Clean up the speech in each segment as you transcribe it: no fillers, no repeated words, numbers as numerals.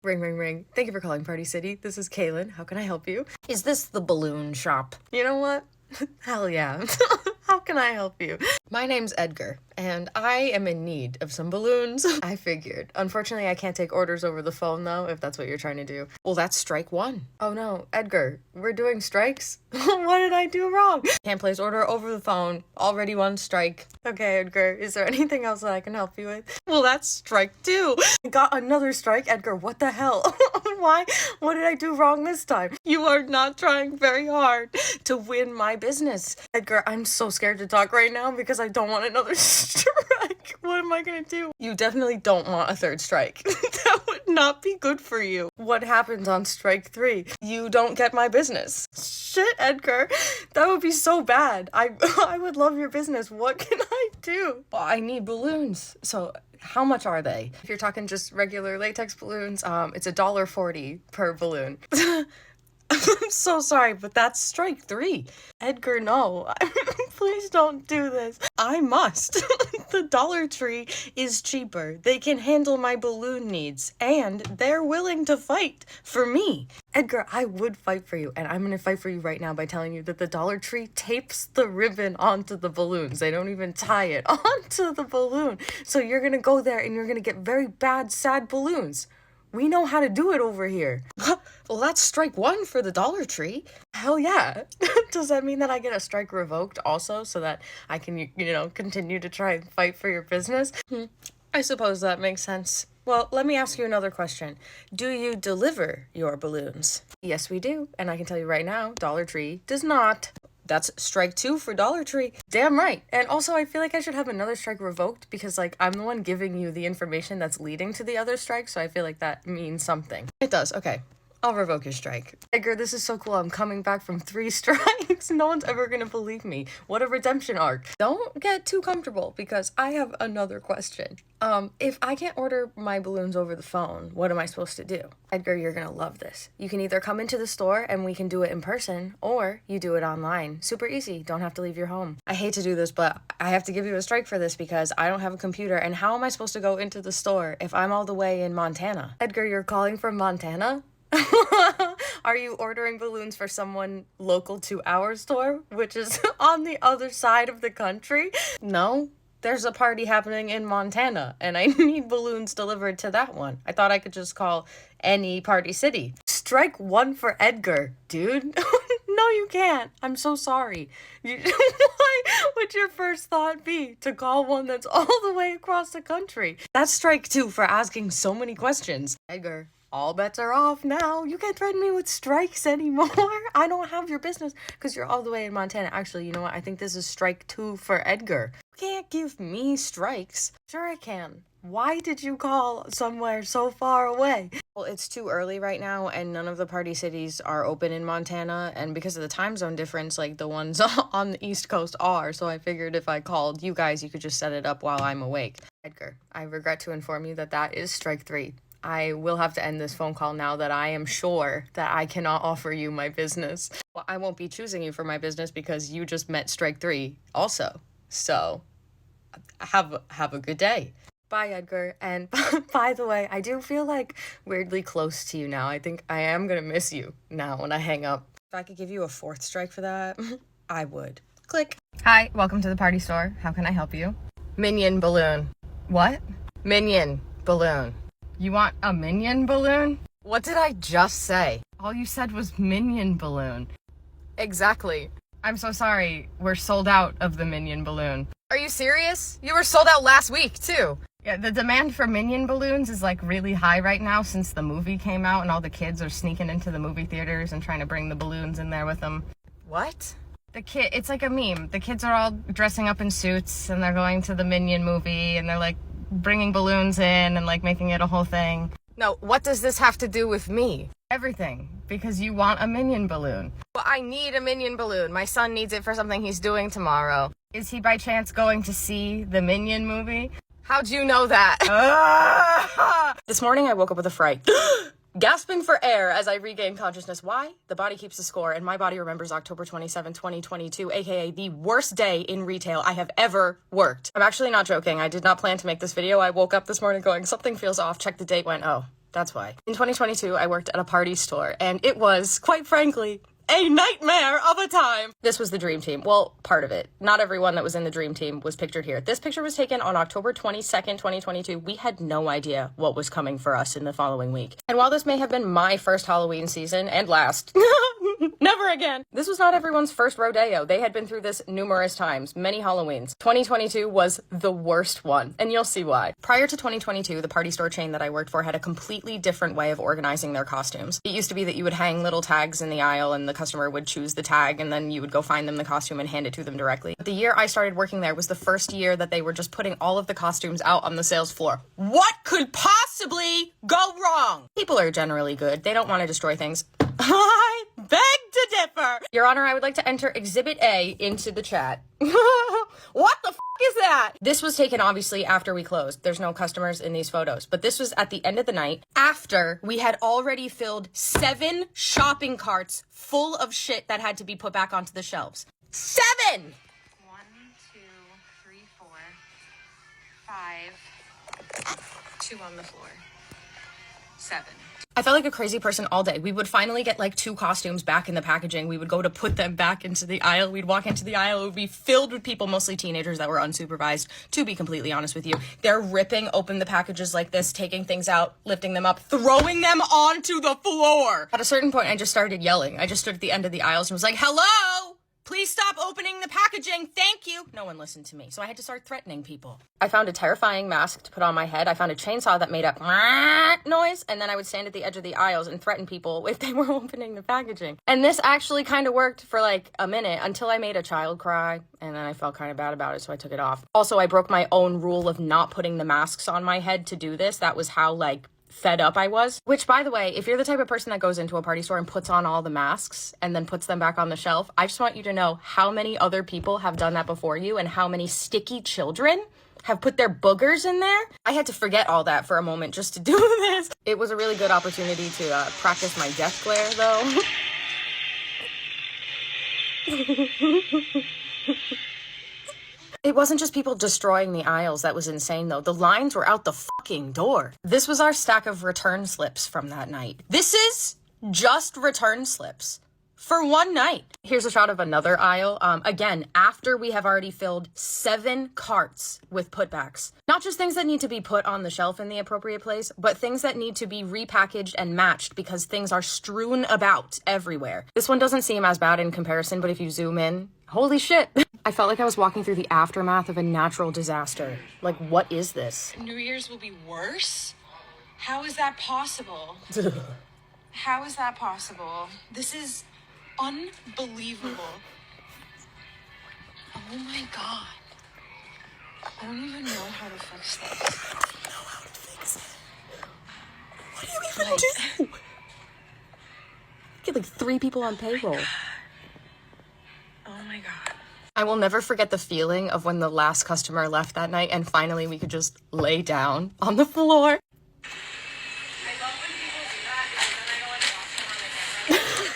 Ring, ring, ring. Thank you for calling Party City. This is Kaylin. How can I help you? Is this the balloon shop? You know what? Hell yeah. How can I help you? My name's Edgar, and I am in need of some balloons. I figured. Unfortunately, I can't take orders over the phone, though, if that's what you're trying to do. Well, that's strike one. Oh no, Edgar, we're doing strikes? What did I do wrong? Can't place order over the phone. Already one strike. Okay, Edgar, is there anything else that I can help you with? Well, that's strike two. I got another strike, Edgar. What the hell? Why? What did I do wrong this time? You are not trying very hard to win my business. Edgar, I'm so scared to talk right now because I don't want another strike. What am I gonna do? You definitely don't want a third strike. That would not be good for you. What happens on strike three? You don't get my business. Shit, Edgar. That would be so bad. I would love your business. What can I do? Well, I need balloons. So how much are they? If you're talking just regular latex balloons, it's $1.40 per balloon. I'm so sorry, but that's strike three. Edgar, no. Please don't do this. I must. The Dollar Tree is cheaper. They can handle my balloon needs, and they're willing to fight for me. Edgar, I would fight for you, and I'm gonna fight for you right now by telling you that the Dollar Tree tapes the ribbon onto the balloons. They don't even tie it onto the balloon. So you're gonna go there and you're gonna get very bad, sad balloons. We know how to do it over here. Well, that's strike one for the Dollar Tree. Hell yeah. Does that mean that I get a strike revoked also so that I can, continue to try and fight for your business? I suppose that makes sense. Well, let me ask you another question. Do you deliver your balloons? Yes, we do. And I can tell you right now, Dollar Tree does not. That's strike two for Dollar Tree. Damn right. And also, I feel like I should have another strike revoked because, I'm the one giving you the information that's leading to the other strike, so I feel like that means something. It does. Okay. I'll revoke your strike. Edgar, this is so cool. I'm coming back from 3 strikes. No one's ever gonna believe me. What a redemption arc. Don't get too comfortable because I have another question. If I can't order my balloons over the phone, what am I supposed to do? Edgar, you're gonna love this. You can either come into the store and we can do it in person, or you do it online. Super easy. Don't have to leave your home. I hate to do this, but I have to give you a strike for this because I don't have a computer, and how am I supposed to go into the store if I'm all the way in Montana? Edgar, you're calling from Montana? Are you ordering balloons for someone local to our store, which is on the other side of the country? No, there's a party happening in Montana, and I need balloons delivered to that one. I thought I could just call any Party City. Strike one for Edgar, dude. No, you can't. I'm so sorry. Why would your first thought be to call one that's all the way across the country? That's strike two for asking so many questions. Edgar, all bets are off now. You can't threaten me with strikes anymore. I don't have your business because you're all the way in Montana. Actually, you know what? I think this is strike two for Edgar. You can't give me strikes. Sure I can. Why did you call somewhere so far away? Well, it's too early right now, and none of the party cities are open in Montana, and because of the time zone difference, the ones on the East Coast are, so I figured if I called you guys, you could just set it up while I'm awake. Edgar, I regret to inform you that is strike three. I will have to end this phone call now that I am sure that I cannot offer you my business. Well, I won't be choosing you for my business because you just met strike three also. So, have a good day. Bye, Edgar. And by the way, I do feel weirdly close to you now. I think I am gonna miss you now when I hang up. If I could give you a 4th strike for that, I would. Click. Hi, welcome to the party store. How can I help you? Minion balloon. What? Minion balloon. You want a Minion balloon? What did I just say? All you said was Minion balloon. Exactly. I'm so sorry. We're sold out of the Minion balloon. Are you serious? You were sold out last week, too. Yeah, the demand for Minion balloons is really high right now since the movie came out and all the kids are sneaking into the movie theaters and trying to bring the balloons in there with them. What? It's like a meme. The kids are all dressing up in suits and they're going to the Minion movie and they're bringing balloons in and making it a whole thing. No, what does this have to do with me? Everything, because you want a Minion balloon. Well, I need a Minion balloon. My son needs it for something he's doing tomorrow. Is he by chance going to see the Minion movie? How'd you know that? This morning I woke up with a fright. Gasping for air as I regain consciousness. Why? The body keeps the score, and my body remembers October 27, 2022, aka the worst day in retail I have ever worked. I'm actually not joking. I did not plan to make this video. I woke up this morning going, something feels off, checked the date, went, oh, That's why. In 2022, I worked at a party store, and it was, quite frankly, a nightmare of a time. This was the dream team. Well, part of it. Not everyone that was in the dream team was pictured here. This picture was taken on October 22nd, 2022. We had no idea what was coming for us in the following week. And while this may have been my first Halloween season, and last, never again, this was not everyone's first rodeo. They had been through this numerous times, many Halloweens. 2022 was the worst one, and you'll see why. Prior to 2022, the party store chain that I worked for had a completely different way of organizing their costumes. It used to be that you would hang little tags in the aisle and the customer would choose the tag, and then you would go find them the costume and hand it to them directly. But the year I started working there was the first year that they were just putting all of the costumes out on the sales floor. What could possibly go wrong? People are generally good. They don't want to destroy things. I beg to differ. Your Honor, I would like to enter Exhibit A into the chat. What the f is that? This was taken obviously after we closed. There's no customers in these photos, but this was at the end of the night after we had already filled 7 shopping carts full of shit that had to be put back onto the shelves. 7! 1, 2, 3, 4, 5. 2 on the floor. 7. I felt like a crazy person all day. We would finally get like 2 costumes back in the packaging. We would go to put them back into the aisle. We'd walk into the aisle. It would be filled with people, mostly teenagers that were unsupervised, to be completely honest with you. They're ripping open the packages like this, taking things out, lifting them up, throwing them onto the floor. At a certain point, I just started yelling. I just stood at the end of the aisles and was like, hello? Please stop opening the packaging. Thank you. No one listened to me, so I had to start threatening people. I found a terrifying mask to put on my head. I found a chainsaw that made a noise, and then I would stand at the edge of the aisles and threaten people if they were opening the packaging. And this actually kind of worked for like a minute until I made a child cry, and then I felt kind of bad about it, so I took it off. Also, I broke my own rule of not putting the masks on my head to do this. That was how like fed up I was. Which, by the way, if you're the type of person that goes into a party store and puts on all the masks and then puts them back on the shelf, I just want you to know how many other people have done that before you and how many sticky children have put their boogers in there. I had to forget all that for a moment just to do this. It was a really good opportunity to practice my death glare, though. It wasn't just people destroying the aisles that was insane, though. The lines were out the fucking door. This was our stack of return slips from that night. This is just return slips for one night. Here's a shot of another aisle. Again, after we have already filled 7 carts with putbacks. Not just things that need to be put on the shelf in the appropriate place, but things that need to be repackaged and matched because things are strewn about everywhere. This one doesn't seem as bad in comparison, but if you zoom in, holy shit. I felt like I was walking through the aftermath of a natural disaster. Like, what is this? New Year's will be worse? How is that possible? How is that possible? This is unbelievable. Oh my god. I don't even know how to fix this. I don't know how to fix it. What do you even do? Get like 3 people on payroll. Oh my god. I will never forget the feeling of when the last customer left that night and finally we could just lay down on the floor. I love when people do that because then I don't want to watch them on the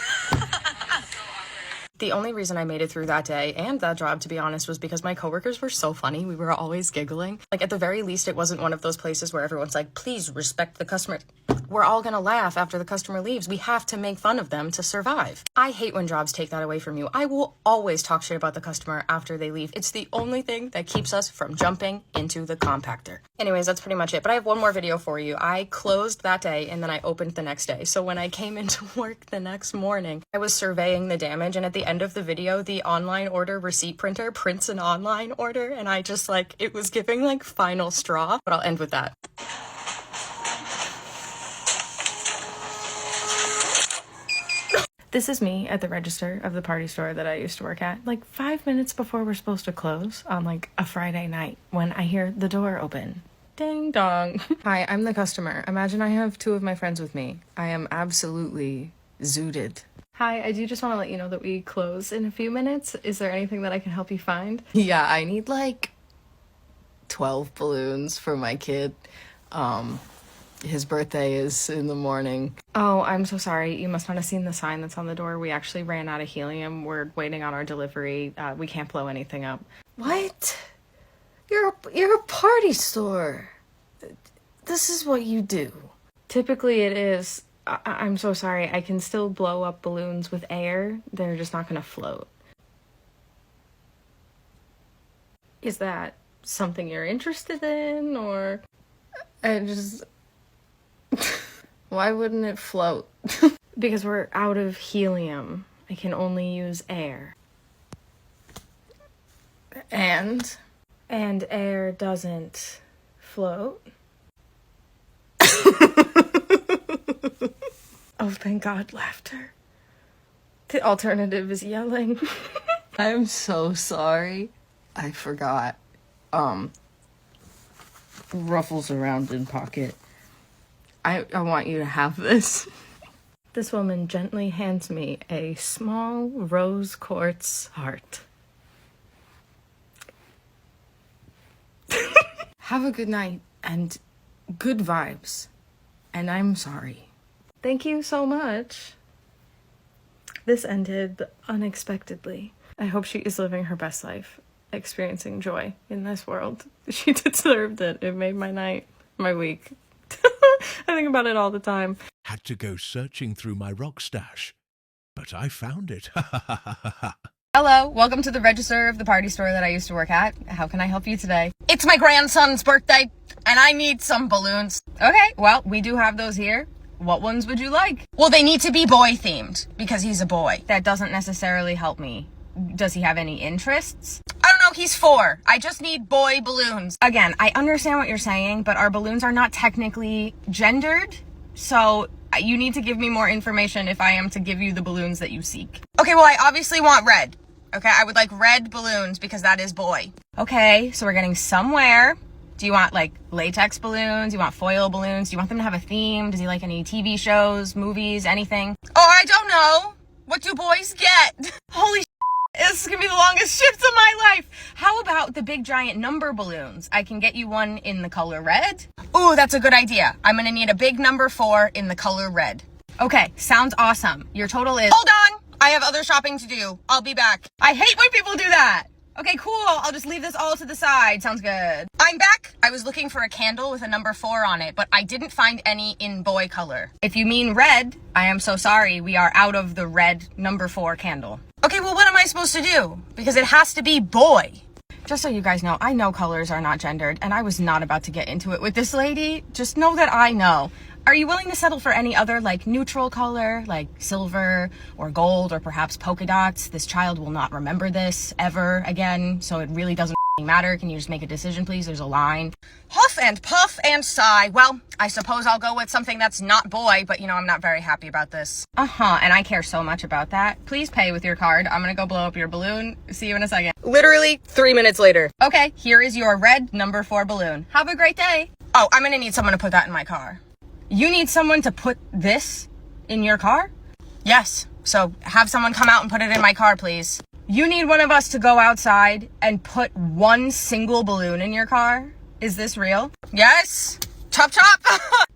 camera. It's so awkward. The only reason I made it through that day and that job, to be honest, was because my coworkers were so funny. We were always giggling. Like, at the very least, it wasn't one of those places where everyone's like, please respect the customer. We're all gonna laugh after the customer leaves. We have to make fun of them to survive. I hate when jobs take that away from you. I will always talk shit about the customer after they leave. It's the only thing that keeps us from jumping into the compactor. Anyways, that's pretty much it. But I have one more video for you. I closed that day and then I opened the next day. So when I came into work the next morning, I was surveying the damage, and at the end of the video, the online order receipt printer prints an online order, and I just like, it was giving like final straw. But I'll end with that. This is me at the register of the party store that I used to work at, like 5 minutes before we're supposed to close on like a Friday night when I hear the door open. Ding dong. Hi, I'm the customer. Imagine I have 2 of my friends with me. I am absolutely zooted. Hi, I do just want to let you know that we close in a few minutes. Is there anything that I can help you find? Yeah, I need like 12 balloons for my kid. His birthday is in the morning. Oh, I'm so sorry. You must not have seen the sign that's on the door. We actually ran out of helium. We're waiting on our delivery. We can't blow anything up. What? You're a party store. This is what you do. Typically it is. I'm so sorry. I can still blow up balloons with air. They're just not gonna float. Is that something you're interested in, or I just... Why wouldn't it float? Because we're out of helium. I can only use air. And air doesn't float. Oh, thank God, laughter. The alternative is yelling. I'm so sorry. I forgot. Ruffles around in pocket. I want you to have this. This woman gently hands me a small rose quartz heart. Have a good night and good vibes. And I'm sorry. Thank you so much. This ended unexpectedly. I hope she is living her best life, experiencing joy in this world. She deserved it. It made my night, my week. I think about it all the time. Had to go searching through my rock stash, but I found it. Hello, welcome to the register of the party store that I used to work at. How can I help you today? It's my grandson's birthday, and I need some balloons. Okay, well, we do have those here. What ones would you like? Well, they need to be boy themed, because he's a boy. That doesn't necessarily help me. Does he have any interests? I don't know, he's 4. I just need boy balloons. Again, I understand what you're saying, but our balloons are not technically gendered, so you need to give me more information if I am to give you the balloons that you seek. Okay, well, I obviously want red. Okay, I would like red balloons because that is boy. Okay, so we're getting somewhere. Do you want like latex balloons? Do you want foil balloons? Do you want them to have a theme? Does he like any TV shows, movies, anything? Oh, I don't know. What do boys get? Holy this is gonna be the longest shift of my life. How about the big giant number balloons? I can get you one in the color red. Ooh, that's a good idea. I'm gonna need a big number 4 in the color red. Okay, sounds awesome. Your total is... Hold on! I have other shopping to do. I'll be back. I hate when people do that. Okay, cool. I'll just leave this all to the side. Sounds good. I'm back. I was looking for a candle with a number 4 on it, but I didn't find any in boy color. If you mean red, I am so sorry. We are out of the red number 4 candle. Okay, well, what am I supposed to do? Because it has to be boy. Just so you guys know, I know colors are not gendered, and I was not about to get into it with this lady. Just know that I know. Are you willing to settle for any other, like, neutral color, like silver or gold or perhaps polka dots? This child will not remember this ever again, so it really doesn't matter. Can you just make a decision, please? There's a line. Huff and puff and sigh. Well, I suppose I'll go with something that's not boy, but, you know, I'm not very happy about this. And I care so much about that. Please pay with your card. I'm gonna go blow up your balloon. See you in a second. Literally 3 minutes later. Okay, here is your red number 4 balloon. Have a great day. Oh, I'm gonna need someone to put that in my car. You need someone to put this in your car? Yes. So have someone come out and put it in my car, please. You need one of us to go outside and put one single balloon in your car? Is this real? Yes. Chop chop.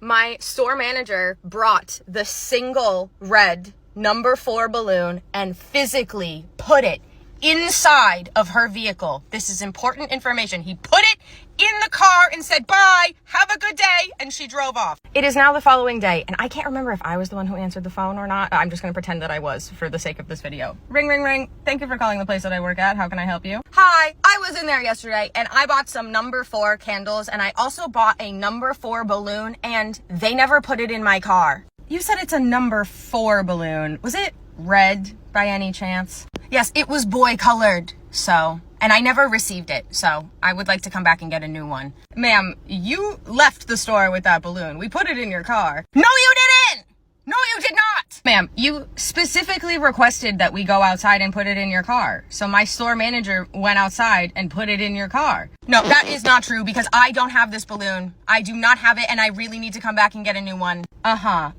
My store manager brought the single red number 4 balloon and physically put it inside of her vehicle. This is important information. He put it in the car and said, bye, have a good day, and she drove off. It is now the following day, and I can't remember if I was the one who answered the phone or not. I'm just gonna pretend that I was for the sake of this video. Ring, ring, ring. Thank you for calling the place that I work at. How can I help you? Hi, I was in there yesterday, and I bought some number 4 candles, and I also bought a number 4 balloon, and they never put it in my car. You said it's a number 4 balloon. Was it red by any chance? Yes, it was boy colored, so... And I never received it, so I would like to come back and get a new one. Ma'am, you left the store with that balloon. We put it in your car. No, you didn't! No, you did not! Ma'am, you specifically requested that we go outside and put it in your car. So my store manager went outside and put it in your car. No, that is not true because I don't have this balloon. I do not have it and I really need to come back and get a new one.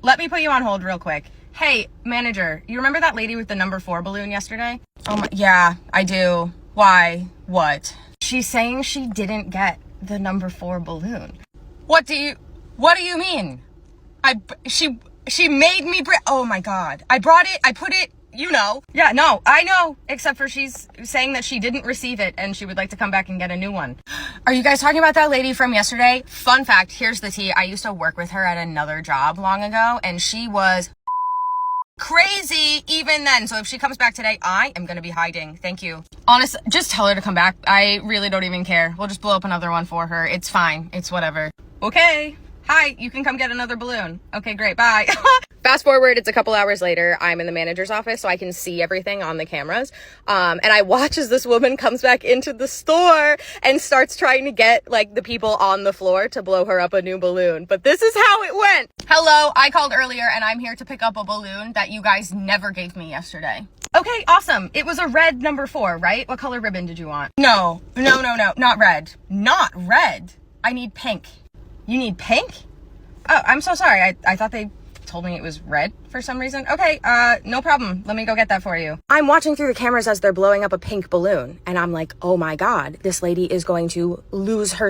Let me put you on hold real quick. Hey, manager, you remember that lady with the number 4 balloon yesterday? Oh my, yeah, I do. Why? What? She's saying she didn't get the number 4 balloon. What do you mean? She made me oh my God. I brought it, I put it, you know. Yeah, no, I know. Except for she's saying that she didn't receive it and she would like to come back and get a new one. Are you guys talking about that lady from yesterday? Fun fact, here's the tea. I used to work with her at another job long ago and she was crazy even then. So if she comes back today, I am gonna be hiding. Thank you. Honestly, just tell her to come back. I really don't even care. We'll just blow up another one for her. It's fine. It's whatever. Okay. Hi, you can come get another balloon. Okay, great. Bye. Fast forward, it's a couple hours later. I'm in the manager's office, so I can see everything on the cameras. And I watch as this woman comes back into the store and starts trying to get like the people on the floor to blow her up a new balloon. But this is how it went. Hello, I called earlier and I'm here to pick up a balloon that you guys never gave me yesterday. Okay, awesome. It was a red number 4, right? What color ribbon did you want? No, not red. Not red. I need pink. You need pink? Oh, I'm so sorry. I thought they told me it was red for some reason. Okay, no problem. Let me go get that for you. I'm watching through the cameras as they're blowing up a pink balloon. And I'm like, oh my God, this lady is going to lose her.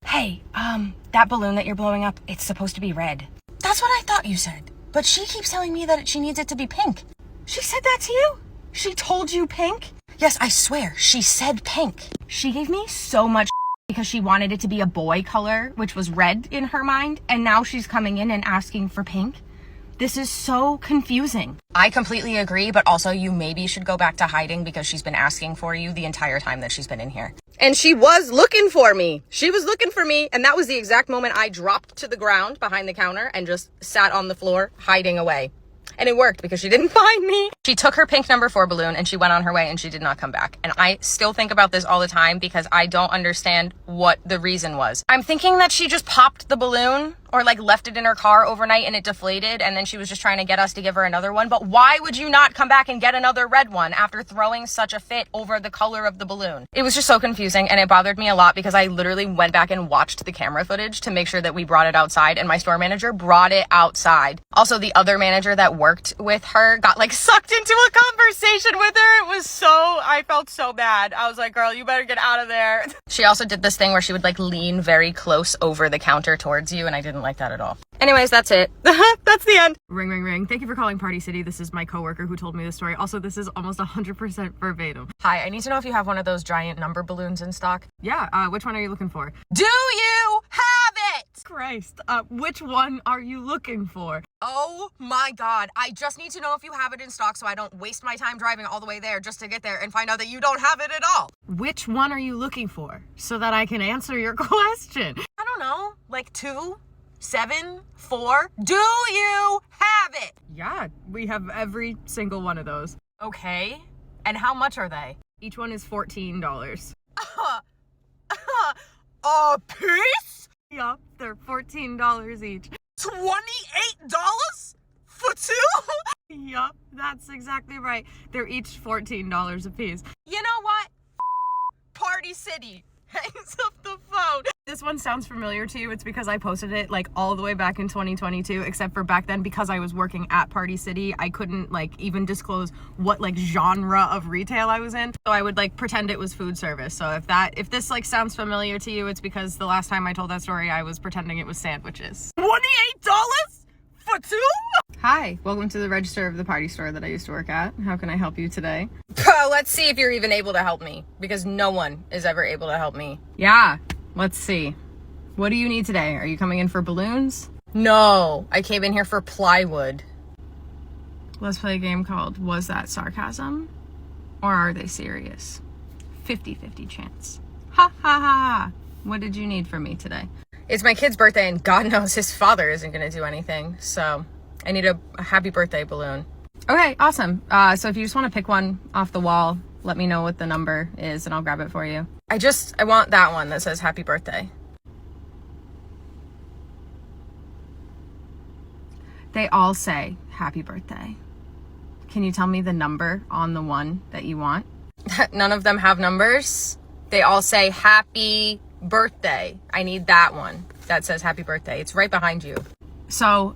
Hey, that balloon that you're blowing up, it's supposed to be red. That's what I thought you said. But she keeps telling me that she needs it to be pink. She said that to you? She told you pink? Yes, I swear, she said pink. She gave me so much because she wanted it to be a boy color, which was red in her mind, and now she's coming in and asking for pink. This is so confusing. I completely agree, but also you maybe should go back to hiding because she's been asking for you the entire time that she's been in here. And she was looking for me. She was looking for me, and that was the exact moment I dropped to the ground behind the counter and just sat on the floor hiding away. And it worked because she didn't find me. She took her pink number 4 balloon and she went on her way and she did not come back. And I still think about this all the time because I don't understand what the reason was. I'm thinking that she just popped the balloon or like left it in her car overnight and it deflated and then she was just trying to get us to give her another one. But why would you not come back and get another red one after throwing such a fit over the color of the balloon? It was just so confusing and it bothered me a lot because I literally went back and watched the camera footage to make sure that we brought it outside and my store manager brought it outside. Also, the other manager that worked with her got like sucked into a conversation with her. It was I felt so bad. I was like, girl, you better get out of there. She also did this thing where she would like lean very close over the counter towards you and I didn't like that at all. Anyways, that's it. That's the end. Ring, ring, ring. Thank you for calling Party City. This is my coworker who told me this story. Also, this is almost 100% verbatim. Hi, I need to know if you have one of those giant number balloons in stock. Yeah, which one are you looking for? Do you have it? Christ, which one are you looking for? Oh my God, I just need to know if you have it in stock so I don't waste my time driving all the way there just to get there and find out that you don't have it at all. Which one are you looking for so that I can answer your question? I don't know, like 2, 7, 4. Do you have it? Yeah, we have every single one of those. Okay, and how much are they? Each one is $14. A piece? Yeah, they're $14 each. $28 for 2? Yup, that's exactly right. They're each $14 a piece. You know what? Party City. Hangs up the phone. This one sounds familiar to you. It's because I posted it like all the way back in 2022, except for back then because I was working at Party City, I couldn't like even disclose what like genre of retail I was in. So I would like pretend it was food service. So if this like sounds familiar to you, it's because the last time I told that story, I was pretending it was sandwiches. $28 for 2? Hi, welcome to the register of the party store that I used to work at. How can I help you today? Let's see if you're even able to help me, because no one is ever able to help me. Yeah, let's see. What do you need today? Are you coming in for balloons? No, I came in here for plywood. Let's play a game called Was That Sarcasm? Or Are They Serious? 50-50 chance. Ha ha ha. What did you need from me today? It's my kid's birthday and God knows his father isn't gonna do anything, so I need a happy birthday balloon. Okay, awesome. So if you just want to pick one off the wall, let me know what the number is and I'll grab it for you. I want that one that says happy birthday. They all say happy birthday. Can you tell me the number on the one that you want? None of them have numbers. They all say happy birthday. I need that one that says happy birthday. It's right behind you. So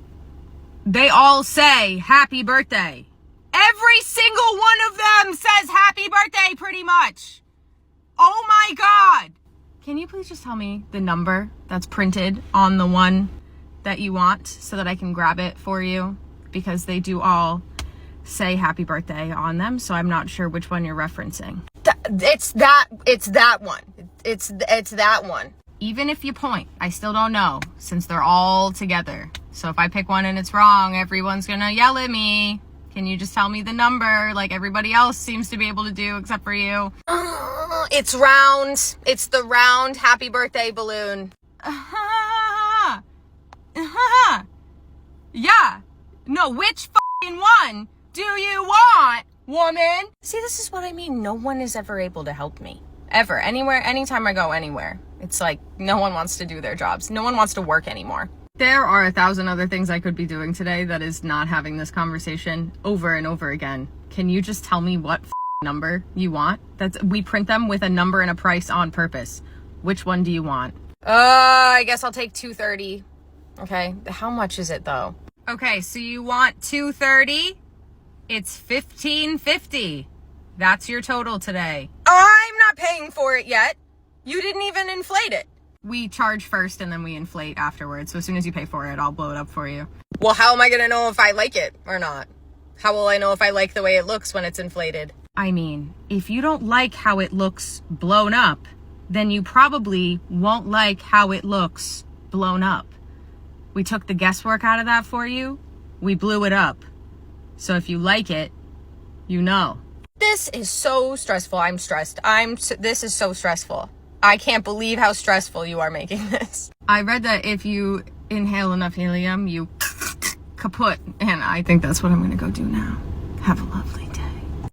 they all say happy birthday. Every single one of them says happy birthday pretty much. Oh my God. Can you please just tell me the number that's printed on the one that you want so that I can grab it for you? Because they do all say happy birthday on them, so I'm not sure which one you're referencing. It's that one. It's that one. Even if you point, I still don't know, since they're all together. So if I pick one and it's wrong, everyone's gonna yell at me. Can you just tell me the number like everybody else seems to be able to do except for you? It's round. It's the round happy birthday balloon. Yeah. No, which fucking one do you want, woman? See, this is what I mean. No one is ever able to help me. Ever. Anywhere, anytime I go anywhere. It's like no one wants to do their jobs. No one wants to work anymore. There are 1,000 other things I could be doing today that is not having this conversation over and over again. Can you just tell me what number you want? We print them with a number and a price on purpose. Which one do you want? I guess I'll take 230. Okay. How much is it though? Okay, so you want 230? It's $15.50. That's your total today. I'm not paying for it yet. You didn't even inflate it. We charge first and then we inflate afterwards. So as soon as you pay for it, I'll blow it up for you. Well, how am I gonna know if I like it or not? How will I know if I like the way it looks when it's inflated? I mean, if you don't like how it looks blown up, then you probably won't like how it looks blown up. We took the guesswork out of that for you. We blew it up. So if you like it, you know. This is so stressful. I'm stressed. This is so stressful. I can't believe how stressful you are making this. I read that if you inhale enough helium, you kaput. And I think that's what I'm gonna go do now. Have a lovely day.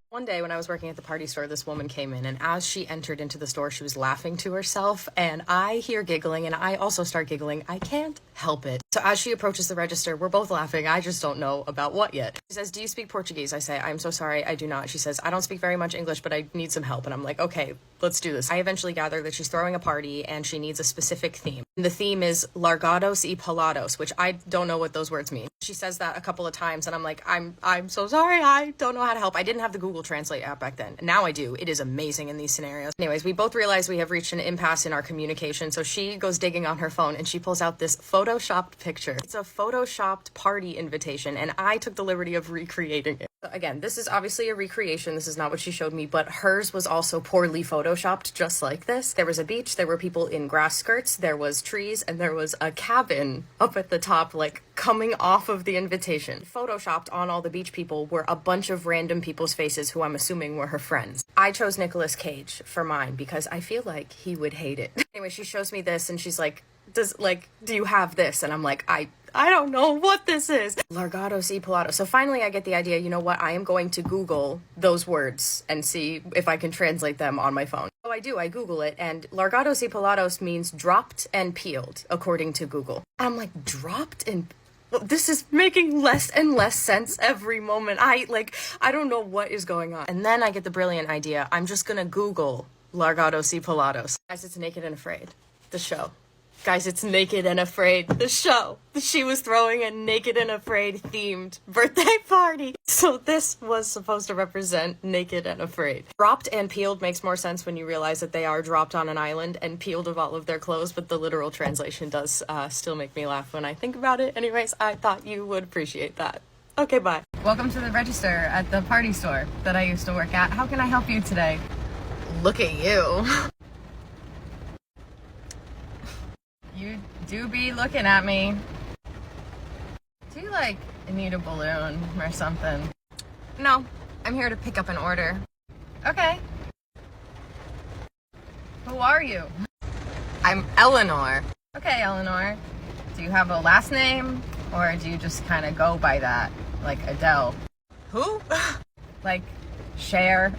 One day when I was working at the party store, this woman came in, and as she entered into the store, she was laughing to herself, and I hear giggling, and I also start giggling. I can't help it. So as she approaches the register, we're both laughing. I just don't know about what yet. She says, "Do you speak Portuguese?" I say, "I'm so sorry, I do not." She says, "I don't speak very much English, but I need some help." And I'm like, okay, let's do this. I eventually gather that she's throwing a party and she needs a specific theme. And the theme is largados y pelados, which I don't know what those words mean. She says that a couple of times and I'm like, I'm so sorry, I don't know how to help. I didn't have the Google Translate app back then. Now I do. It is amazing in these scenarios. Anyways, we both realize we have reached an impasse in our communication, so she goes digging on her phone and she pulls out this photoshopped picture. It's a photoshopped party invitation and I took the liberty of recreating it. Again, this is obviously a recreation. This is not what she showed me, but hers was also poorly photoshopped just like this. There was a beach, there were people in grass skirts, there was trees, and there was a cabin up at the top, like coming off of the invitation. Photoshopped on all the beach people were a bunch of random people's faces who I'm assuming were her friends. I chose Nicolas Cage for mine because I feel like he would hate it. Anyway, she shows me this and she's like, do you have this? And I'm like, I don't know what this is. Largados y pelados. So finally I get the idea, you know what? I am going to Google those words and see if I can translate them on my phone. So I do, I Google it, and largados y pelados means dropped and peeled, according to Google. I'm like, dropped and... This is making less and less sense every moment. I don't know what is going on. And then I get the brilliant idea. I'm just gonna Google largados y pelados. Guys, it's Naked and Afraid. The show. Guys, it's Naked and Afraid, the show. She was throwing a Naked and Afraid themed birthday party. So this was supposed to represent Naked and Afraid. Dropped and peeled makes more sense when you realize that they are dropped on an island and peeled of all of their clothes, but the literal translation does still make me laugh when I think about it. Anyways, I thought you would appreciate that. Okay, bye. Welcome to the register at the party store that I used to work at. How can I help you today? Look at you. You do be looking at me. Do you, need a balloon or something? No, I'm here to pick up an order. Okay. Who are you? I'm Eleanor. Okay, Eleanor. Do you have a last name? Or do you just kind of go by that? Like Adele? Who? Like Cher?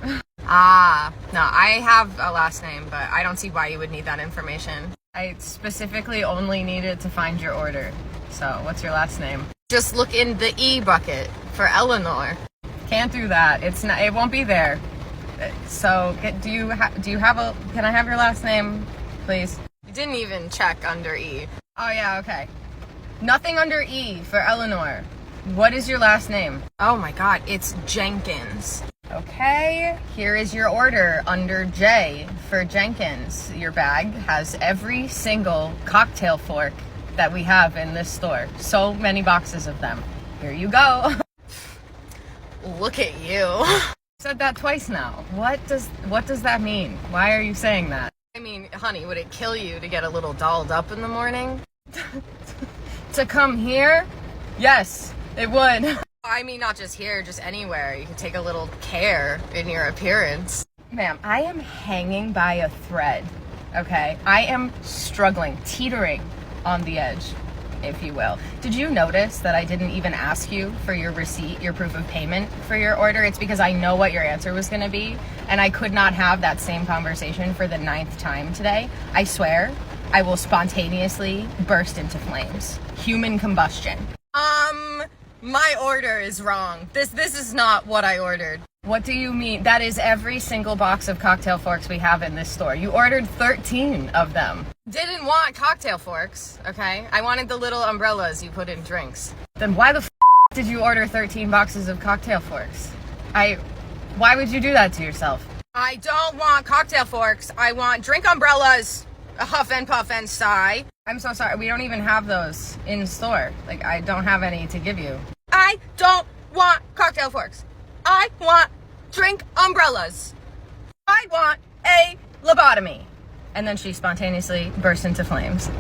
Ah, no, I have a last name, but I don't see why you would need that information. I specifically only needed to find your order. So, what's your last name? Just look in the E bucket for Eleanor. Can't do that. It won't be there. So, can I have your last name, please? You didn't even check under E. Oh yeah, okay. Nothing under E for Eleanor. What is your last name? Oh my god, it's Jenkins. Okay, here is your order under J for Jenkins. Your bag has every single cocktail fork that we have in this store. So many boxes of them. Here you go. Look at you. Said that twice now. What does that mean? Why are you saying that? I mean, honey, would it kill you to get a little dolled up in the morning? To come here? Yes, it would. I mean, not just here, just anywhere. You could take a little care in your appearance. Ma'am, I am hanging by a thread, okay? I am struggling, teetering on the edge, if you will. Did you notice that I didn't even ask you for your receipt, your proof of payment for your order? It's because I know what your answer was gonna be, and I could not have that same conversation for the 9th time today. I swear, I will spontaneously burst into flames. Human combustion. My order is wrong. This is not what I ordered. What do you mean? That is every single box of cocktail forks we have in this store. You ordered 13 of them. Didn't want cocktail forks, okay? I wanted the little umbrellas you put in drinks. Then why the did you order 13 boxes of cocktail forks? Why would you do that to yourself? I don't want cocktail forks. I want drink umbrellas. A huff and puff and sigh. I'm so sorry. We don't even have those in store. Like, I don't have any to give you. I don't want cocktail forks. I want drink umbrellas. I want a lobotomy. And then she spontaneously burst into flames.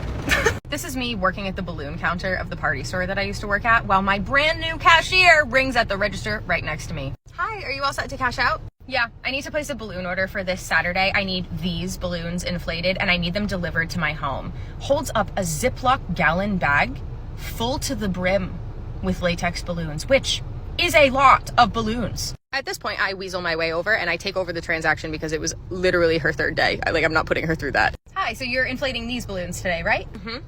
This is me working at the balloon counter of the party store that I used to work at while my brand new cashier rings at the register right next to me. Hi, are you all set to cash out? Yeah, I need to place a balloon order for this Saturday. I need these balloons inflated and I need them delivered to my home. Holds up a Ziploc gallon bag full to the brim with latex balloons, which is a lot of balloons. At this point, I weasel my way over and I take over the transaction because it was literally her 3rd day. I'm not putting her through that. Hi, so you're inflating these balloons today, right? Mm-hmm.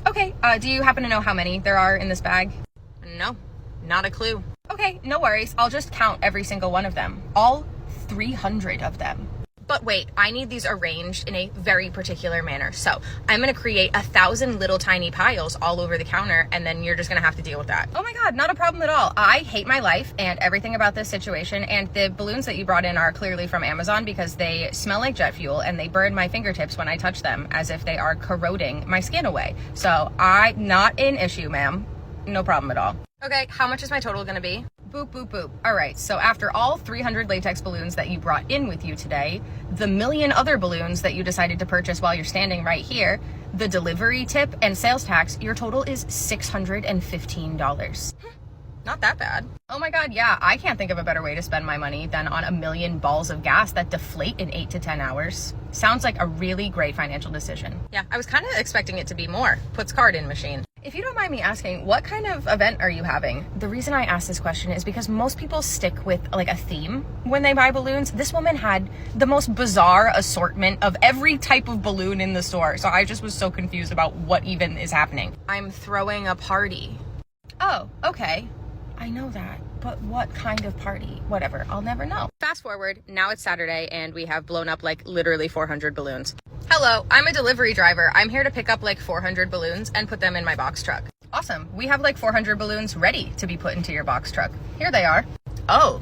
Okay, do you happen to know how many there are in this bag? No, not a clue. Okay, no worries. I'll just count every single one of them. All 300 of them. But wait, I need these arranged in a very particular manner. So I'm gonna create 1,000 little tiny piles all over the counter and then you're just gonna have to deal with that. Oh my God, not a problem at all. I hate my life and everything about this situation, and the balloons that you brought in are clearly from Amazon because they smell like jet fuel and they burn my fingertips when I touch them as if they are corroding my skin away. So not an issue, ma'am. No problem at all. Okay, how much is my total gonna be? Boop, boop, boop. All right, so after all 300 latex balloons that you brought in with you today, the million other balloons that you decided to purchase while you're standing right here, the delivery tip and sales tax, your total is $615. Not that bad. Oh my God, yeah, I can't think of a better way to spend my money than on a million balls of gas that deflate in 8 to 10 hours. Sounds like a really great financial decision. Yeah, I was kind of expecting it to be more. Puts card in machine. If you don't mind me asking, what kind of event are you having? The reason I ask this question is because most people stick with like a theme when they buy balloons. This woman had the most bizarre assortment of every type of balloon in the store. So I just was so confused about what even is happening. I'm throwing a party. Oh, okay. I know that, but what kind of party? Whatever, I'll never know. Fast forward, now it's Saturday and we have blown up like literally 400 balloons. Hello, I'm a delivery driver. I'm here to pick up like 400 balloons and put them in my box truck. Awesome. We have like 400 balloons ready to be put into your box truck. Here they are. Oh,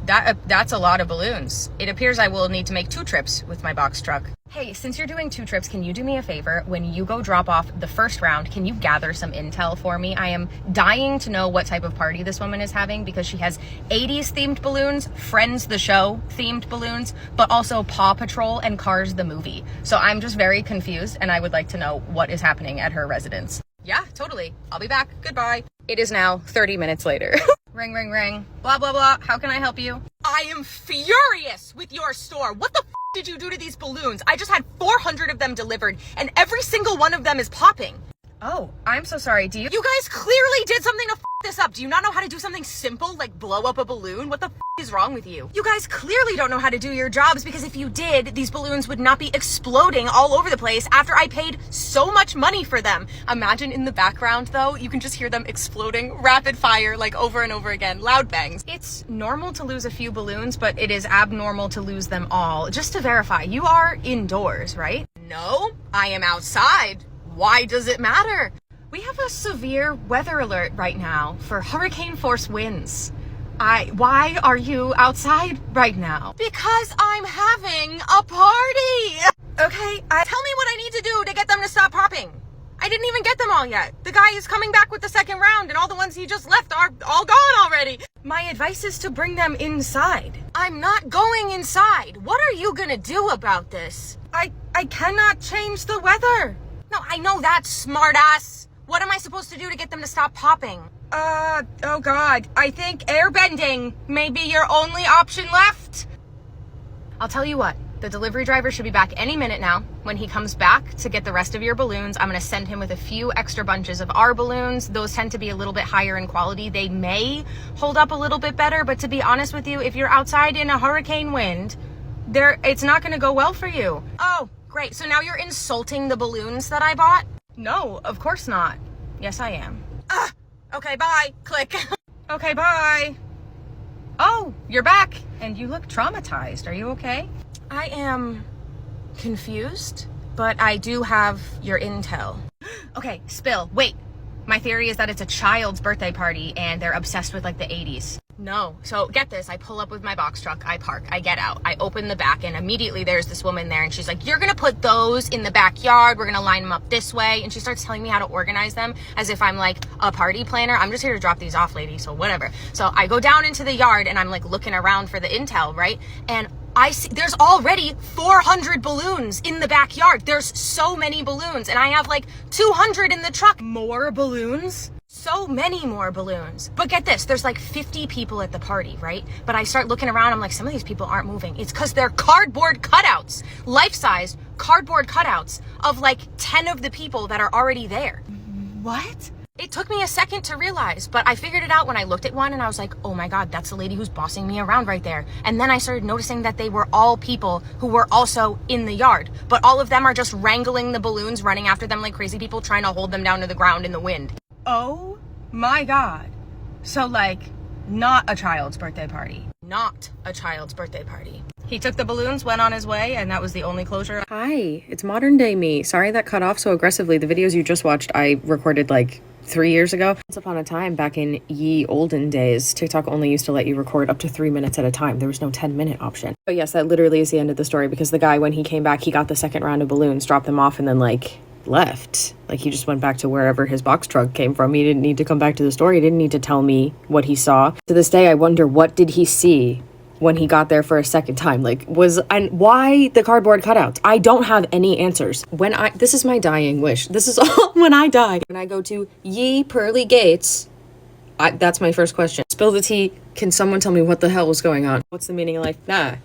that's a lot of balloons. It appears I will need to make 2 trips with my box truck. Hey, since you're doing 2 trips, can you do me a favor? When you go drop off the first round, can you gather some intel for me? I am dying to know what type of party this woman is having because she has 80s themed balloons, Friends the Show themed balloons, but also Paw Patrol and Cars the movie. So I'm just very confused and I would like to know what is happening at her residence. Yeah, totally. I'll be back. Goodbye. It is now 30 minutes later. Ring, ring, ring. Blah, blah, blah. How can I help you? I am furious with your store. What the did you do to these balloons? I just had 400 of them delivered and every single one of them is popping. Oh, I'm so sorry. Do you guys clearly did something to this up. Do you not know how to do something simple like blow up a balloon? What the is wrong with you? You guys clearly don't know how to do your jobs because if you did, these balloons would not be exploding all over the place after I paid so much money for them. Imagine in the background though, you can just hear them exploding rapid fire like over and over again. Loud bangs. It's normal to lose a few balloons, but it is abnormal to lose them all. Just to verify, you are indoors, right? No, I am outside. Why does it matter? We have a severe weather alert right now for hurricane force winds. Why are you outside right now? Because I'm having a party. Okay, tell me what I need to do to get them to stop popping. I didn't even get them all yet. The guy is coming back with the second round and all the ones he just left are all gone already. My advice is to bring them inside. I'm not going inside. What are you gonna do about this? I cannot change the weather. No, I know that, smartass. What am I supposed to do to get them to stop popping? Oh God. I think airbending may be your only option left. I'll tell you what. The delivery driver should be back any minute now. When he comes back to get the rest of your balloons, I'm gonna send him with a few extra bunches of our balloons. Those tend to be a little bit higher in quality. They may hold up a little bit better, but to be honest with you, if you're outside in a hurricane wind, it's not gonna go well for you. Oh, great. So now you're insulting the balloons that I bought? No, of course not. Yes, I am. Okay, bye. Click. Okay, bye. Oh, you're back. And you look traumatized. Are you okay? I am confused, but I do have your intel. Okay, spill. Wait. My theory is that it's a child's birthday party and they're obsessed with like the 80s. No. So get this. I pull up with my box truck. I park. I get out. I open the back and immediately there's this woman there and she's like, you're going to put those in the backyard. We're going to line them up this way. And she starts telling me how to organize them as if I'm like a party planner. I'm just here to drop these off, lady. So whatever. So I go down into the yard and I'm like looking around for the intel, right? And I see there's already 400 balloons in the backyard. There's so many balloons and I have like 200 in the truck. More balloons? So many more balloons. But get this, there's like 50 people at the party, right? But I start looking around, I'm like, some of these people aren't moving. It's because they're cardboard cutouts, life-size cardboard cutouts of like 10 of the people that are already there. What? It took me a second to realize, but I figured it out when I looked at one and I was like, oh my God, that's the lady who's bossing me around right there. And then I started noticing that they were all people who were also in the yard, but all of them are just wrangling the balloons, running after them like crazy people, trying to hold them down to the ground in the wind. Oh my God. So like, not a child's birthday party. Not a child's birthday party. He took the balloons, went on his way, and that was the only closure. Hi, it's modern day me. Sorry that cut off so aggressively. The videos you just watched, I recorded like 3 years ago. Once upon a time, back in ye olden days, TikTok only used to let you record up to 3 minutes at a time. There was no 10-minute option. But yes, that literally is the end of the story because the guy, when he came back, he got the second round of balloons, dropped them off, and then like left. Like he just went back to wherever his box truck came from. He didn't need to come back to the store. He didn't need to tell me what he saw. To this day, I wonder, what did he see when he got there for a second time? Like, why the cardboard cutouts? I don't have any answers. This is my dying wish. This is all when I die. When I go to ye pearly gates, that's my first question. Spill the tea. Can someone tell me what the hell was going on? What's the meaning of life? Nah.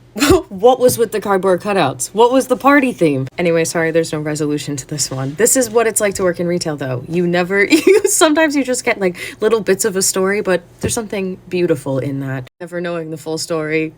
What was with the cardboard cutouts? What was the party theme? Anyway, sorry, there's no resolution to this one. This is what it's like to work in retail, though. Sometimes you just get like little bits of a story, but there's something beautiful in that. Never knowing the full story,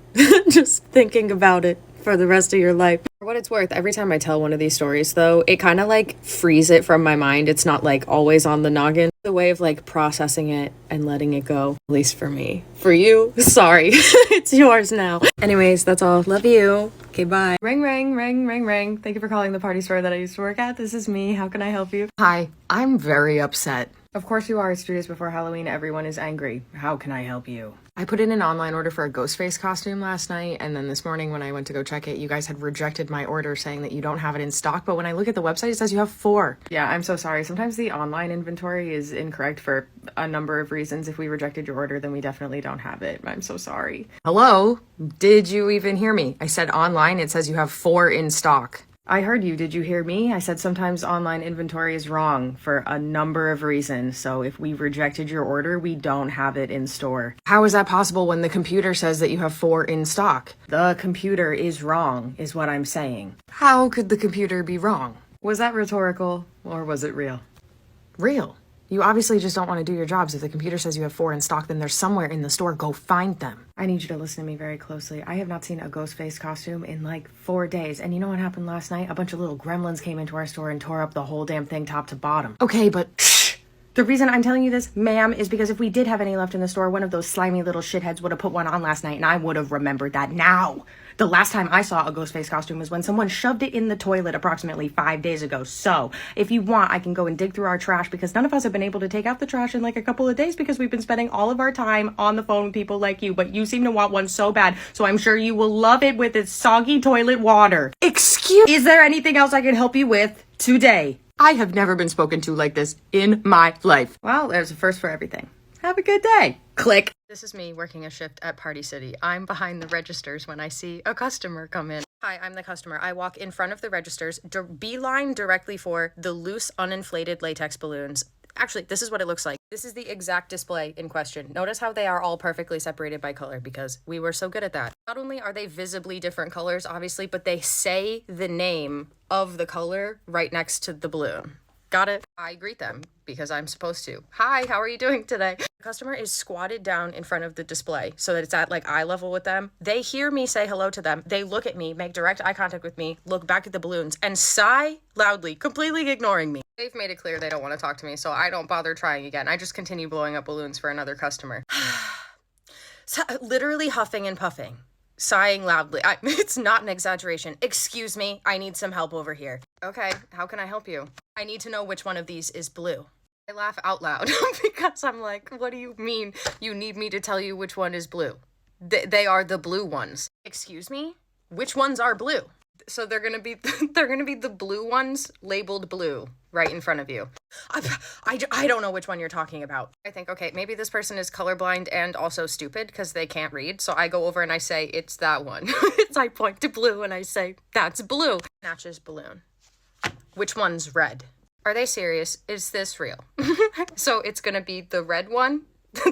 just thinking about it for the rest of your life. For what it's worth, every time I tell one of these stories, though, it kind of like frees it from my mind. It's not like always on the noggin. The way of like processing it and letting it go, at least for me. For you, sorry, it's yours now. Anyways, that's all. Love you. Okay, bye. Ring, ring, ring, ring, ring. Thank you for calling the party store that I used to work at. This is me. How can I help you? Hi, I'm very upset. Of course you are. It's 2 days before Halloween. Everyone is angry. How can I help you? I put in an online order for a ghost face costume last night, and then this morning when I went to go check it, you guys had rejected my order saying that you don't have it in stock, but when I look at the website, it says you have 4. Yeah, I'm so sorry. Sometimes the online inventory is incorrect for a number of reasons. If we rejected your order, then we definitely don't have it. I'm so sorry. Hello? Did you even hear me? I said online, it says you have 4 in stock. I heard you. Did you hear me? I said sometimes online inventory is wrong for a number of reasons. So if we rejected your order, we don't have it in store. How is that possible when the computer says that you have 4 in stock? The computer is wrong, is what I'm saying. How could the computer be wrong? Was that rhetorical or was it real? Real. You obviously just don't want to do your jobs. If the computer says you have 4 in stock, then they're somewhere in the store. Go find them. I need you to listen to me very closely. I have not seen a ghost face costume in like 4 days. And you know what happened last night? A bunch of little gremlins came into our store and tore up the whole damn thing top to bottom. Okay, but shh. The reason I'm telling you this, ma'am, is because if we did have any left in the store, one of those slimy little shitheads would have put one on last night and I would have remembered that now. The last time I saw a ghost face costume was when someone shoved it in the toilet approximately 5 days ago. So if you want, I can go and dig through our trash because none of us have been able to take out the trash in like a couple of days because we've been spending all of our time on the phone with people like you. But you seem to want one so bad. So I'm sure you will love it with its soggy toilet water. Is there anything else I can help you with today? I have never been spoken to like this in my life. Well, there's a first for everything. Have a good day. Click. This is me working a shift at Party City. I'm behind the registers when I see a customer come in. Hi, I'm the customer. I walk in front of the registers, beeline directly for the loose, uninflated latex balloons. Actually, this is what it looks like. This is the exact display in question. Notice how they are all perfectly separated by color because we were so good at that. Not only are they visibly different colors, obviously, but they say the name of the color right next to the balloon. Got it? I greet them because I'm supposed to. Hi, how are you doing today? The customer is squatted down in front of the display so that it's at like eye level with them. They hear me say hello to them. They look at me, make direct eye contact with me, look back at the balloons, and sigh loudly, completely ignoring me. They've made it clear they don't want to talk to me, so I don't bother trying again. I just continue blowing up balloons for another customer. So, literally huffing and puffing. Sighing loudly. It's not an exaggeration. Excuse me, I need some help over here. Okay, how can I help you? I need to know which one of these is blue. I laugh out loud because I'm like, what do you mean you need me to tell you which one is blue? They are the blue ones. Excuse me? Which ones are blue? So they're gonna be the blue ones labeled blue right in front of you. I don't know which one you're talking about. I think, okay, maybe this person is colorblind and also stupid because they can't read. So I go over and I say, it's that one. I point to blue and I say, that's blue. Matches balloon. Which one's red? Are they serious? Is this real? So it's gonna be the red one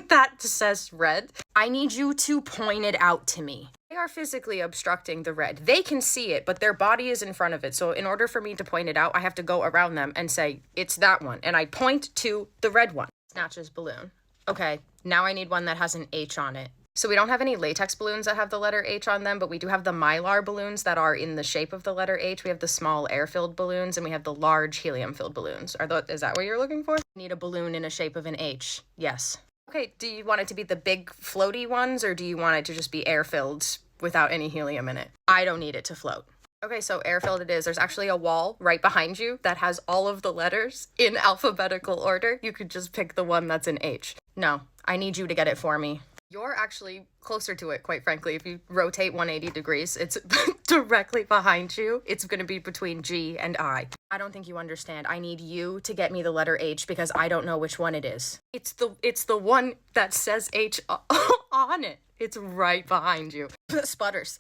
that says red. I need you to point it out to me. They are physically obstructing the red. They can see it, but their body is in front of it. So in order for me to point it out, I have to go around them and say, it's that one. And I point to the red one. Snatches balloon. Okay, now I need one that has an H on it. So we don't have any latex balloons that have the letter H on them, but we do have the mylar balloons that are in the shape of the letter H. We have the small air-filled balloons, and we have the large helium-filled balloons. Is that what you're looking for? Need a balloon in a shape of an H. Yes. Okay, do you want it to be the big floaty ones, or do you want it to just be air-filled without any helium in it? I don't need it to float. Okay, so air-filled it is. There's actually a wall right behind you that has all of the letters in alphabetical order. You could just pick the one that's an H. No, I need you to get it for me. You're actually closer to it, quite frankly. If you rotate 180 degrees, it's directly behind you. It's going to be between G and I. I don't think you understand. I need you to get me the letter H because I don't know which one it is. It's the one that says H on it. It's right behind you. Sputters.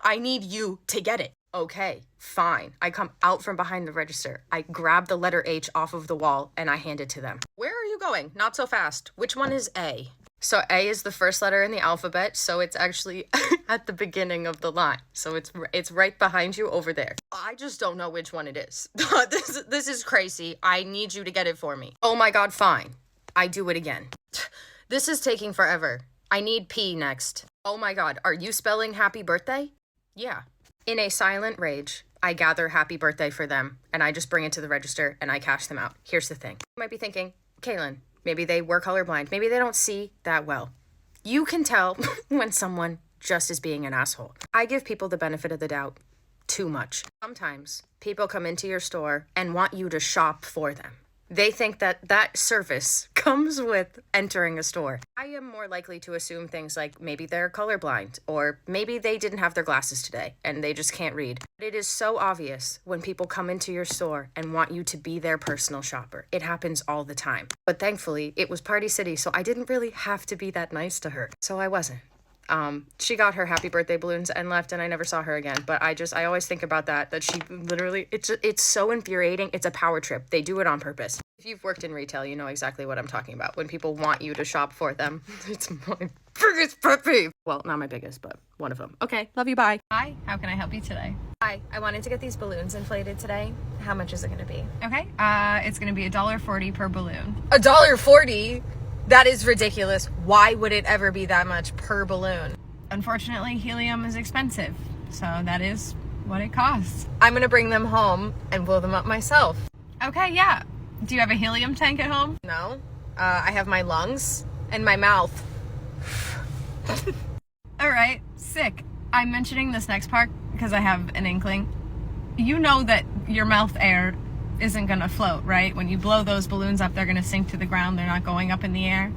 I need you to get it. Okay, fine. I come out from behind the register. I grab the letter H off of the wall and I hand it to them. Where are you going? Not so fast. Which one is A? So A is the first letter in the alphabet, so it's actually at the beginning of the line. So it's right behind you over there. I just don't know which one it is. This is crazy. I need you to get it for me. Oh my God, fine. I do it again. This is taking forever. I need P next. Oh my God, are you spelling happy birthday? Yeah. In a silent rage, I gather happy birthday for them, and I just bring it to the register and I cash them out. Here's the thing. You might be thinking, Kaylin, maybe they were colorblind. Maybe they don't see that well. You can tell when someone just is being an asshole. I give people the benefit of the doubt too much. Sometimes people come into your store and want you to shop for them. They think that service comes with entering a store. I am more likely to assume things like maybe they're colorblind or maybe they didn't have their glasses today and they just can't read. But it is so obvious when people come into your store and want you to be their personal shopper. It happens all the time. But thankfully, it was Party City, so I didn't really have to be that nice to her. So I wasn't. She got her happy birthday balloons and left and I never saw her again. But I always think about that she literally, it's so infuriating. It's a power trip. They do it on purpose. If you've worked in retail, you know exactly what I'm talking about. When people want you to shop for them, it's my biggest pet peeve. Well, not my biggest, but one of them. Okay, love you, bye. Hi, how can I help you today? Hi, I wanted to get these balloons inflated today. How much is it gonna be? Okay, it's gonna be $1.40 per balloon. $1.40? That is ridiculous. Why would it ever be that much per balloon? Unfortunately, helium is expensive, so that is what it costs. I'm gonna bring them home and blow them up myself. Okay, yeah. Do you have a helium tank at home? No. I have my lungs and my mouth. All right, sick. I'm mentioning this next part because I have an inkling. You know that your mouth air isn't gonna float, right? When you blow those balloons up, they're gonna sink to the ground. They're not going up in the air.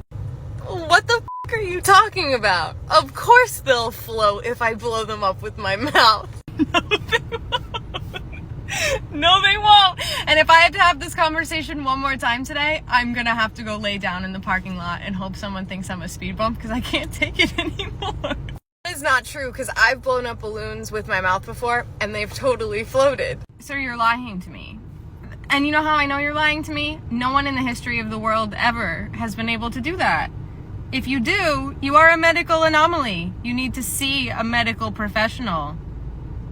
What the f*** are you talking about? Of course they'll float if I blow them up with my mouth. No, they won't. And if I had to have this conversation one more time today, I'm gonna have to go lay down in the parking lot and hope someone thinks I'm a speed bump because I can't take it anymore. It's not true, because I've blown up balloons with my mouth before, and they've totally floated. So you're lying to me. And you know how I know you're lying to me? No one in the history of the world ever has been able to do that. If you do, you are a medical anomaly. You need to see a medical professional.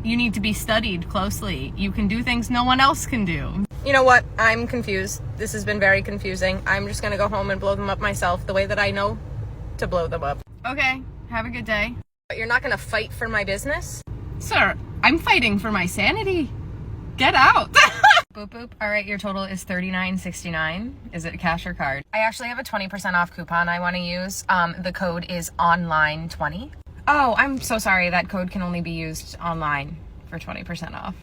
You need to be studied closely. You can do things no one else can do. You know what? I'm confused. This has been very confusing. I'm just gonna go home and blow them up myself the way that I know to blow them up. Okay, have a good day. But you're not gonna fight for my business? Sir, I'm fighting for my sanity. Get out. Boop, boop. All right, your total is $39.69. Is it cash or card? I actually have a 20% off coupon I want to use. The code is online20. Oh, I'm so sorry. That code can only be used online for 20% off.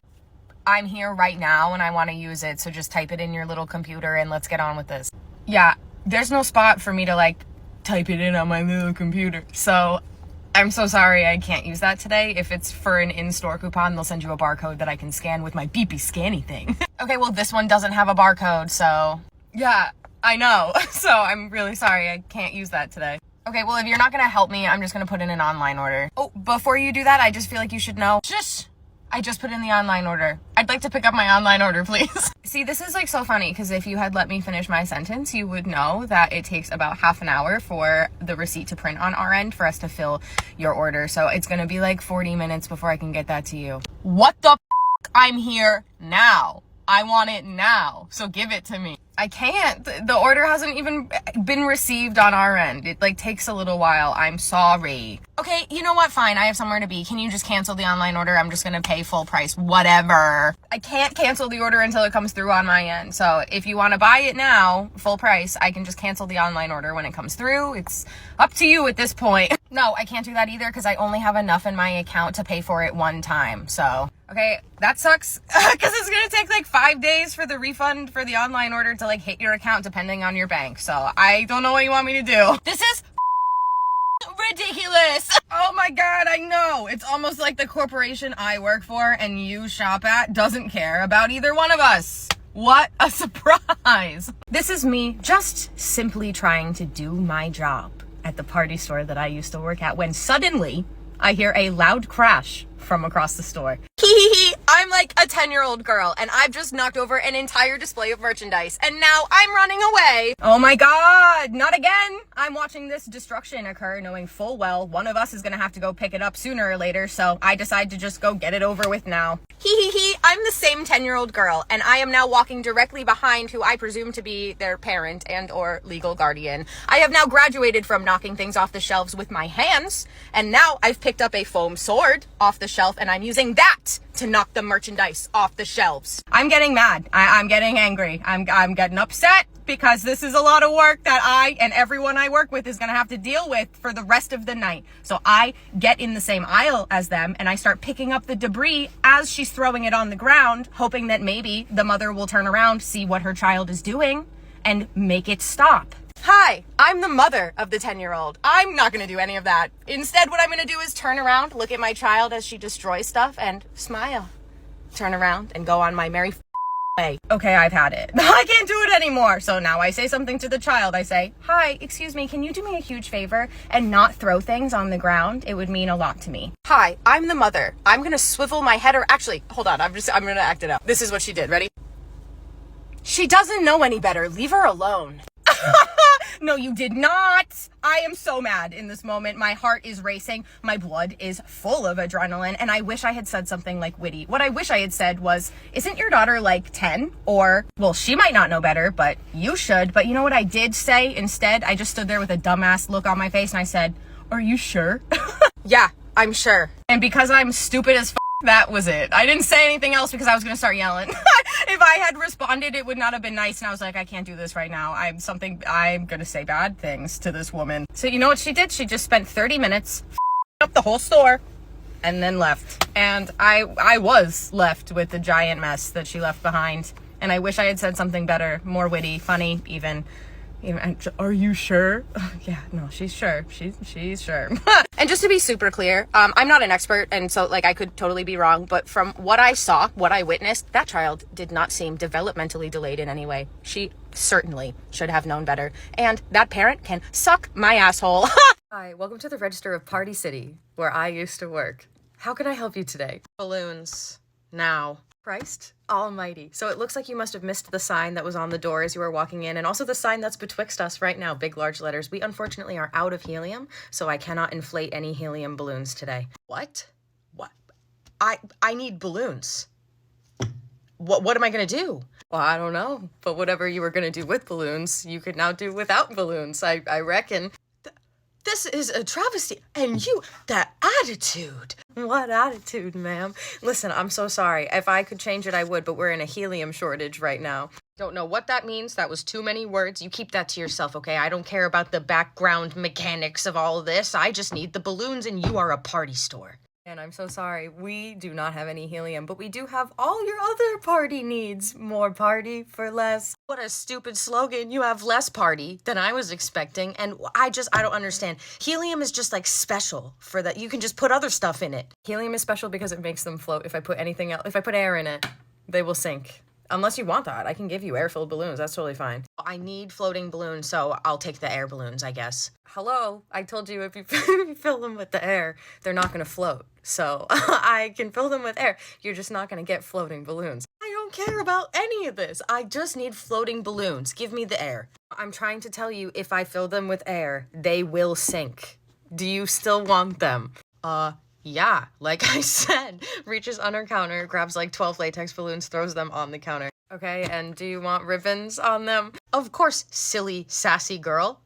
I'm here right now and I want to use it, so just type it in your little computer and let's get on with this. Yeah, there's no spot for me to like type it in on my little computer. So I'm so sorry I can't use that today. If it's for an in-store coupon, they'll send you a barcode that I can scan with my beepy scanny thing. Okay, well, this one doesn't have a barcode, so yeah, I know. So I'm really sorry I can't use that today. Okay, well, if you're not gonna help me, I'm just gonna put in an online order. Oh, before you do that, I just feel like you should know. Shush! I just put in the online order. I'd like to pick up my online order, please. See, this is like so funny because if you had let me finish my sentence, you would know that it takes about half an hour for the receipt to print on our end for us to fill your order. So it's gonna be like 40 minutes before I can get that to you. What the f***? I'm here now. I want it now. So give it to me. I can't. The order hasn't even been received on our end. It like takes a little while. I'm sorry. Okay, you know what? Fine. I have somewhere to be. Can you just cancel the online order? I'm just gonna pay full price. Whatever. I can't cancel the order until it comes through on my end. So if you want to buy it now, full price, I can just cancel the online order when it comes through. It's up to you at this point. No, I can't do that either because I only have enough in my account to pay for it one time. So, okay, that sucks because it's gonna take like 5 days for the refund for the online order to like hit your account depending on your bank. So I don't know what you want me to do. This is ridiculous. Oh my god, I know. It's almost like the corporation I work for and you shop at doesn't care about either one of us. What a surprise. This is me just simply trying to do my job at the party store that I used to work at when suddenly I hear a loud crash from across the store. I'm like a 10-year-old girl and I've just knocked over an entire display of merchandise and now I'm running away. Oh my god, not again. I'm watching this destruction occur knowing full well one of us is gonna have to go pick it up sooner or later, so I decide to just go get it over with now. I'm the same 10-year-old girl and I am now walking directly behind who I presume to be their parent and or legal guardian. I have now graduated from knocking things off the shelves with my hands and now I've picked up a foam sword off the shelf and I'm using that to knock the merchandise off the shelves. I'm getting mad. I'm getting angry. I'm getting upset because this is a lot of work that I and everyone I work with is gonna have to deal with for the rest of the night. So I get in the same aisle as them and I start picking up the debris as she's throwing it on the ground, hoping that maybe the mother will turn around, see what her child is doing, and make it stop. Hi, I'm the mother of the 10-year-old. I'm not gonna do any of that. Instead, what I'm gonna do is turn around, look at my child as she destroys stuff, and smile. Turn around and go on my merry way. Okay, I've had it. I can't do it anymore. So now I say something to the child. I say, hi, excuse me, can you do me a huge favor and not throw things on the ground? It would mean a lot to me. Hi, I'm the mother. I'm gonna swivel my head actually, hold on, I'm gonna act it out. This is what she did, ready? She doesn't know any better. Leave her alone. No, you did not. I am so mad in this moment. My heart is racing. My blood is full of adrenaline. And I wish I had said something like witty. What I wish I had said was, isn't your daughter like 10? Or, well, she might not know better, but you should. But you know what I did say instead? I just stood there with a dumbass look on my face and I said, are you sure? Yeah, I'm sure. And because I'm stupid as that was it. I didn't say anything else because I was going to start yelling. If I had responded, it would not have been nice. And I was like, I can't do this right now. I'm going to say bad things to this woman. So you know what she did? She just spent 30 minutes up the whole store and then left. And I was left with the giant mess that she left behind. And I wish I had said something better, more witty, funny, even, are you sure? Yeah, no, she's sure. She's sure. And just to be super clear, I'm not an expert, and so like I could totally be wrong, but from what I saw, what I witnessed, that child did not seem developmentally delayed in any way. She certainly should have known better. And that parent can suck my asshole. Hi, welcome to the Register of Party City, where I used to work. How can I help you today? Balloons. Now. Christ almighty. So it looks like you must have missed the sign that was on the door as you were walking in, and also the sign that's betwixt us right now, big large letters. We unfortunately are out of helium, so I cannot inflate any helium balloons today. What? What? I need balloons. What am I gonna do? Well, I don't know, but whatever you were gonna do with balloons, you could now do without balloons, I reckon. This is a travesty. And you, that attitude. What attitude, ma'am? Listen, I'm so sorry. If I could change it, I would, but we're in a helium shortage right now. Don't know what that means. That was too many words. You keep that to yourself, okay? I don't care about the background mechanics of all of this. I just need the balloons, and you are a party store. And I'm so sorry, we do not have any helium, but we do have all your other party needs. More party for less. What a stupid slogan. You have less party than I was expecting, and I don't understand. Helium is just like special for that. You can just put other stuff in it. Helium is special because it makes them float. If I put anything else, if I put air in it, they will sink. Unless you want that, I can give you air-filled balloons. That's totally fine. I need floating balloons, so I'll take the air balloons, I guess. Hello, I told you if you fill them with the air, they're not gonna float. So I can fill them with air. You're just not gonna get floating balloons. I don't care about any of this. I just need floating balloons. Give me the air. I'm trying to tell you, if I fill them with air, they will sink. Do you still want them? Yeah, like I said, reaches under counter, grabs like 12 latex balloons, throws them on the counter. Okay, and do you want ribbons on them? Of course, silly, sassy girl.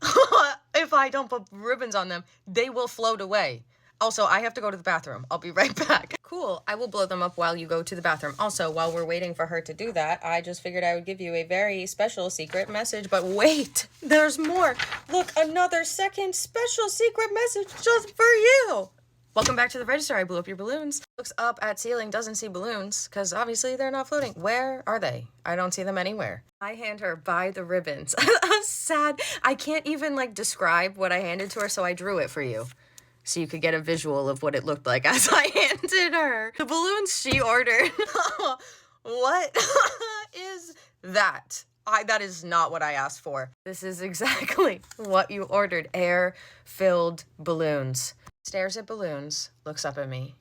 If I don't put ribbons on them, they will float away. Also, I have to go to the bathroom. I'll be right back. Cool, I will blow them up while you go to the bathroom. Also, while we're waiting for her to do that, I just figured I would give you a very special secret message, but wait, there's more. Look, another second special secret message just for you. Welcome back to the register. I blew up your balloons. Looks up at ceiling, doesn't see balloons, because obviously they're not floating. Where are they? I don't see them anywhere. I hand her by the ribbons. Sad. I can't even like describe what I handed to her, so I drew it for you. So you could get a visual of what it looked like as I handed her the balloons she ordered. What is that? That is not what I asked for. This is exactly what you ordered. Air-filled balloons. Stares at balloons, looks up at me,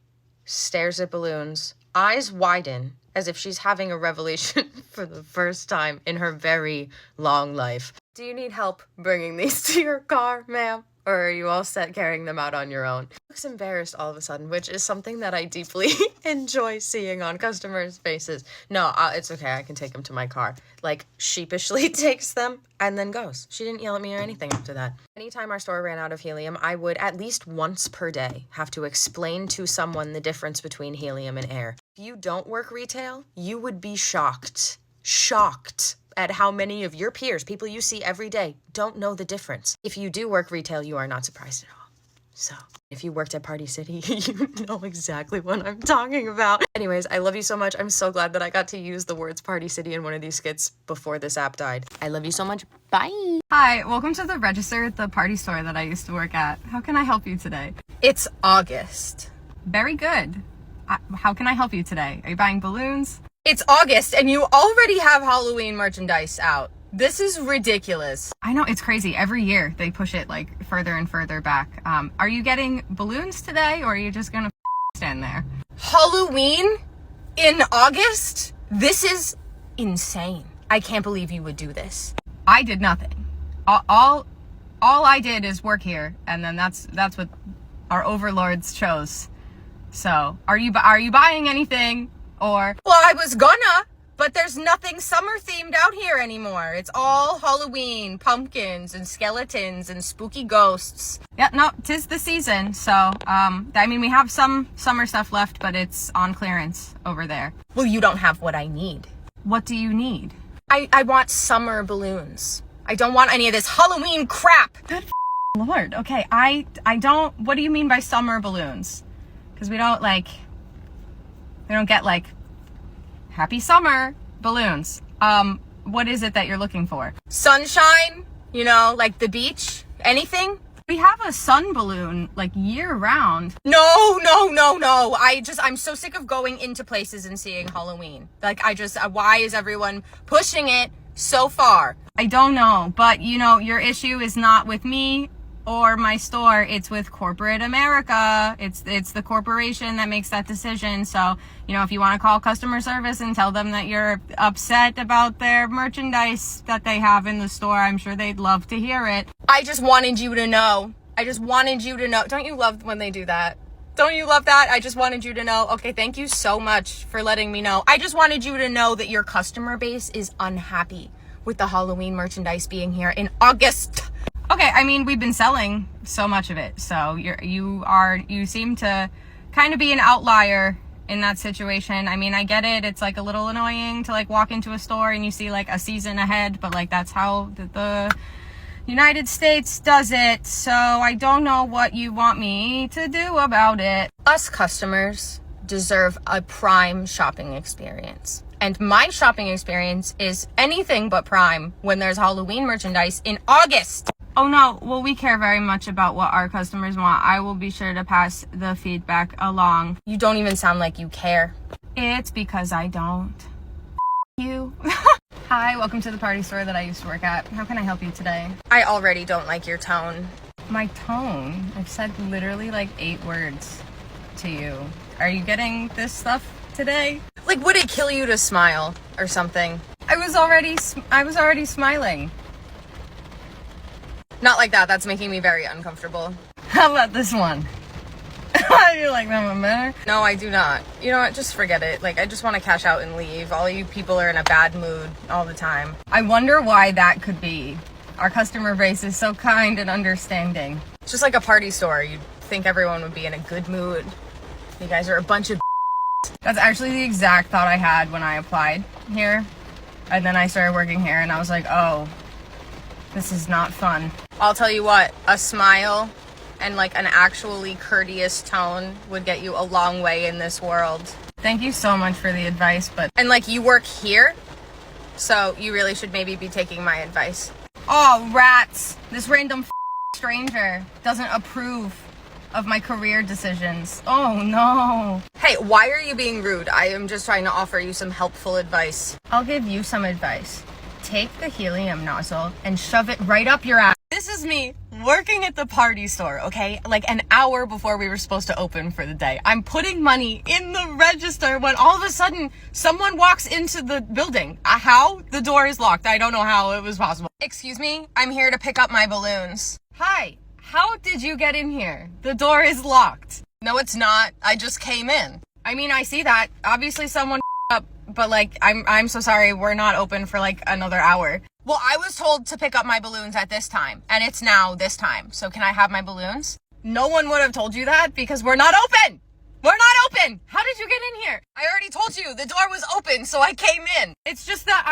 stares at balloons, eyes widen as if she's having a revelation for the first time in her very long life. Do you need help bringing these to your car, ma'am? Or are you all set carrying them out on your own? Looks embarrassed all of a sudden, which is something that I deeply enjoy seeing on customers' faces. No, it's okay. I can take them to my car. Like, sheepishly takes them and then goes. She didn't yell at me or anything after that. Anytime our store ran out of helium, I would at least once per day have to explain to someone the difference between helium and air. If you don't work retail, you would be shocked. Shocked at how many of your peers, people you see every day, don't know the difference. If you do work retail, you are not surprised at all. So, if you worked at Party City, you know exactly what I'm talking about. Anyways, I love you so much. I'm so glad that I got to use the words Party City in one of these skits before this app died. I love you so much. Bye. Hi, welcome to the register at the party store that I used to work at. How can I help you today? It's August. Very good. How can I help you today? Are you buying balloons? It's August and you already have Halloween merchandise out. This is ridiculous. I know, it's crazy. Every year they push it like further and further back. Are you getting balloons today or are you just gonna stand there? Halloween in August? This is insane. I can't believe you would do this. I did nothing. All I did is work here, and then that's what our overlords chose. So, are you buying anything? Or, well, I was gonna, but there's nothing summer themed out here anymore. It's all Halloween, pumpkins and skeletons and spooky ghosts. Yeah, no, 'tis the season. So, I mean, we have some summer stuff left, but it's on clearance over there. Well, you don't have what I need. What do you need? I want summer balloons. I don't want any of this Halloween crap. Good Lord. Okay, I don't, what do you mean by summer balloons? Because we don't get like happy summer balloons. What is it that you're looking for? Sunshine, you know, like the beach, anything? We have a sun balloon like year round. No. I'm so sick of going into places and seeing Halloween. Like, why is everyone pushing it so far? I don't know, but you know, your issue is not with me or my store, it's with corporate America. It's the corporation that makes that decision. So, you know, if you want to call customer service and tell them that you're upset about their merchandise that they have in the store, I'm sure they'd love to hear it. I just wanted you to know. Don't you love when they do that? Don't you love that? I just wanted you to know. Okay, thank you so much for letting me know. I just wanted you to know that your customer base is unhappy with the Halloween merchandise being here in August. Okay, I mean, we've been selling so much of it, so you seem to kind of be an outlier in that situation. I mean, I get it. It's like a little annoying to like walk into a store and you see like a season ahead, but like that's how the United States does it. So I don't know what you want me to do about it. Us customers deserve a prime shopping experience. And my shopping experience is anything but prime when there's Halloween merchandise in August. Oh no, well, we care very much about what our customers want. I will be sure to pass the feedback along. You don't even sound like you care. It's because I don't. You. Hi, welcome to the party store that I used to work at. How can I help you today? I already don't like your tone. My tone? I've said literally like 8 words to you. Are you getting this stuff today? Like, would it kill you to smile or something? I was already smiling. Not like that. That's making me very uncomfortable. How about this one? You like that one better? No, I do not. You know what? Just forget it. Like, I just want to cash out and leave. All you people are in a bad mood all the time. I wonder why that could be. Our customer base is so kind and understanding. It's just like a party store. You'd think everyone would be in a good mood. You guys are a bunch of That's actually the exact thought I had when I applied here. And then I started working here and I was like, oh, this is not fun. I'll tell you what, a smile and like an actually courteous tone would get you a long way in this world. Thank you so much for the advice, but... And like, you work here, so you really should maybe be taking my advice. Oh, rats! This random stranger doesn't approve of my career decisions. Oh no. Hey, why are you being rude? I am just trying to offer you some helpful advice. I'll give you some advice. Take the helium nozzle and shove it right up your ass. This is me working at the party store, okay? Like an hour before we were supposed to open for the day. I'm putting money in the register when all of a sudden someone walks into the building. How? The door is locked. I don't know how it was possible. Excuse me? I'm here to pick up my balloons. Hi, how did you get in here? The door is locked. No, it's not. I just came in. I mean, I see that. Obviously someone up, but like, I'm so sorry. We're not open for like another hour. Well, I was told to pick up my balloons at this time, and it's now this time. So can I have my balloons? No one would have told you that because we're not open. We're not open. How did you get in here? I already told you the door was open, so I came in. It's just that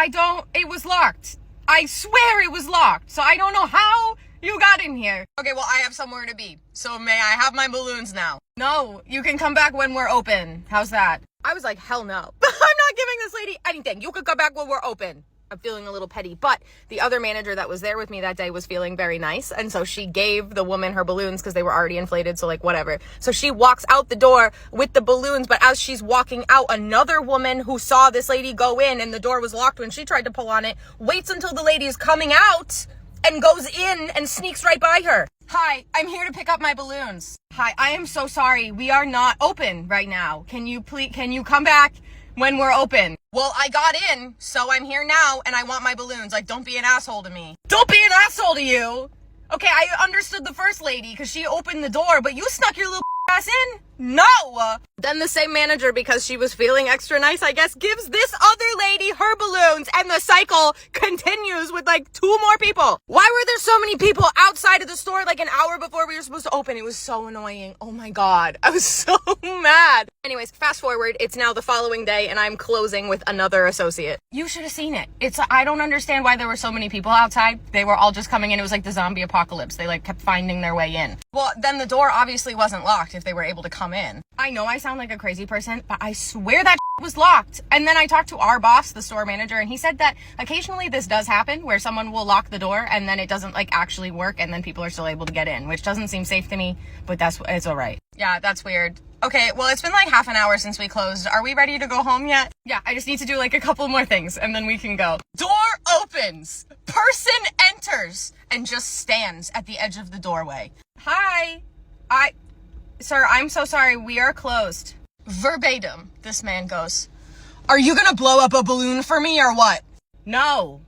it was locked. I swear it was locked. So I don't know how you got in here. Okay, well, I have somewhere to be. So may I have my balloons now? No, you can come back when we're open. How's that? I was like, hell no. I'm not giving this lady anything. You could come back when we're open. I'm feeling a little petty, but the other manager that was there with me that day was feeling very nice, and so she gave the woman her balloons because they were already inflated, so like whatever. So she walks out the door with the balloons, but as she's walking out, another woman who saw this lady go in and the door was locked when she tried to pull on it, waits until the lady is coming out and goes in and sneaks right by her. Hi, I'm here to pick up my balloons. Hi, I am so sorry. We are not open right now. Can you come back when we're open? Well, I got in, so I'm here now, and I want my balloons. Like, don't be an asshole to me. Don't be an asshole to you? Okay, I understood the first lady, because she opened the door, but you snuck your little ass in? No! Then the same manager, because she was feeling extra nice, I guess, gives this other lady her balloons, and the cycle continues with, like, 2 more people. Why were there so many people outside of the store, like, an hour before we were supposed to open? It was so annoying. Oh my god. I was so mad. Anyways, fast forward, it's now the following day, and I'm closing with another associate. You should have seen it. I don't understand why there were so many people outside. They were all just coming in. It was like the zombie apocalypse. They, like, kept finding their way in. Well, then the door obviously wasn't locked if they were able to come in. I know I sound like a crazy person, but I swear that was locked. And then I talked to our boss, the store manager, and he said that occasionally this does happen where someone will lock the door and then it doesn't like actually work and then people are still able to get in, which doesn't seem safe to me, but it's all right. Yeah, that's weird. Okay, well, it's been like half an hour since we closed. Are we ready to go home yet? Yeah, I just need to do like a couple more things and then we can go. Door opens, person enters, and just stands at the edge of the doorway. Hi, sir, I'm so sorry, we are closed. Verbatim, this man goes, "Are you gonna blow up a balloon for me or what?" No,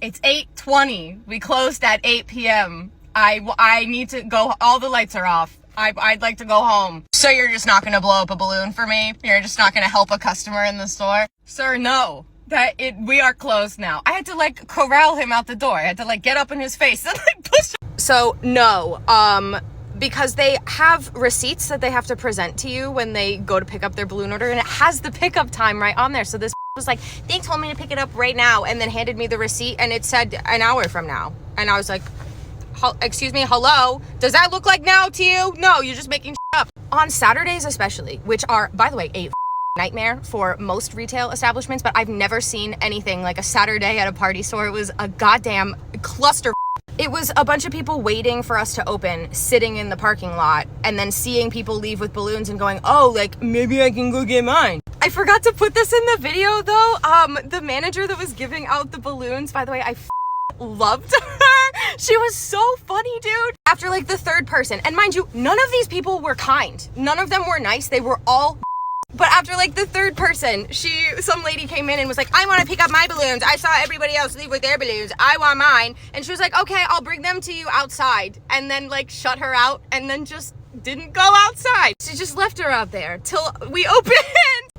it's 8:20. We closed at 8 p.m. I need to go. All the lights are off. I'd like to go home. So you're just not gonna blow up a balloon for me? You're just not gonna help a customer in the store? Sir, no. We are closed now. I had to like corral him out the door. I had to like get up in his face and like push him. So no, because they have receipts that they have to present to you when they go to pick up their balloon order, and it has the pickup time right on there. So this was like, they told me to pick it up right now, and then handed me the receipt and it said an hour from now. And I was like, excuse me, hello? Does that look like now to you? No, you're just making up. On Saturdays especially, which are, by the way, a nightmare for most retail establishments, but I've never seen anything like a Saturday at a party store. It was a goddamn cluster. It was a bunch of people waiting for us to open, sitting in the parking lot, and then seeing people leave with balloons and going, oh, like, maybe I can go get mine. I forgot to put this in the video, though. The manager that was giving out the balloons, by the way, I loved her. She was so funny, dude. After, like, the third person, and mind you, none of these people were kind. None of them were nice. They were all But after like the third person, some lady came in and was like, I want to pick up my balloons. I saw everybody else leave with their balloons. I want mine. And she was like, okay, I'll bring them to you outside. And then like shut her out and then just didn't go outside. She just left her out there till we opened.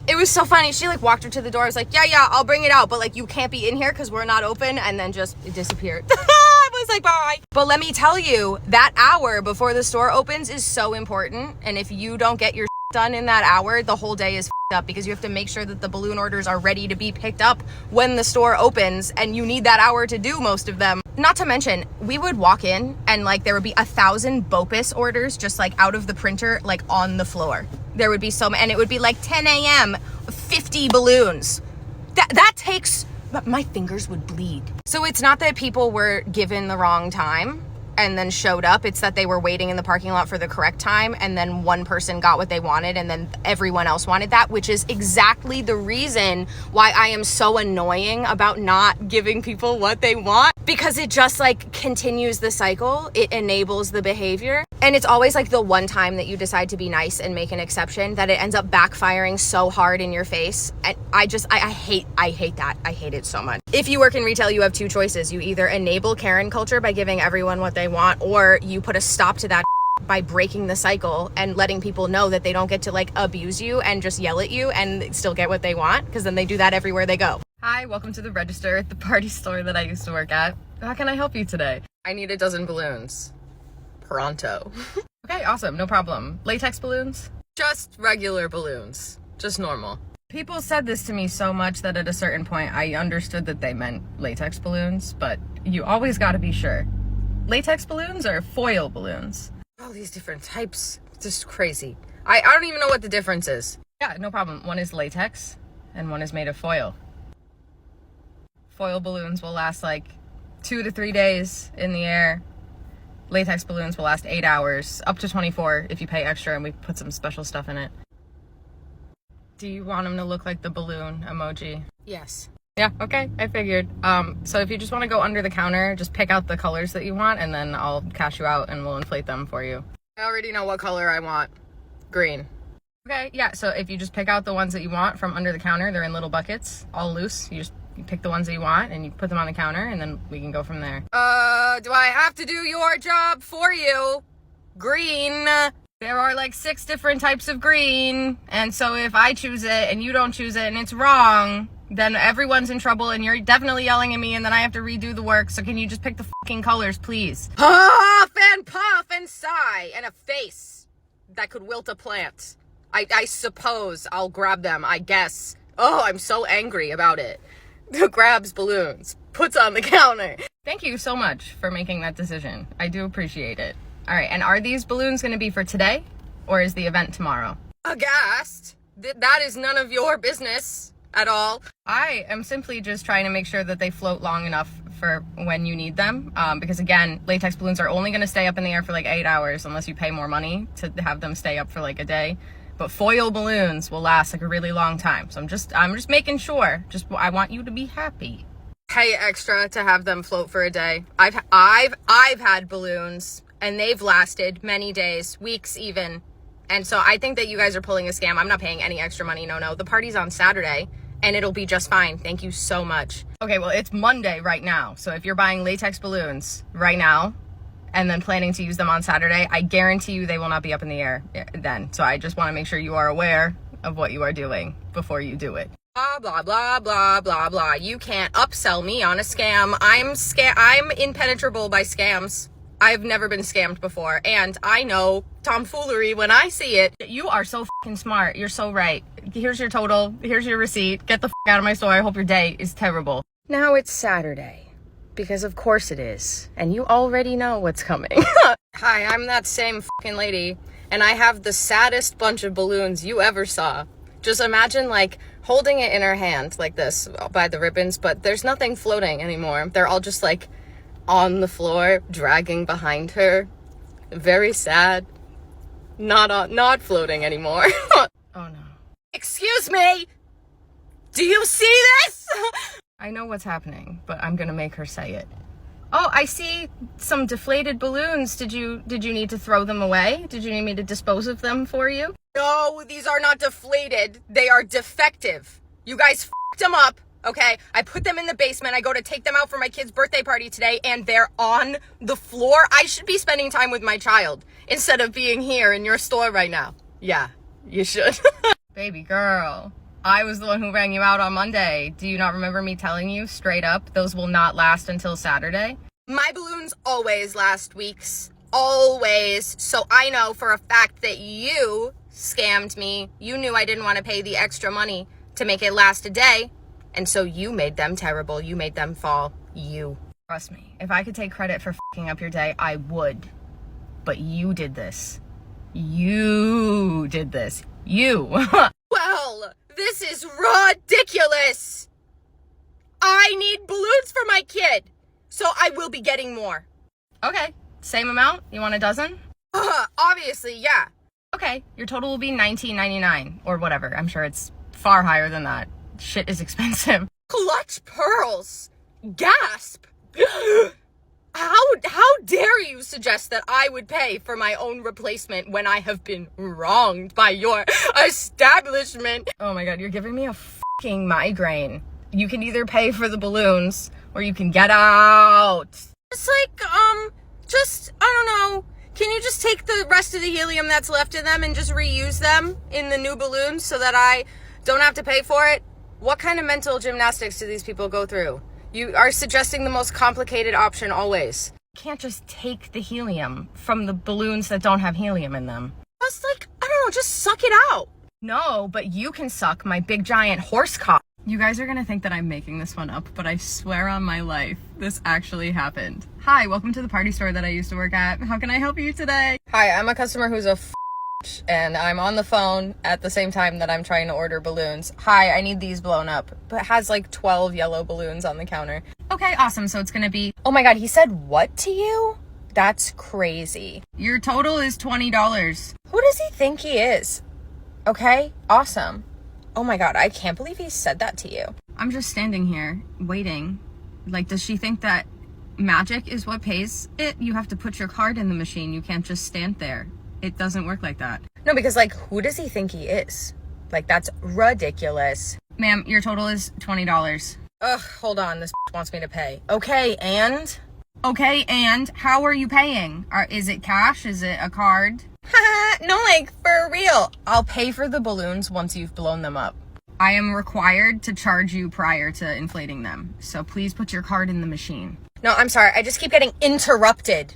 It was so funny. She like walked her to the door. I was like, yeah, I'll bring it out. But like, you can't be in here because we're not open. And then just it disappeared. I was like, bye. But let me tell you, that hour before the store opens is so important. And if you don't get your done in that hour, the whole day is up because you have to make sure that the balloon orders are ready to be picked up when the store opens, and you need that hour to do most of them. Not to mention, we would walk in and like there would be 1,000 BOPIS orders just like out of the printer, like on the floor. There would be so many, and it would be like 10 a.m., 50 balloons. That takes, my fingers would bleed. So it's not that people were given the wrong time and then showed up. It's that they were waiting in the parking lot for the correct time, and then one person got what they wanted and then everyone else wanted that, which is exactly the reason why I am so annoying about not giving people what they want, because it just like continues the cycle. It enables the behavior, and it's always like the one time that you decide to be nice and make an exception that it ends up backfiring so hard in your face. And I hate that. I hate it so much. If you work in retail, you have two choices. You either enable Karen culture by giving everyone what they want, or you put a stop to that by breaking the cycle and letting people know that they don't get to like abuse you and just yell at you and still get what they want, because then they do that everywhere they go. Hi, welcome to the register at the party store that I used to work at. How can I help you today? I need a dozen balloons. Pronto. Okay, awesome, no problem. Latex balloons? Just regular balloons. Just normal. People said this to me so much that at a certain point I understood that they meant latex balloons, but you always gotta be sure. Latex balloons or foil balloons? All these different types. It's just crazy. I don't even know what the difference is. Yeah, no problem. One is latex and one is made of foil. Foil balloons will last like 2 to 3 days in the air. Latex balloons will last 8 hours, up to 24 if you pay extra and we put some special stuff in it. Do you want them to look like the balloon emoji? Yes. Yeah, okay, I figured. So if you just want to go under the counter, just pick out the colors that you want and then I'll cash you out and we'll inflate them for you. I already know what color I want. Green. Okay, yeah, so if you just pick out the ones that you want from under the counter, they're in little buckets, all loose. You pick the ones that you want and you put them on the counter and then we can go from there. Do I have to do your job for you? Green. There are like 6 different types of green, and so if I choose it and you don't choose it and it's wrong, then everyone's in trouble and you're definitely yelling at me and then I have to redo the work. So can you just pick the fucking colors, please? Huff and puff and sigh and a face that could wilt a plant. I suppose I'll grab them, I guess. Oh, I'm so angry about it. Grabs balloons, puts on the counter. Thank you so much for making that decision. I do appreciate it. All right, and are these balloons going to be for today or is the event tomorrow? Aghast. That is none of your business at all. I am simply just trying to make sure that they float long enough for when you need them. Because again, latex balloons are only going to stay up in the air for like 8 hours unless you pay more money to have them stay up for like a day. But foil balloons will last like a really long time. So I'm just making sure. I want you to be happy. Pay extra to have them float for a day. I've had balloons and they've lasted many days, weeks even. And so I think that you guys are pulling a scam. I'm not paying any extra money. No. The party's on Saturday and it'll be just fine. Thank you so much. Okay, well, it's Monday right now. So if you're buying latex balloons right now and then planning to use them on Saturday, I guarantee you they will not be up in the air then. So I just want to make sure you are aware of what you are doing before you do it. Blah, blah, blah, blah, blah, blah. You can't upsell me on a scam. I'm impenetrable by scams. I've never been scammed before, and I know tomfoolery when I see it. You are so fucking smart. You're so right. Here's your total. Here's your receipt. Get the fuck out of my store. I hope your day is terrible. Now it's Saturday, because of course it is, and you already know what's coming. Hi, I'm that same fucking lady, and I have the saddest bunch of balloons you ever saw. Just imagine, like, holding it in her hand like this by the ribbons, but there's nothing floating anymore. They're all just, like, on the floor, dragging behind her. Very sad. Not floating anymore. Oh no. Excuse me! Do you see this? I know what's happening, but I'm gonna make her say it. Oh, I see some deflated balloons. Did you need to throw them away? Did you need me to dispose of them for you? No, these are not deflated. They are defective. You guys fucked them up. Okay, I put them in the basement. I go to take them out for my kid's birthday party today, and they're on the floor. I should be spending time with my child instead of being here in your store right now. Yeah, you should. Baby girl, I was the one who rang you out on Monday. Do you not remember me telling you straight up those will not last until Saturday? My balloons always last weeks. Always. So I know for a fact that you scammed me. You knew I didn't want to pay the extra money to make it last a day. And so you made them terrible. You made them fall. You. Trust me, if I could take credit for fucking up your day, I would. But you did this. You did this. You. Well, this is ridiculous. I need balloons for my kid. So I will be getting more. Okay, same amount? You want a dozen? Obviously, yeah. Okay, your total will be $19.99 or whatever. I'm sure it's far higher than that. Shit is expensive. Clutch pearls. Gasp. How dare you suggest that I would pay for my own replacement when I have been wronged by your establishment? Oh my god, you're giving me a fucking migraine. You can either pay for the balloons or you can get out. It's like, I don't know. Can you just take the rest of the helium that's left in them and just reuse them in the new balloons so that I don't have to pay for it? What kind of mental gymnastics do these people go through? You are suggesting the most complicated option always. You can't just take the helium from the balloons that don't have helium in them. Just I don't know, just suck it out. No, but you can suck my big giant horse cock. You guys are gonna think that I'm making this one up, but I swear on my life, this actually happened. Hi, welcome to the party store that I used to work at. How can I help you today? Hi, I'm a customer who's a and I'm on the phone at the same time that I'm trying to order balloons. Hi, I need these blown up. But it has like 12 yellow balloons on the counter. Okay, awesome. So it's gonna be... Oh my god, he said what to you? That's crazy. Your total is $20. Who does he think he is? Okay, awesome. Oh my god, I can't believe he said that to you. I'm just standing here, waiting. Like, does she think that magic is what pays it? You have to put your card in the machine. You can't just stand there. It doesn't work like that. No, because, like, who does he think he is? Like, that's ridiculous. Ma'am, your total is $20. Ugh, hold on. This wants me to pay. Okay, and? Okay, and? How are you paying? Is it cash? Is it a card? No, like, for real. I'll pay for the balloons once you've blown them up. I am required to charge you prior to inflating them. So please put your card in the machine. No, I'm sorry. I just keep getting interrupted.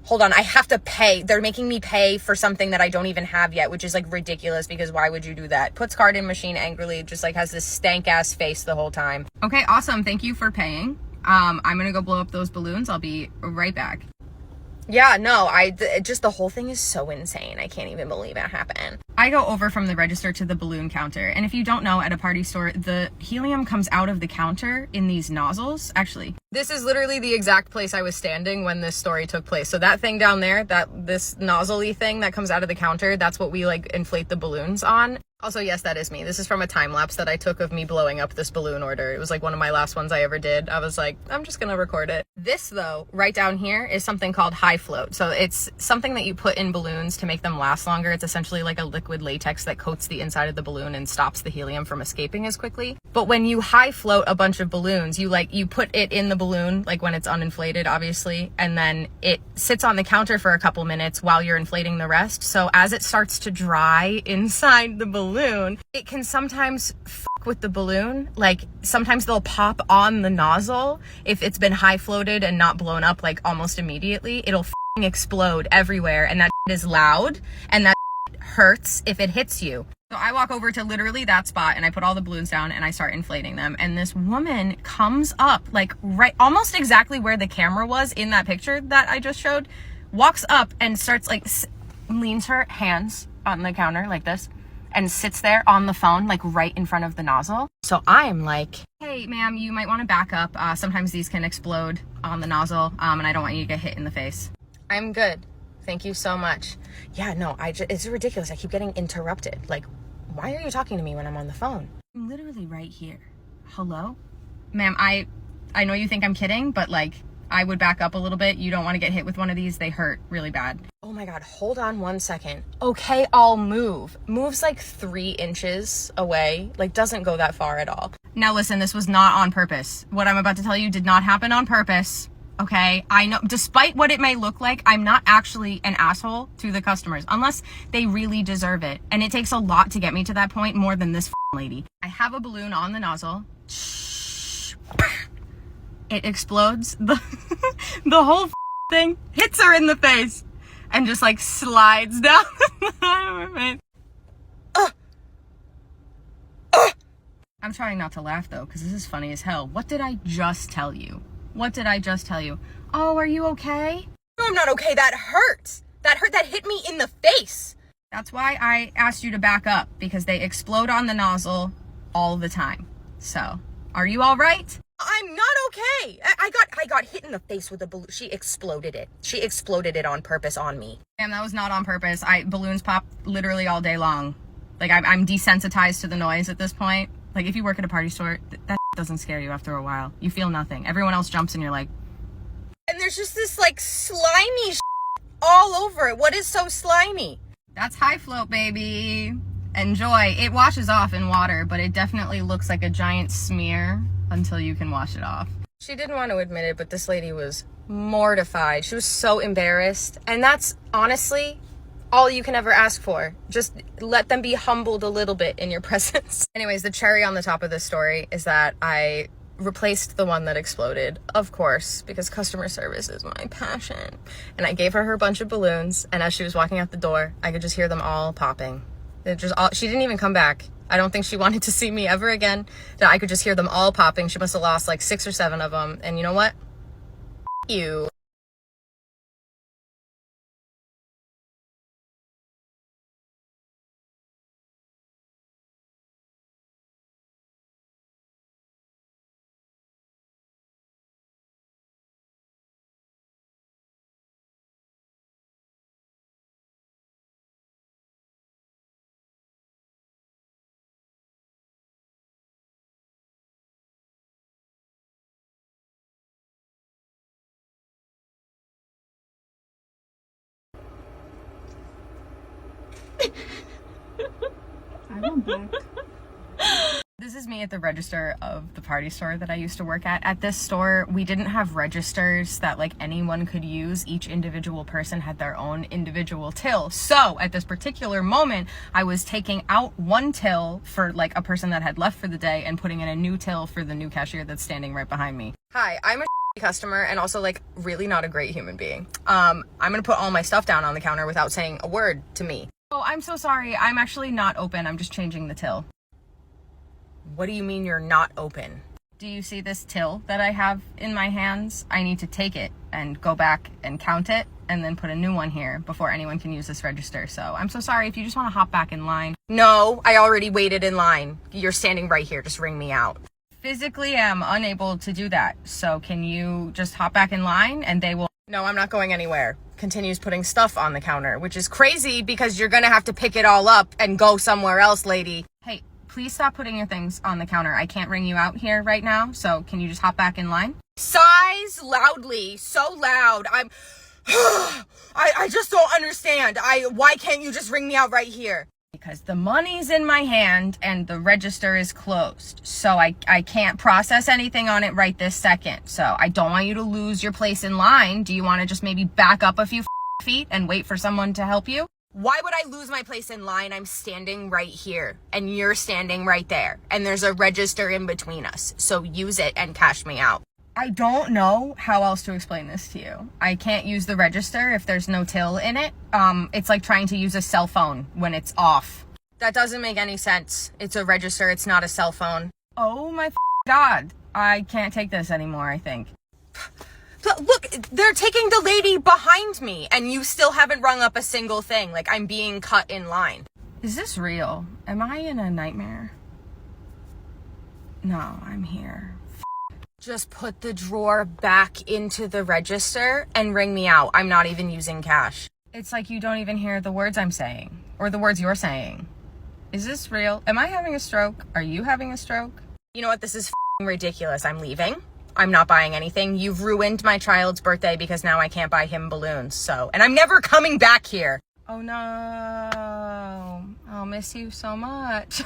Hold on, I have to pay. They're making me pay for something that I don't even have yet, which is like ridiculous because why would you do that? Puts card in machine angrily, just like has this stank ass face the whole time. Okay, awesome. Thank you for paying. I'm gonna go blow up those balloons. I'll be right back. Yeah, no, just the whole thing is so insane. I can't even believe it happened. I go over from the register to the balloon counter. And if you don't know, at a party store, the helium comes out of the counter in these nozzles. Actually, this is literally the exact place I was standing when this story took place. So that thing down there, this nozzle-y thing that comes out of the counter, that's what we like inflate the balloons on. Also, yes, that is me. This is from a time lapse that I took of me blowing up this balloon order. It was like one of my last ones I ever did. I was like, I'm just gonna record it. This though, right down here, is something called high float. So it's something that you put in balloons to make them last longer. It's essentially like a liquid latex that coats the inside of the balloon and stops the helium from escaping as quickly. But when you high float a bunch of balloons, you put it in the balloon, like when it's uninflated, obviously, and then it sits on the counter for a couple minutes while you're inflating the rest. So as it starts to dry inside the balloon, it can sometimes fuck with the balloon. Like sometimes they'll pop on the nozzle if it's been high floated and not blown up like almost immediately. It'll explode everywhere, and that is loud, and that hurts if it hits you. So I walk over to literally that spot and I put all the balloons down and I start inflating them. And this woman comes up like right almost exactly where the camera was in that picture that I just showed, walks up and starts like leans her hands on the counter like this and sits there on the phone, like right in front of the nozzle. So I'm like, hey ma'am, you might want to back up. Sometimes these can explode on the nozzle, and I don't want you to get hit in the face. I'm good. Thank you so much. Yeah, no, it's ridiculous. I keep getting interrupted. Like, why are you talking to me when I'm on the phone? I'm literally right here. Hello? Ma'am, I know you think I'm kidding, but like, I would back up a little bit. You don't want to get hit with one of these. They hurt really bad. Oh my God, hold on 1 second. Okay, I'll move. Moves like 3 inches away. Like doesn't go that far at all. Now listen, this was not on purpose. What I'm about to tell you did not happen on purpose. Okay, I know, despite what it may look like, I'm not actually an asshole to the customers unless they really deserve it. And it takes a lot to get me to that point, more than this lady. I have a balloon on the nozzle. It explodes. The whole thing hits her in the face and just like slides down the side of her face. I'm trying not to laugh though, because this is funny as hell. What did I just tell you? What did I just tell you? Oh, are you okay? No, I'm not okay. That hurts. That hit me in the face. That's why I asked you to back up, because they explode on the nozzle all the time. So, are you all right? I'm not okay. I got hit in the face with a balloon. She exploded it. She exploded it on purpose on me. Damn, that was not on purpose. Balloons pop literally all day long. Like I'm desensitized to the noise at this point. Like if you work at a party store, that doesn't scare you after a while. You feel nothing. Everyone else jumps and you're like, and there's just this like slimy all over it. What is so slimy? That's high float, baby. Enjoy. It washes off in water, but it definitely looks like a giant smear until you can wash it off. She didn't want to admit it, but this lady was mortified. She was so embarrassed. And that's honestly all you can ever ask for. Just let them be humbled a little bit in your presence. Anyways, the cherry on the top of this story is that I replaced the one that exploded, of course, because customer service is my passion. And I gave her bunch of balloons, and as she was walking out the door, I could just hear them all popping. She didn't even come back. I don't think she wanted to see me ever again. That I could just hear them all popping. She must have lost like 6 or 7 of them. And you know what? You. I went back. This is me at the register of the party store that I used to work at. At this store, we didn't have registers that like anyone could use. Each individual person had their own individual till. So at this particular moment, I was taking out one till for like a person that had left for the day and putting in a new till for the new cashier that's standing right behind me. Hi, I'm a customer and also like really not a great human being. I'm gonna put all my stuff down on the counter without saying a word to me. Oh, I'm so sorry. I'm actually not open. I'm just changing the till. What do you mean you're not open? Do you see this till that I have in my hands? I need to take it and go back and count it and then put a new one here before anyone can use this register. So I'm so sorry if you just want to hop back in line. No, I already waited in line. You're standing right here. Just ring me out. Physically am unable to do that. So can you just hop back in line and they will... No, I'm not going anywhere. Continues putting stuff on the counter, which is crazy because you're gonna have to pick it all up and go somewhere else, lady. Hey, please stop putting your things on the counter. I can't ring you out here right now. So can you just hop back in line? Sighs loudly, so loud. I just don't understand. Why can't you just ring me out right here? Because the money's in my hand and the register is closed. So I can't process anything on it right this second. So I don't want you to lose your place in line. Do you want to just maybe back up a few feet and wait for someone to help you? Why would I lose my place in line? I'm standing right here and you're standing right there. And there's a register in between us. So use it and cash me out. I don't know how else to explain this to you. I can't use the register if there's no till in it. It's like trying to use a cell phone when it's off. That doesn't make any sense. It's a register, it's not a cell phone. Oh my God. I can't take this anymore, I think. Look, they're taking the lady behind me and you still haven't rung up a single thing. Like I'm being cut in line. Is this real? Am I in a nightmare? No, I'm here. Just put the drawer back into the register and ring me out. I'm not even using cash. It's like you don't even hear the words I'm saying or the words you're saying. Is this real? Am I having a stroke? Are you having a stroke? You know what? This is ridiculous. I'm leaving. I'm not buying anything. You've ruined my child's birthday because now I can't buy him balloons. And I'm never coming back here. Oh no. I'll miss you so much.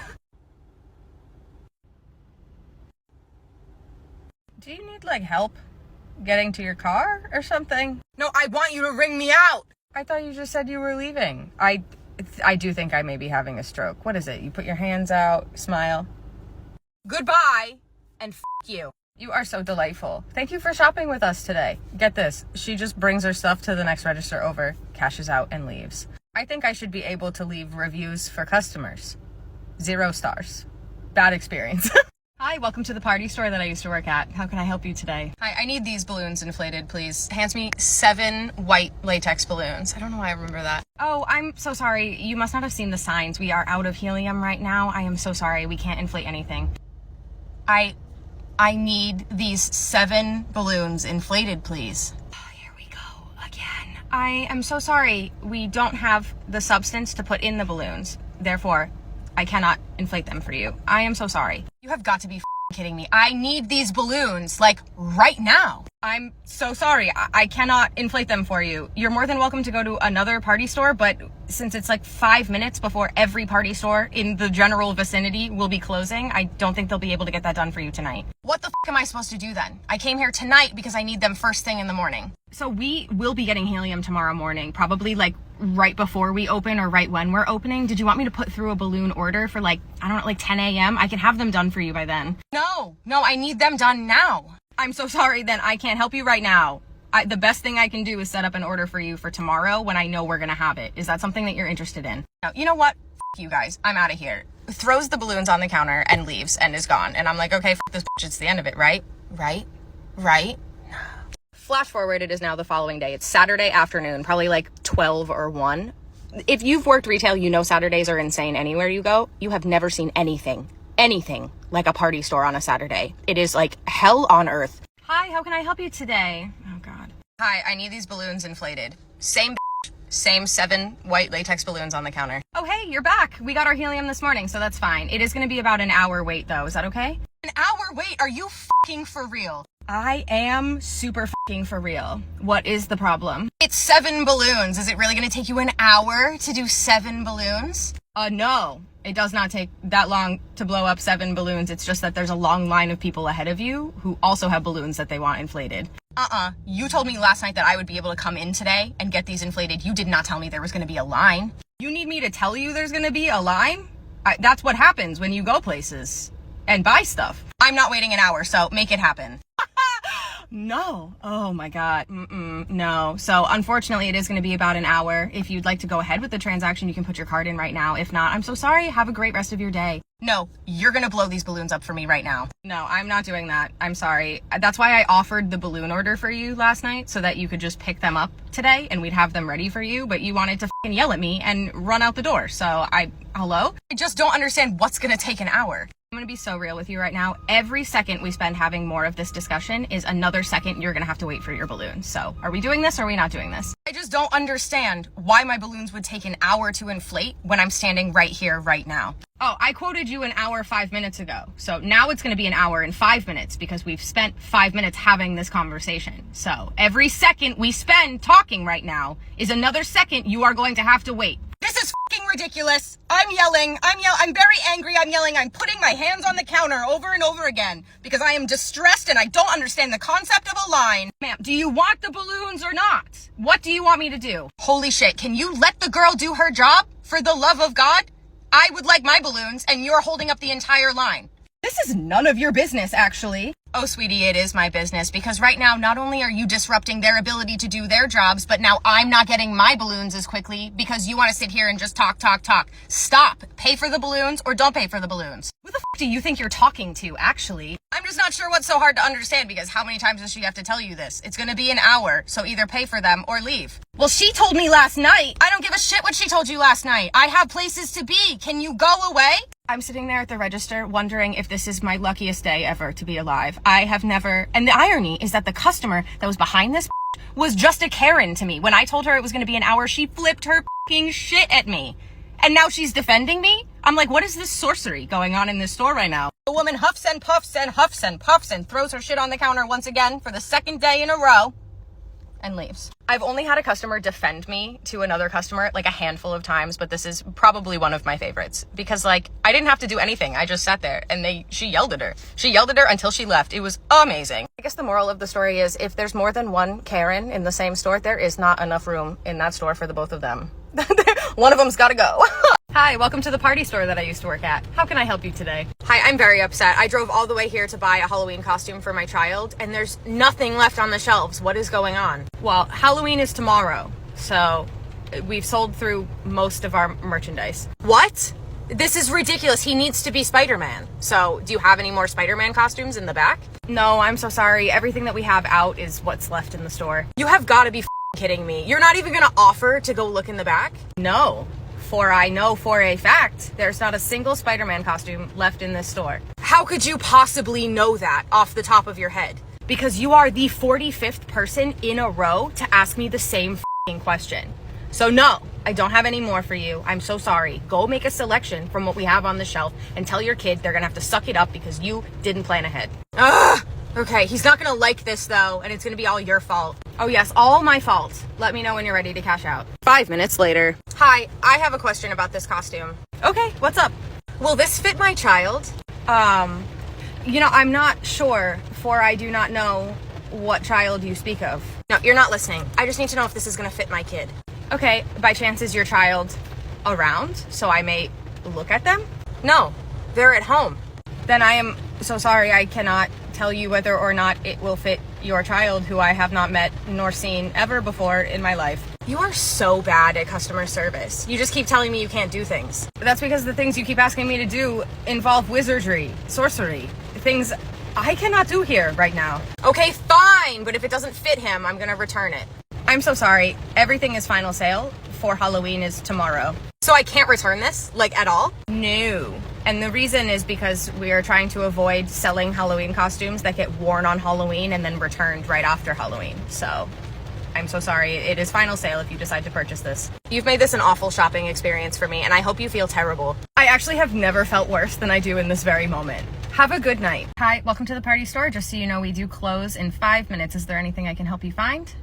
Do you need like help getting to your car or something? No, I want you to ring me out. I thought you just said you were leaving. I do think I may be having a stroke. What is it? You put your hands out, smile. Goodbye and you. You are so delightful. Thank you for shopping with us today. Get this. She just brings her stuff to the next register over, cashes out, and leaves. I think I should be able to leave reviews for customers. 0 stars. Bad experience. Hi, welcome to the party store that I used to work at. How can I help you today? Hi, I need these balloons inflated, please. Hands me 7 white latex balloons. I don't know why I remember that. Oh, I'm so sorry. You must not have seen the signs. We are out of helium right now. I am so sorry. We can't inflate anything. I need these 7 balloons inflated, please. Oh, here we go again. I am so sorry. We don't have the substance to put in the balloons. Therefore, I cannot inflate them for you. I am so sorry. You have got to be kidding me. I need these balloons, like, right now. I'm so sorry. I cannot inflate them for you. You're more than welcome to go to another party store, but since it's like 5 minutes before every party store in the general vicinity will be closing, I don't think they'll be able to get that done for you tonight. What the am I supposed to do then? I came here tonight because I need them first thing in the morning. So we will be getting helium tomorrow morning, probably like right before we open or right when we're opening. Did you want me to put through a balloon order for like, I don't know, like 10 a.m.? I can have them done for you by then. No, I need them done now. I'm so sorry then. I can't help you right now. The best thing I can do is set up an order for you for tomorrow when I know we're gonna have it. Is that something that you're interested in? Now, you know what? You guys, I'm out of here. Throws the balloons on the counter and leaves and is gone. And I'm like, okay, this bitch, it's the end of it, right? Right? Flash forward, it is now the following day. It's Saturday afternoon, probably like 12 or 1. If you've worked retail, you know Saturdays are insane anywhere you go. You have never seen anything like a party store on a Saturday. It is like hell on earth. Hi, how can I help you today? Oh God. Hi, I need these balloons inflated. Same 7 white latex balloons on the counter. Oh, hey, you're back. We got our helium this morning, so that's fine. It is going to be about an hour wait though. Is that okay? An hour wait? Are you fucking for real? I am super fucking for real. What is the problem? It's 7 balloons. Is it really going to take you an hour to do 7 balloons? No. It does not take that long to blow up 7 balloons. It's just that there's a long line of people ahead of you who also have balloons that they want inflated. You told me last night that I would be able to come in today and get these inflated. You did not tell me there was going to be a line. You need me to tell you there's going to be a line? That's what happens when you go places and buy stuff. I'm not waiting an hour, so make it happen. No. Oh my God. No. So unfortunately it is going to be about an hour. If you'd like to go ahead with the transaction, you can put your card in right now. If not, I'm so sorry. Have a great rest of your day. No, you're gonna blow these balloons up for me right now. No, I'm not doing that. I'm sorry. That's why I offered the balloon order for you last night, so that you could just pick them up today and we'd have them ready for you, but you wanted to fucking yell at me and run out the door. So hello? I just don't understand what's gonna take an hour. I'm gonna be so real with you right now. Every second we spend having more of this discussion is another second you're gonna have to wait for your balloons. So are we doing this or are we not doing this? I just don't understand why my balloons would take an hour to inflate when I'm standing right here, right now. Oh, I quoted you an hour 5 minutes ago. So now it's gonna be an hour and 5 minutes because we've spent 5 minutes having this conversation. So every second we spend talking right now is another second you are going to have to wait. This is fucking ridiculous. I'm yelling. I'm very angry. I'm yelling. I'm putting my hands on the counter over and over again because I am distressed and I don't understand the concept of a line. Ma'am, do you want the balloons or not? What do you want me to do? Holy shit. Can you let the girl do her job? For the love of God? I would like my balloons and you're holding up the entire line. This is none of your business, actually. Oh, sweetie, it is my business because right now, not only are you disrupting their ability to do their jobs, but now I'm not getting my balloons as quickly because you want to sit here and just talk. Stop. Pay for the balloons or don't pay for the balloons. Who the f do you think you're talking to, actually? I'm just not sure what's so hard to understand because how many times does she have to tell you this? It's gonna be an hour, so either pay for them or leave. Well, she told me last night. I don't give a shit what she told you last night. I have places to be. Can you go away? I'm sitting there at the register wondering if this is my luckiest day ever to be alive. I have never, and the irony is that the customer that was behind this was just a Karen to me. When I told her it was going to be an hour, she flipped her fucking shit at me. And now she's defending me? I'm like, what is this sorcery going on in this store right now? The woman huffs and puffs and huffs and puffs and throws her shit on the counter once again for the second day in a row and leaves. I've only had a customer defend me to another customer like a handful of times, but this is probably one of my favorites because like I didn't have to do anything. I just sat there and she yelled at her. She yelled at her until she left. It was amazing. I guess the moral of the story is if there's more than one Karen in the same store, there is not enough room in that store for the both of them. One of them's gotta go. Hi, welcome to the party store that I used to work at. How can I help you today? Hi, I'm very upset. I drove all the way here to buy a Halloween costume for my child, and there's nothing left on the shelves. What is going on? Well, Halloween is tomorrow, so we've sold through most of our merchandise. What? This is ridiculous. He needs to be Spider-Man. So, do you have any more Spider-Man costumes in the back? No, I'm so sorry. Everything that we have out is what's left in the store. You have got to be kidding me. You're not even gonna offer to go look in the back? No. For I know for a fact, there's not a single Spider-Man costume left in this store. How could you possibly know that off the top of your head? Because you are the 45th person in a row to ask me the same question. So no, I don't have any more for you. I'm so sorry. Go make a selection from what we have on the shelf and tell your kid they're gonna have to suck it up because you didn't plan ahead. Ugh! Okay, he's not gonna like this though, and it's gonna be all your fault. Oh yes, all my fault. Let me know when you're ready to cash out. 5 minutes later. Hi, I have a question about this costume. Okay, what's up? Will this fit my child? I'm not sure, for I do not know what child you speak of. No, you're not listening. I just need to know if this is gonna fit my kid. Okay, by chance is your child around, so I may look at them? No, they're at home. Then I am so sorry, I cannot tell you whether or not it will fit your child, who I have not met nor seen ever before in my life. You are so bad at customer service. You just keep telling me you can't do things. That's because the things you keep asking me to do involve wizardry, sorcery, things I cannot do here right now. Okay, fine, but if it doesn't fit him, I'm gonna return it. I'm so sorry. Everything is final sale for Halloween is tomorrow. So I can't return this, like, at all? No. And the reason is because we are trying to avoid selling Halloween costumes that get worn on Halloween and then returned right after Halloween. So I'm so sorry. It is final sale if you decide to purchase this. You've made this an awful shopping experience for me, and I hope you feel terrible. I actually have never felt worse than I do in this very moment. Have a good night. Hi, welcome to the party store. Just so you know, we do close in 5 minutes. Is there anything I can help you find?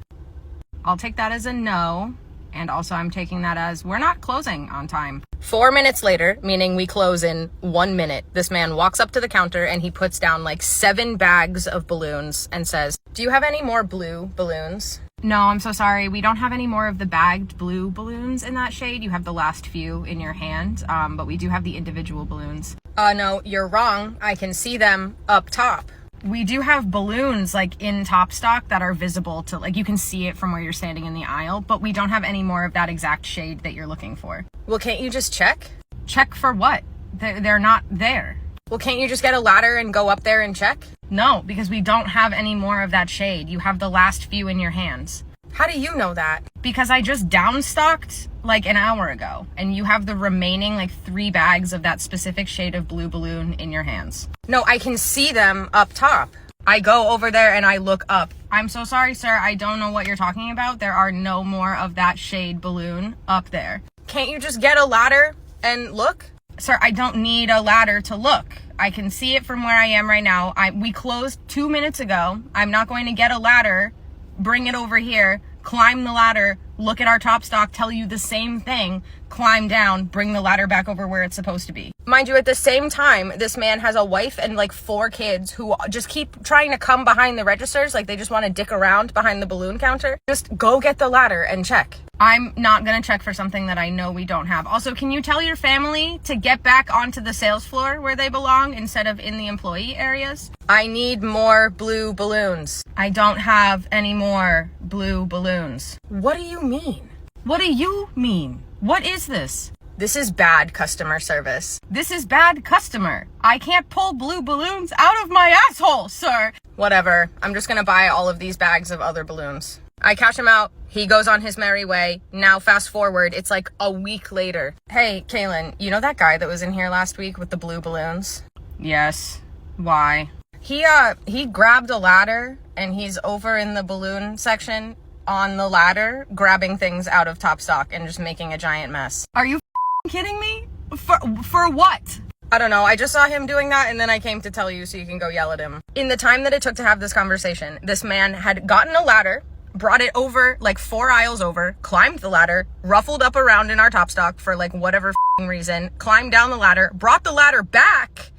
I'll take that as a no. And also I'm taking that as we're not closing on time. 4 minutes later, meaning we close in 1 minute, this man walks up to the counter and he puts down like 7 bags of balloons and says, "Do you have any more blue balloons?" No, I'm so sorry. We don't have any more of the bagged blue balloons in that shade. You have the last few in your hand, but we do have the individual balloons. No, you're wrong. I can see them up top. We do have balloons like in top stock that are visible to, like, you can see it from where you're standing in the aisle, but we don't have any more of that exact shade that you're looking for. Well, can't you just check? Check for what? They're not there. Well, can't you just get a ladder and go up there and check? No, because we don't have any more of that shade. You have the last few in your hands. How do you know that? Because I just downstocked like an hour ago, and you have the remaining like 3 bags of that specific shade of blue balloon in your hands. No, I can see them up top. I go over there and I look up. I'm so sorry, sir. I don't know what you're talking about. There are no more of that shade balloon up there. Can't you just get a ladder and look? Sir, I don't need a ladder to look. I can see it from where I am right now. We closed 2 minutes ago. I'm not going to get a ladder, bring it over here, climb the ladder, look at our top stock, tell you the same thing, climb down, bring the ladder back over where it's supposed to be. Mind you, at the same time, this man has a wife and like 4 kids who just keep trying to come behind the registers. Like they just want to dick around behind the balloon counter. Just go get the ladder and check. I'm not gonna check for something that I know we don't have. Also, can you tell your family to get back onto the sales floor where they belong instead of in the employee areas? I need more blue balloons. I don't have any more blue balloons. What do you mean? What do you mean? What is this? This is bad customer service. This is bad customer. I can't pull blue balloons out of my asshole, sir. Whatever. I'm just gonna buy all of these bags of other balloons. I cash him out. He goes on his merry way. Now fast forward, it's like a week later. Hey, Kaylin, you know that guy that was in here last week with the blue balloons? Yes. Why? He grabbed a ladder and he's over in the balloon section on the ladder, grabbing things out of top stock and just making a giant mess. Are you kidding me? For what? I don't know. I just saw him doing that and then I came to tell you so you can go yell at him. In the time that it took to have this conversation, this man had gotten a ladder, brought it over like 4 aisles over, climbed the ladder, ruffled up around in our top stock for like whatever reason, climbed down the ladder, brought the ladder back,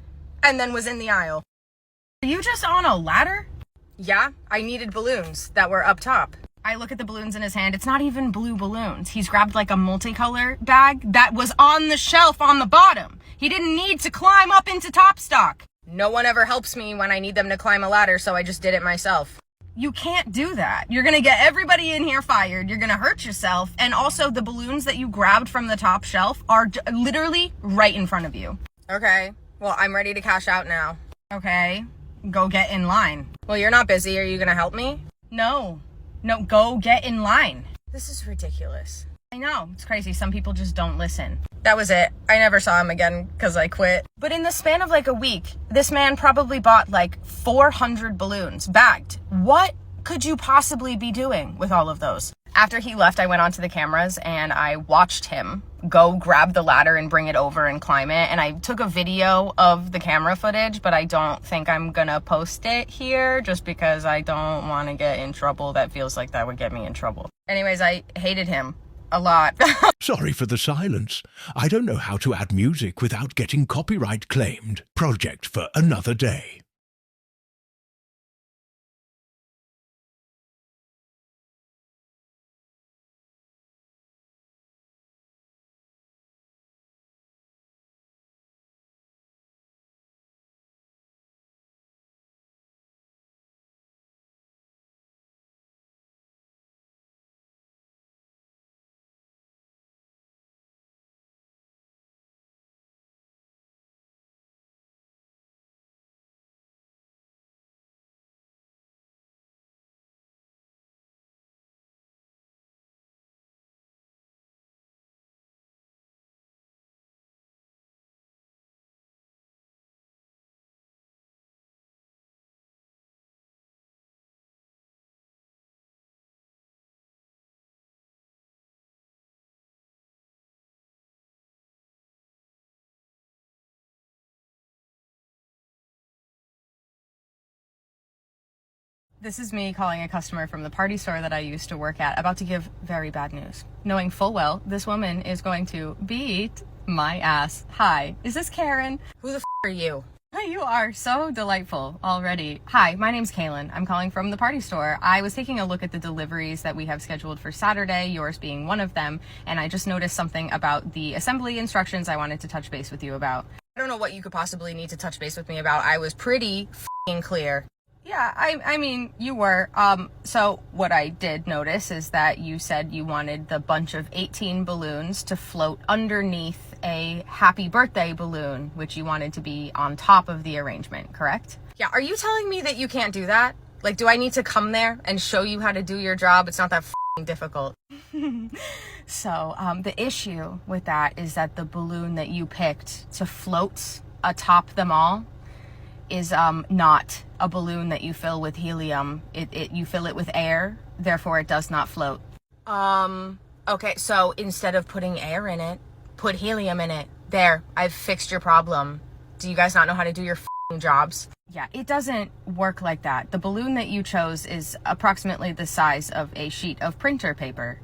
and then was in the aisle. Are you just on a ladder? Yeah, I needed balloons that were up top. I look at the balloons in his hand. It's not even blue balloons. He's grabbed like a multicolor bag that was on the shelf on the bottom. He didn't need to climb up into top stock. No one ever helps me when I need them to climb a ladder, so I just did it myself. You can't do that. You're gonna get everybody in here fired. You're gonna hurt yourself. And also the balloons that you grabbed from the top shelf are literally right in front of you. Okay, well, I'm ready to cash out now. Okay, go get in line. Well, you're not busy. Are you gonna help me? No, go get in line. This is ridiculous. I know, it's crazy. Some people just don't listen. That was it. I never saw him again because I quit. But in the span of like a week, this man probably bought like 400 balloons bagged. What could you possibly be doing with all of those? After he left, I went onto the cameras and I watched him go grab the ladder and bring it over and climb it. And I took a video of the camera footage, but I don't think I'm gonna post it here just because I don't want to get in trouble. That feels like that would get me in trouble. Anyways, I hated him a lot. Sorry for the silence. I don't know how to add music without getting copyright claimed. Project for another day. This is me calling a customer from the party store that I used to work at, about to give very bad news. Knowing full well, this woman is going to beat my ass. Hi, is this Karen? Who the f*** are you? You are so delightful already. Hi, my name's Kaylin. I'm calling from the party store. I was taking a look at the deliveries that we have scheduled for Saturday, yours being one of them, and I just noticed something about the assembly instructions I wanted to touch base with you about. I don't know what you could possibly need to touch base with me about. I was pretty f***ing clear. Yeah, I mean, you were. So what I did notice is that you said you wanted the bunch of 18 balloons to float underneath a happy birthday balloon, which you wanted to be on top of the arrangement, correct? Yeah, are you telling me that you can't do that? Like, do I need to come there and show you how to do your job? It's not that f***ing difficult. So, the issue with that is that the balloon that you picked to float atop them all is not a balloon that you fill with helium. You fill it with air, therefore it does not float. Okay, so instead of putting air in it, put helium in it. There, I've fixed your problem. Do you guys not know how to do your f***ing jobs? Yeah, it doesn't work like that. The balloon that you chose is approximately the size of a sheet of printer paper.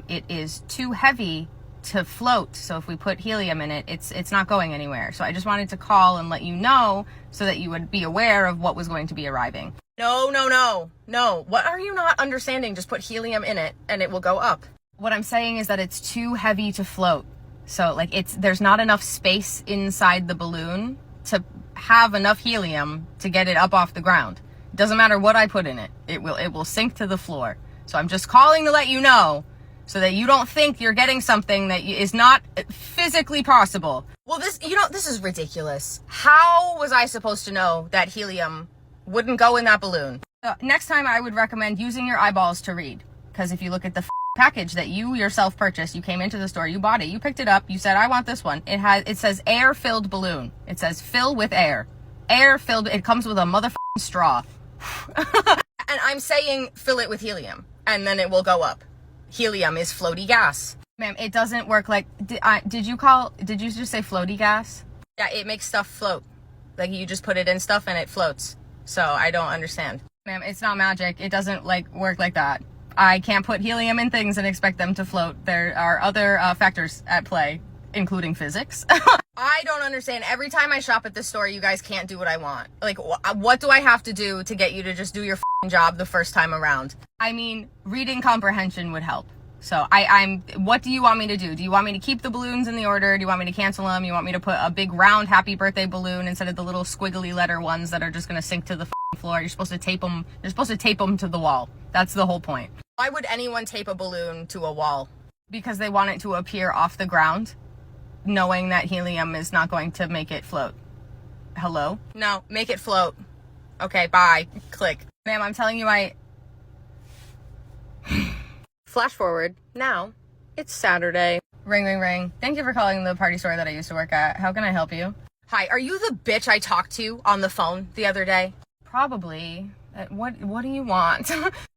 It is too heavy to float, so if we put helium in it, it's not going anywhere. So I just wanted to call and let you know so that you would be aware of what was going to be arriving. No. What are you not understanding? Just put helium in it and it will go up. What I'm saying is that it's too heavy to float. So like there's not enough space inside the balloon to have enough helium to get it up off the ground. It doesn't matter what I put in it. It will sink to the floor. So I'm just calling to let you know, so that you don't think you're getting something that is not physically possible. Well, this is ridiculous. How was I supposed to know that helium wouldn't go in that balloon? Next time I would recommend using your eyeballs to read. Because if you look at the package that you yourself purchased, you came into the store, you bought it, you picked it up, you said, I want this one. It says air-filled balloon. It says fill with air. Air-filled, it comes with a motherfucking straw. And I'm saying fill it with helium, and then it will go up. Helium is floaty gas. Ma'am, it doesn't work like, did you just say floaty gas? Yeah, it makes stuff float. Like you just put it in stuff and it floats. So I don't understand. Ma'am, it's not magic. It doesn't work like that. I can't put helium in things and expect them to float. There are other factors at play, including physics. I don't understand. Every time I shop at this store, you guys can't do what I want. Like, what do I have to do to get you to just do your job the first time around? I mean, reading comprehension would help. So what do you want me to do? Do you want me to keep the balloons in the order? Do you want me to cancel them? You want me to put a big round happy birthday balloon instead of the little squiggly letter ones that are just going to sink to the floor? You're supposed to tape them to the wall. That's the whole point. Why would anyone tape a balloon to a wall? Because they want it to appear off the ground, knowing that helium is not going to make it float. Hello? No, make it float. Okay, bye. Click. Ma'am, I'm telling you Flash forward. Now, it's Saturday. Ring, ring, ring. Thank you for calling the party store that I used to work at. How can I help you? Hi, are you the bitch I talked to on the phone the other day? Probably. What do you want?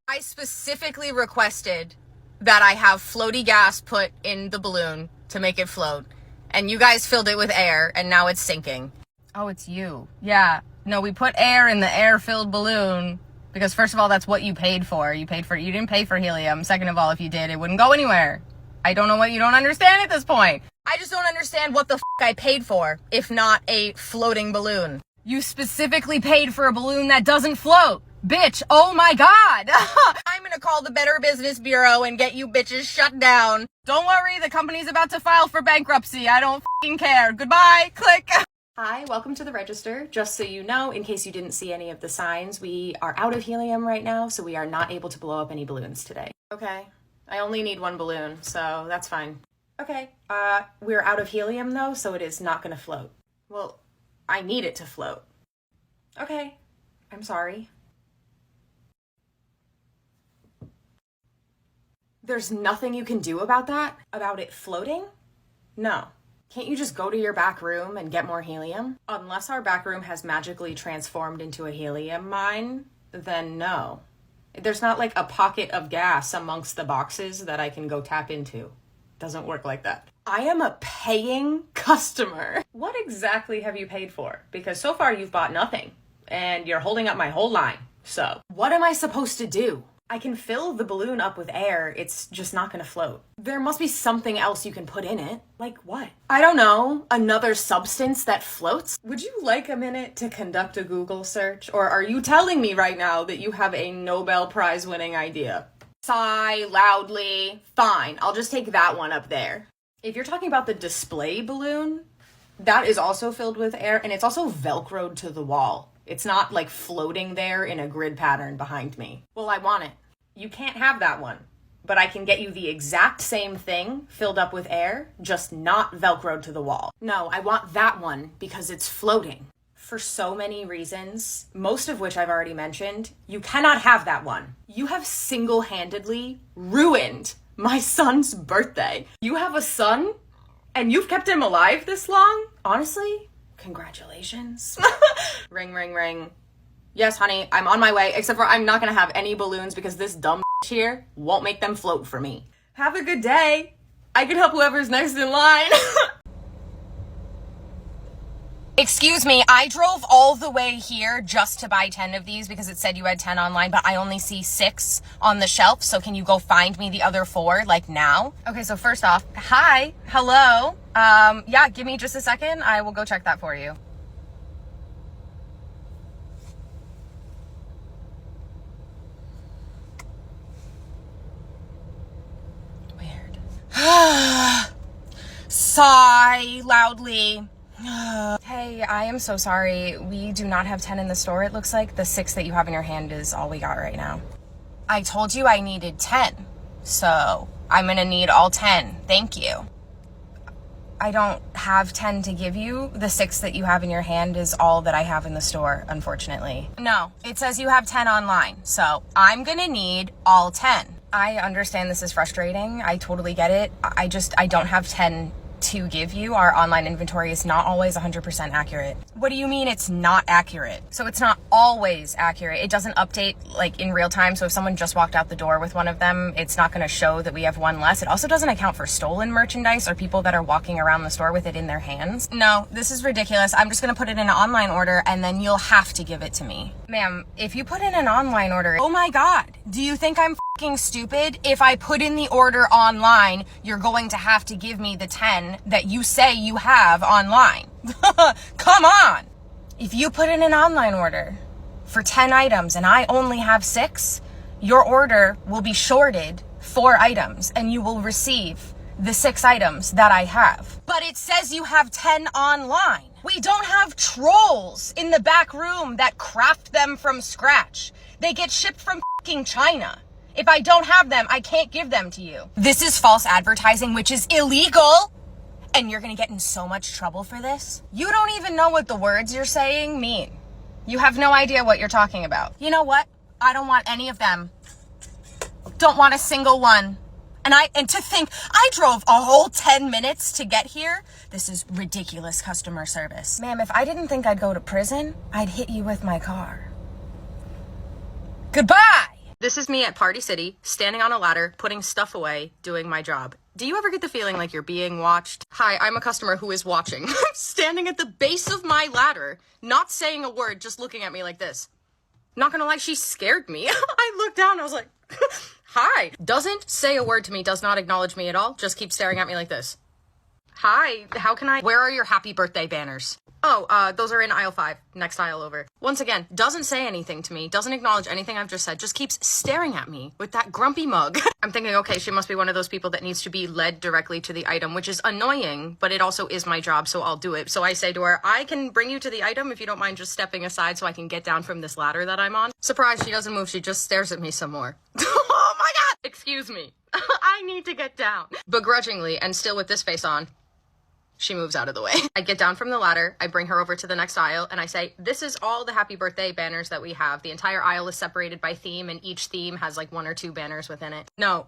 I specifically requested that I have floaty gas put in the balloon to make it float. And you guys filled it with air, and now it's sinking. Oh, it's you. Yeah. No, we put air in the air-filled balloon because, first of all, that's what you paid for. You didn't pay for helium. Second of all, if you did, it wouldn't go anywhere. I don't know what you don't understand at this point. I just don't understand what the I paid for, if not a floating balloon. You specifically paid for a balloon that doesn't float. Bitch, oh my god. I'm gonna call the Better Business Bureau and get you bitches shut down. Don't worry, the company's about to file for bankruptcy. I don't f***ing care. Goodbye. Click. Hi, welcome to the register. Just so you know, in case you didn't see any of the signs, we are out of helium right now, so we are not able to blow up any balloons today. Okay. I only need one balloon, so that's fine. Okay. We're out of helium though, so it is not gonna float. Well, I need it to float. Okay. I'm sorry. There's nothing you can do about that? About it floating? No. Can't you just go to your back room and get more helium? Unless our back room has magically transformed into a helium mine, then no. There's not like a pocket of gas amongst the boxes that I can go tap into. Doesn't work like that. I am a paying customer. What exactly have you paid for? Because so far you've bought nothing, and you're holding up my whole line. So, what am I supposed to do? I can fill the balloon up with air, it's just not gonna float. There must be something else you can put in it. Like what? I don't know, another substance that floats? Would you like a minute to conduct a Google search? Or are you telling me right now that you have a Nobel Prize winning idea? Sigh loudly. Fine, I'll just take that one up there. If you're talking about the display balloon, that is also filled with air, and it's also Velcroed to the wall. It's not like floating there in a grid pattern behind me. Well, I want it. You can't have that one. But I can get you the exact same thing filled up with air, just not Velcroed to the wall. No, I want that one because it's floating. For so many reasons, most of which I've already mentioned, you cannot have that one. You have single-handedly ruined my son's birthday. You have a son and you've kept him alive this long? Honestly, congratulations. Ring, ring, ring. Yes, honey, I'm on my way, except for I'm not gonna have any balloons because this dumb here won't make them float for me. Have a good day. I can help whoever's next in line. Excuse me, I drove all the way here just to buy 10 of these because it said you had 10 online, but I only see 6 on the shelf. So can you go find me the other 4, like now? Okay, so first off, hi, hello. Yeah, give me just a second. I will go check that for you. Weird. Sigh loudly. Hey, I am so sorry. We do not have 10 in the store. It looks like the 6 that you have in your hand is all we got right now. I told you I needed 10, so I'm gonna need all 10. Thank you. I don't have 10 to give you. The 6 that you have in your hand is all that I have in the store, unfortunately. No, it says you have 10 online, so I'm gonna need all 10. I understand this is frustrating. I totally get it. I don't have 10 to give you. Our online inventory is not always 100% accurate. What do you mean it's not accurate? So it's not always accurate. It doesn't update like in real time. So if someone just walked out the door with one of them, it's not going to show that we have one less. It also doesn't account for stolen merchandise or people that are walking around the store with it in their hands. No, this is ridiculous. I'm just going to put it in an online order and then you'll have to give it to me. Ma'am, if you put in an online order, oh my God, do you think I'm fucking stupid? If I put in the order online, you're going to have to give me the 10 that you say you have online. Come on. If you put in an online order for 10 items and I only have 6, your order will be shorted 4 items and you will receive the 6 items that I have. But it says you have 10 online. We don't have trolls in the back room that craft them from scratch. They get shipped from fucking China. If I don't have them, I can't give them to you. This is false advertising, which is illegal. And you're gonna get in so much trouble for this. You don't even know what the words you're saying mean. You have no idea what you're talking about. You know what? I don't want any of them. Don't want a single one. And to think I drove a whole 10 minutes to get here. This is ridiculous customer service. Ma'am, if I didn't think I'd go to prison, I'd hit you with my car. Goodbye. This is me at Party City, standing on a ladder, putting stuff away, doing my job. Do you ever get the feeling like you're being watched? Hi, I'm a customer who is watching. Standing at the base of my ladder, not saying a word, just looking at me like this. Not gonna lie, she scared me. I looked down, I was like, hi. Doesn't say a word to me, does not acknowledge me at all, just keeps staring at me like this. Hi, how can I? Where are your happy birthday banners? Oh, those are in aisle 5, next aisle over. Once again, doesn't say anything to me, doesn't acknowledge anything I've just said, just keeps staring at me with that grumpy mug. I'm thinking, okay, she must be one of those people that needs to be led directly to the item, which is annoying, but it also is my job, so I'll do it. So I say to her, I can bring you to the item if you don't mind just stepping aside so I can get down from this ladder that I'm on. Surprise, she doesn't move, she just stares at me some more. Oh my God! Excuse me. I need to get down. Begrudgingly, and still with this face on, she moves out of the way. I get down from the ladder, I bring her over to the next aisle, and I say, this is all the happy birthday banners that we have. The entire aisle is separated by theme, and each theme has like 1 or 2 banners within it. No.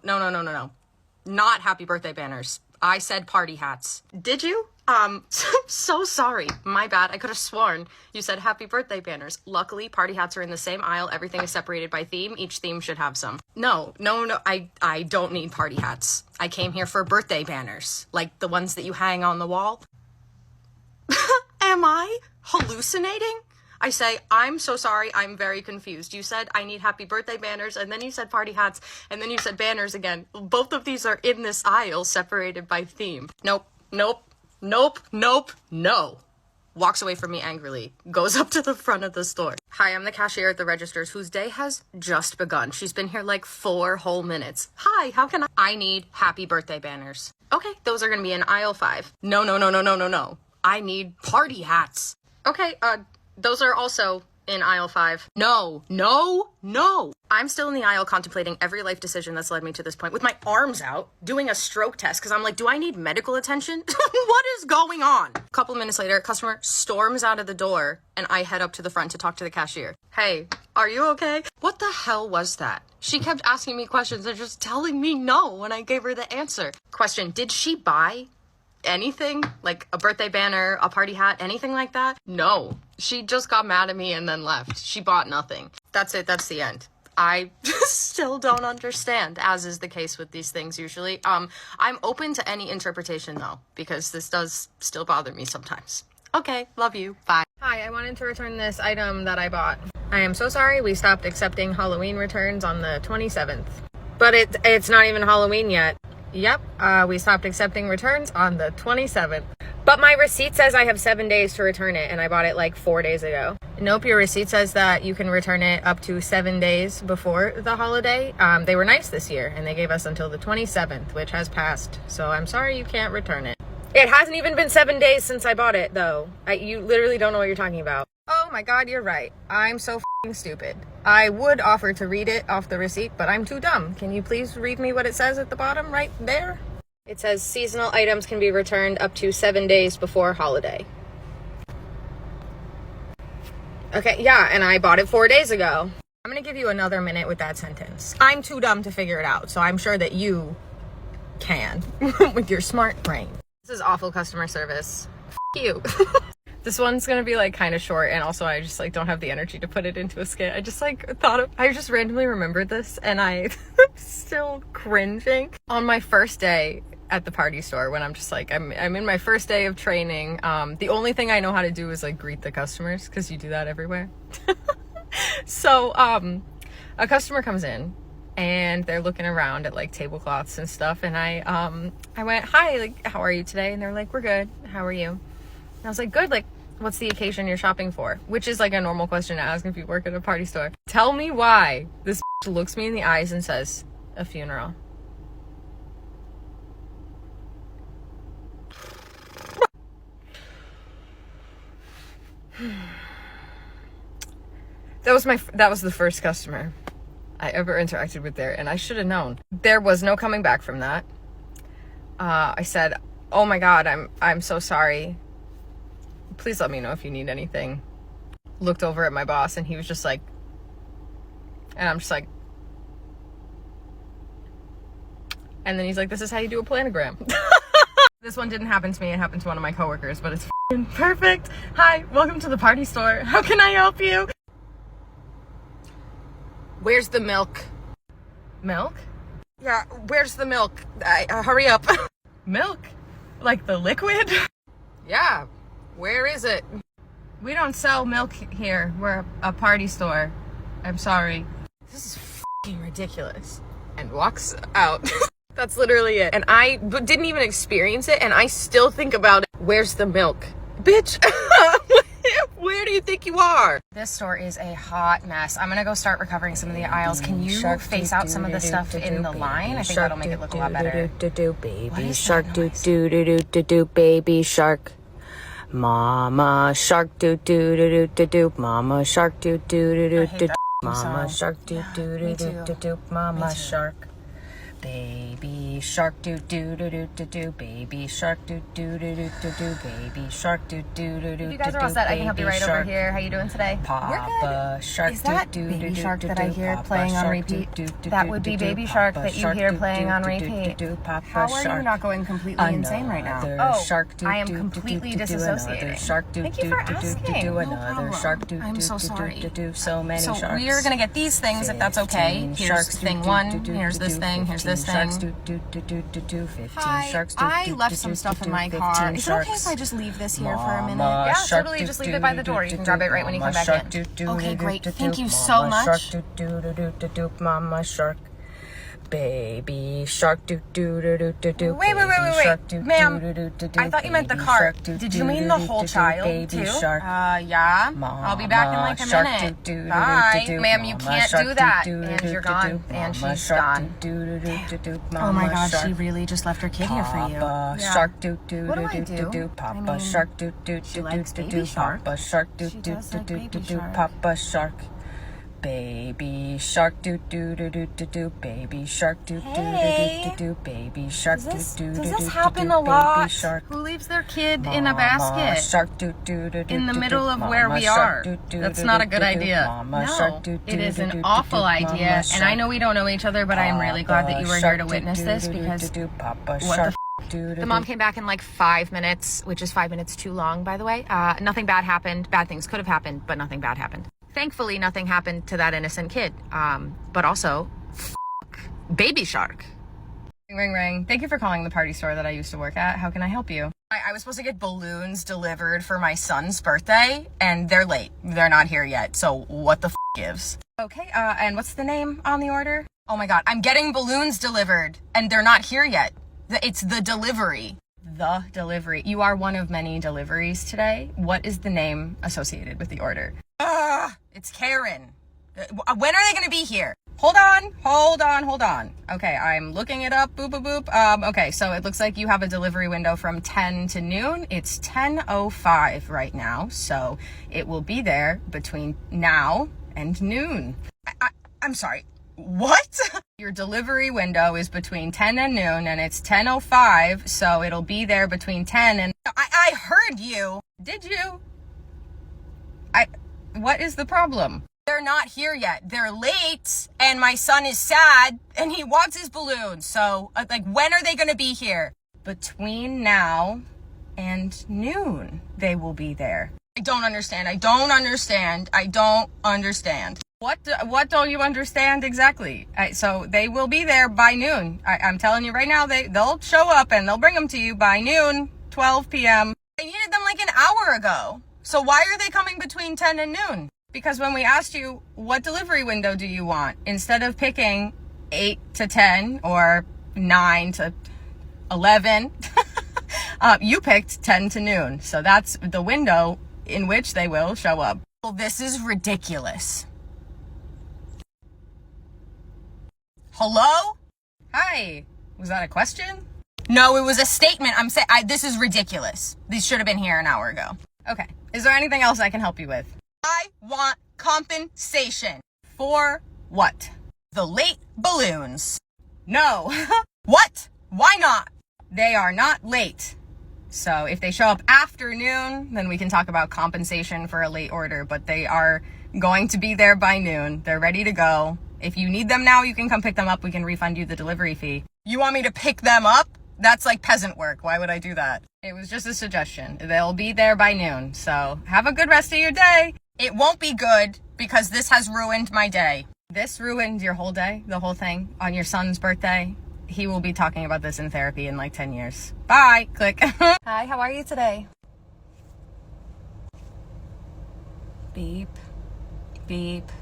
Not happy birthday banners. I said party hats. Did you? So sorry. My bad. I could have sworn you said happy birthday banners. Luckily, party hats are in the same aisle. Everything is separated by theme. Each theme should have some. No. I don't need party hats. I came here for birthday banners, like the ones that you hang on the wall. Am I hallucinating? I say, I'm so sorry, I'm very confused. You said I need happy birthday banners, and then you said party hats, and then you said banners again. Both of these are in this aisle, separated by theme. Nope. No. Walks away from me angrily. Goes up to the front of the store. Hi, I'm the cashier at the registers whose day has just begun. She's been here like 4 whole minutes. Hi, how can I need happy birthday banners. Okay, those are gonna be in aisle 5. No. I need party hats. Okay, those are also in aisle 5. No, no, no. I'm still in the aisle contemplating every life decision that's led me to this point with my arms out, doing a stroke test because I'm like, do I need medical attention? What is going on? A couple of minutes later, customer storms out of the door and I head up to the front to talk to the cashier. Hey, are you okay? What the hell was that? She kept asking me questions and just telling me no when I gave her the answer. Question, did she buy anything? Like a birthday banner, a party hat, anything like that? No. She just got mad at me and then left. She bought nothing. That's it. That's the end. I still don't understand, as is the case with these things usually. I'm open to any interpretation though, because this does still bother me sometimes. Okay, love you. Bye. Hi, I wanted to return this item that I bought. I am so sorry. We stopped accepting Halloween returns on the 27th. But it's not even Halloween yet. Yep, we stopped accepting returns on the 27th. But my receipt says I have 7 days to return it, and I bought it like 4 days ago. Nope, your receipt says that you can return it up to 7 days before the holiday. They were nice this year, and they gave us until the 27th, which has passed. So I'm sorry you can't return it. It hasn't even been 7 days since I bought it, though. You literally don't know what you're talking about. Oh my god, you're right. I'm so f***ing stupid. I would offer to read it off the receipt, but I'm too dumb. Can you please read me what it says at the bottom right there? It says seasonal items can be returned up to 7 days before holiday. Okay, yeah, and I bought it 4 days ago. I'm gonna give you another minute with that sentence. I'm too dumb to figure it out, so I'm sure that you can with your smart brain. This is awful customer service. F*** you. This one's gonna be like kind of short, and also I just like don't have the energy to put it into a skit. I just like I just randomly remembered this and I'm still cringing. On my first day at the party store, when I'm just like, I'm in my first day of training, the only thing I know how to do is like greet the customers, because you do that everywhere. So a customer comes in and they're looking around at like tablecloths and stuff, and I went, hi, like, how are you today? And they're like, we're good, how are you? And I was like, good, like, what's the occasion you're shopping for? Which is like a normal question to ask if you work at a party store. Tell me why. This looks me in the eyes and says, a funeral. That was the first customer I ever interacted with there, and I should have known. There was no coming back from that. I said, oh my god, I'm so sorry. Please let me know if you need anything. Looked over at my boss and he was just like, and I'm just like, and then he's like, this is how you do a planogram. This one didn't happen to me, it happened to one of my coworkers, but it's f***ing perfect. Hi, welcome to the party store. How can I help you? Where's the milk? Milk? Yeah, where's the milk? Hurry up. Milk? Like the liquid? Yeah, where is it? We don't sell milk here. We're a party store. I'm sorry. This is f***ing ridiculous. And walks out. That's literally it. And I didn't even experience it, and I still think about it. Where's the milk? Bitch, where do you think you are? This store is a hot mess. I'm gonna go start recovering some of the aisles. Can you face out some of the stuff in the line? I think that'll make it look a lot better. Baby shark, do do do do do do, baby shark. Mama shark, do do do do do, mama shark, do do do do do, mama shark, do do do do do, mama shark. Baby shark, do do do do do do, baby shark, do do do do do do, baby shark, do do do do do. You guys are all set. I can help you right over here. How you doing today? Papa shark, is that Baby Shark that I hear playing on repeat? That would be Baby Shark that you hear playing on repeat. How are you not going completely insane right now? Oh, I am completely disassociating. Thank you for asking. No problem. I'm so sorry. So many sharks. So we are gonna get these things if that's okay. Here's thing one. Here's this thing. Here's this thing. Hi, I left some stuff in my car. Is it okay if I just leave this here for a minute? Yeah, totally. Just leave it by the door. You can grab it right when you come back in. Okay, great. Thank you so much. Mama shark, Mama shark. Baby shark doo doo doo doo doo doo. Wait, ma'am. I thought you meant the cart. Did you mean the whole child too? Yeah. I'll be back in like a minute. Bye, ma'am. You can't do that. And you're gone. And she's gone. Oh my God, she really just left her kid here for you. Shark doo doo What do doo I doo do? doo. I Papa mean, shark doo doo she doo likes doo baby doo. shark. Papa shark doo She doo does doo like doo baby doo doo. shark. Papa shark. Baby shark doo doo doo doo doo doo. Baby shark doo doo doo doo doo. Baby shark doo doo doo doo. Does this happen a lot? Who leaves their kid in a basket Shark doo doo doo doo. in the middle of where we are? That's not a good idea. No, it is an awful idea. And I know we don't know each other, but I am really glad that you were here to witness this because what the mom came back in like 5 minutes, which is 5 minutes too long, by the way. Nothing bad happened. Bad things could have happened, but nothing bad happened. Thankfully, nothing happened to that innocent kid. But also, baby shark. Ring, ring, ring. Thank you for calling the party store that I used to work at. How can I help you? I was supposed to get balloons delivered for my son's birthday, and they're late. They're not here yet, so what the gives? Okay, and what's the name on the order? Oh my God, I'm getting balloons delivered, and they're not here yet. It's the delivery. The delivery. You are one of many deliveries today. What is the name associated with the order? It's Karen. When are they going to be here? Hold on. Okay, I'm looking it up. Boop, boop, boop. Okay, so it looks like you have a delivery window from 10 to noon. It's 10:05 right now, so it will be there between now and noon. I'm sorry. What? Your delivery window is between 10 and noon, and it's 10:05, so it'll be there between 10 and... I heard you. Did you? What is the problem? They're not here yet. They're late, and my son is sad, and he wants his balloons. So, when are they going to be here? Between now and noon, they will be there. I don't understand. What don't you understand exactly? So they will be there by noon. I'm telling you right now, they'll show up and they'll bring them to you by noon, 12 p.m. I needed them like an hour ago. So why are they coming between 10 and noon? Because when we asked you, what delivery window do you want? Instead of picking 8 to 10 or 9 to 11, you picked 10 to noon. So that's the window in which they will show up. Well, this is ridiculous. Hello? Hi. Was that a question? No, it was a statement. I'm saying this is ridiculous. These should have been here an hour ago. Okay. Is there anything else I can help you with? I want compensation. For what? The late balloons. No. What? Why not? They are not late. So if they show up after noon, then we can talk about compensation for a late order, but they are going to be there by noon. They're ready to go. If you need them now, you can come pick them up. We can refund you the delivery fee. You want me to pick them up? That's like peasant work. Why would I do that? It was just a suggestion. They'll be there by noon. So have a good rest of your day. It won't be good because this has ruined my day. This ruined your whole day, the whole thing on your son's birthday. He will be talking about this in therapy in like 10 years. Bye. Click. Hi, how are you today? Beep. Beep.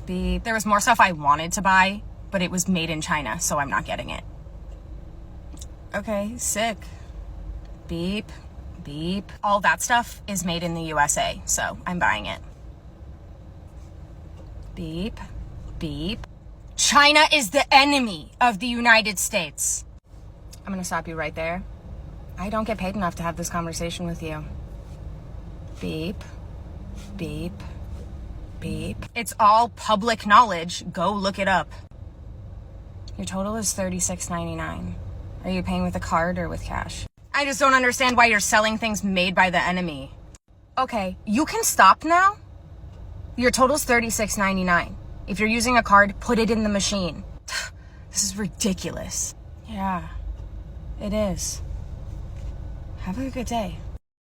Beep. There was more stuff I wanted to buy, but it was made in China, so I'm not getting it. Okay, sick. Beep. Beep. All that stuff is made in the USA, so I'm buying it. Beep. Beep. China is the enemy of the United States. I'm gonna stop you right there. I don't get paid enough to have this conversation with you. Beep. Beep. Beep. It's all public knowledge. Go look it up. Your total is $36.99. Are you paying with a card or with cash? I just don't understand why you're selling things made by the enemy. Okay, you can stop now? Your total's $36.99. If you're using a card, put it in the machine. This is ridiculous. Yeah, it is. Have a good day.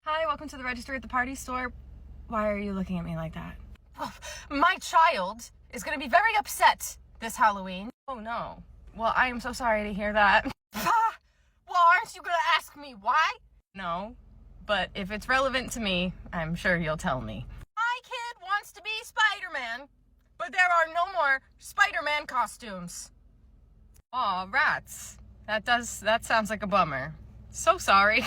Hi, welcome to the register at the party store. Why are you looking at me like that? Oh, my child is going to be very upset this Halloween. Oh no. Well, I am so sorry to hear that. Well, aren't you going to ask me why? No, but if it's relevant to me, I'm sure you'll tell me. My kid wants to be Spider-Man, but there are no more Spider-Man costumes. Aw, rats. That sounds like a bummer. So sorry.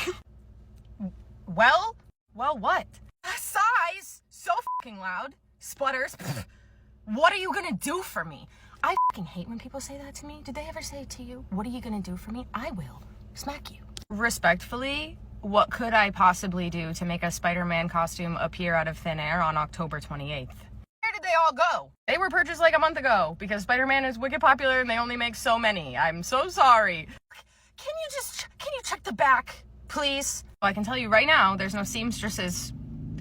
Well, what? Sighs! So fucking loud. Sputters. What are you gonna do for me? I fucking hate when people say that to me. Did they ever say it to you? What are you gonna do for me? I will smack you. Respectfully, what could I possibly do to make a Spider-Man costume appear out of thin air on October 28th? Where did they all go? They were purchased like a month ago because Spider-Man is wicked popular and they only make so many. I'm so sorry. Can you check the back, please? Well, I can tell you right now, there's no seamstresses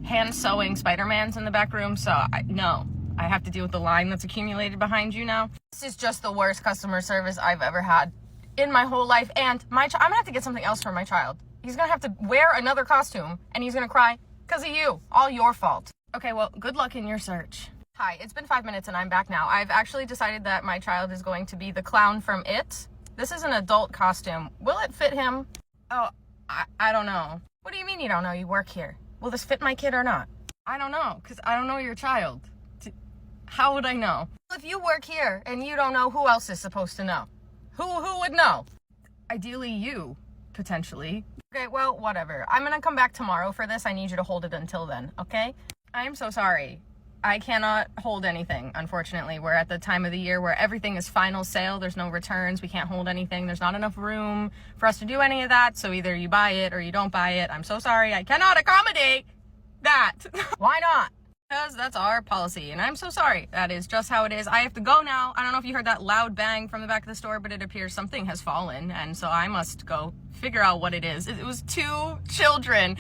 hand sewing Spider-Mans in the back room, so no. I have to deal with the line that's accumulated behind you now. This is just the worst customer service I've ever had in my whole life, and I'm gonna have to get something else for my child. He's gonna have to wear another costume, and he's gonna cry because of you. All your fault. Okay, well, good luck in your search. Hi, it's been 5 minutes and I'm back now. I've actually decided that my child is going to be the clown from It. This is an adult costume. Will it fit him? Oh, I don't know. What do you mean you don't know? You work here. Will this fit my kid or not? I don't know, because I don't know your child. How would I know? If you work here and you don't know, who else is supposed to know? Who would know? Ideally you, potentially. Okay, well, whatever. I'm gonna come back tomorrow for this. I need you to hold it until then, okay? I'm so sorry. I cannot hold anything, unfortunately. We're at the time of the year where everything is final sale. There's no returns. We can't hold anything. There's not enough room for us to do any of that. So either you buy it or you don't buy it. I'm so sorry. I cannot accommodate that. Why not? Because that's our policy, and I'm so sorry. That is just how it is. I have to go now. I don't know if you heard that loud bang from the back of the store, but it appears something has fallen, and so I must go figure out what it is. It was 2 children,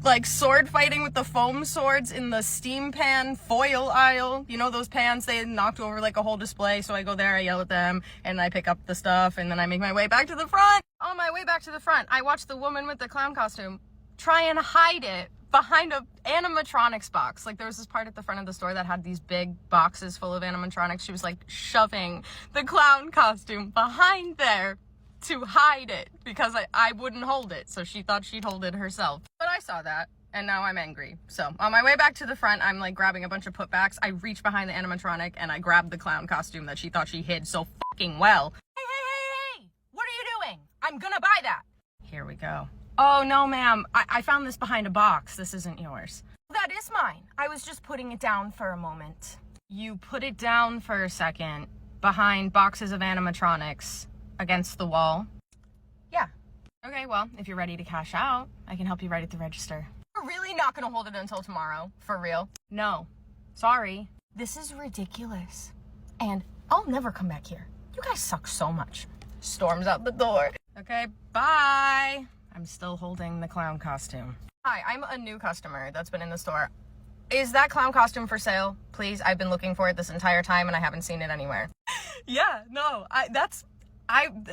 like, sword fighting with the foam swords in the steam pan foil aisle. You know those pans, they knocked over like a whole display, so I go there, I yell at them, and I pick up the stuff, and then I make my way back to the front. On my way back to the front, I watched the woman with the clown costume try and hide it behind a animatronics box. Like, there was this part at the front of the store that had these big boxes full of animatronics. She was like shoving the clown costume behind there to hide it because I wouldn't hold it. So she thought she'd hold it herself. But I saw that and now I'm angry. So on my way back to the front, I'm like grabbing a bunch of putbacks. I reach behind the animatronic and I grab the clown costume that she thought she hid so fucking well. Hey, what are you doing? I'm gonna buy that. Here we go. Oh, no, ma'am. I found this behind a box. This isn't yours. That is mine. I was just putting it down for a moment. You put it down for a second behind boxes of animatronics against the wall? Yeah. Okay, well, if you're ready to cash out, I can help you right at the register. You're really not gonna hold it until tomorrow? For real? No. Sorry. This is ridiculous. And I'll never come back here. You guys suck so much. Storms out the door. Okay, bye. I'm still holding the clown costume. Hi, I'm a new customer that's been in the store. Is that clown costume for sale? Please, I've been looking for it this entire time and I haven't seen it anywhere. Yeah, no,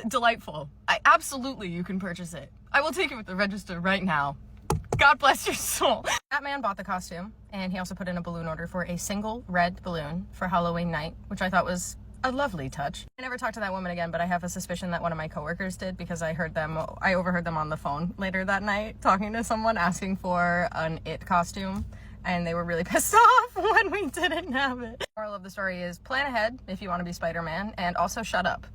delightful. Absolutely, you can purchase it. I will take it with the register right now. God bless your soul. That man bought the costume and he also put in a balloon order for a single red balloon for Halloween night, which I thought was a lovely touch. I never talked to that woman again, but I have a suspicion that one of my coworkers did because I overheard them on the phone later that night talking to someone asking for an It costume, and they were really pissed off when we didn't have it. Moral of the story is plan ahead if you want to be Spider-Man, and also shut up.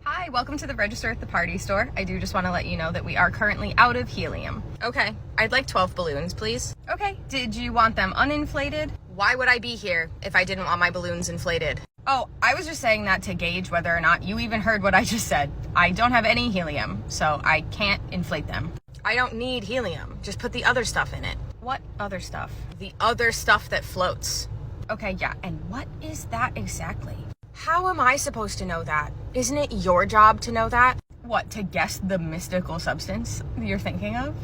Hi, welcome to the register at the party store. I do just want to let you know that we are currently out of helium. Okay, I'd like 12 balloons, please. Okay, did you want them uninflated? Why would I be here if I didn't want my balloons inflated? Oh, I was just saying that to gauge whether or not you even heard what I just said. I don't have any helium, so I can't inflate them. I don't need helium. Just put the other stuff in it. What other stuff? The other stuff that floats. Okay, yeah, and what is that exactly? How am I supposed to know that? Isn't it your job to know that? What, to guess the mystical substance you're thinking of?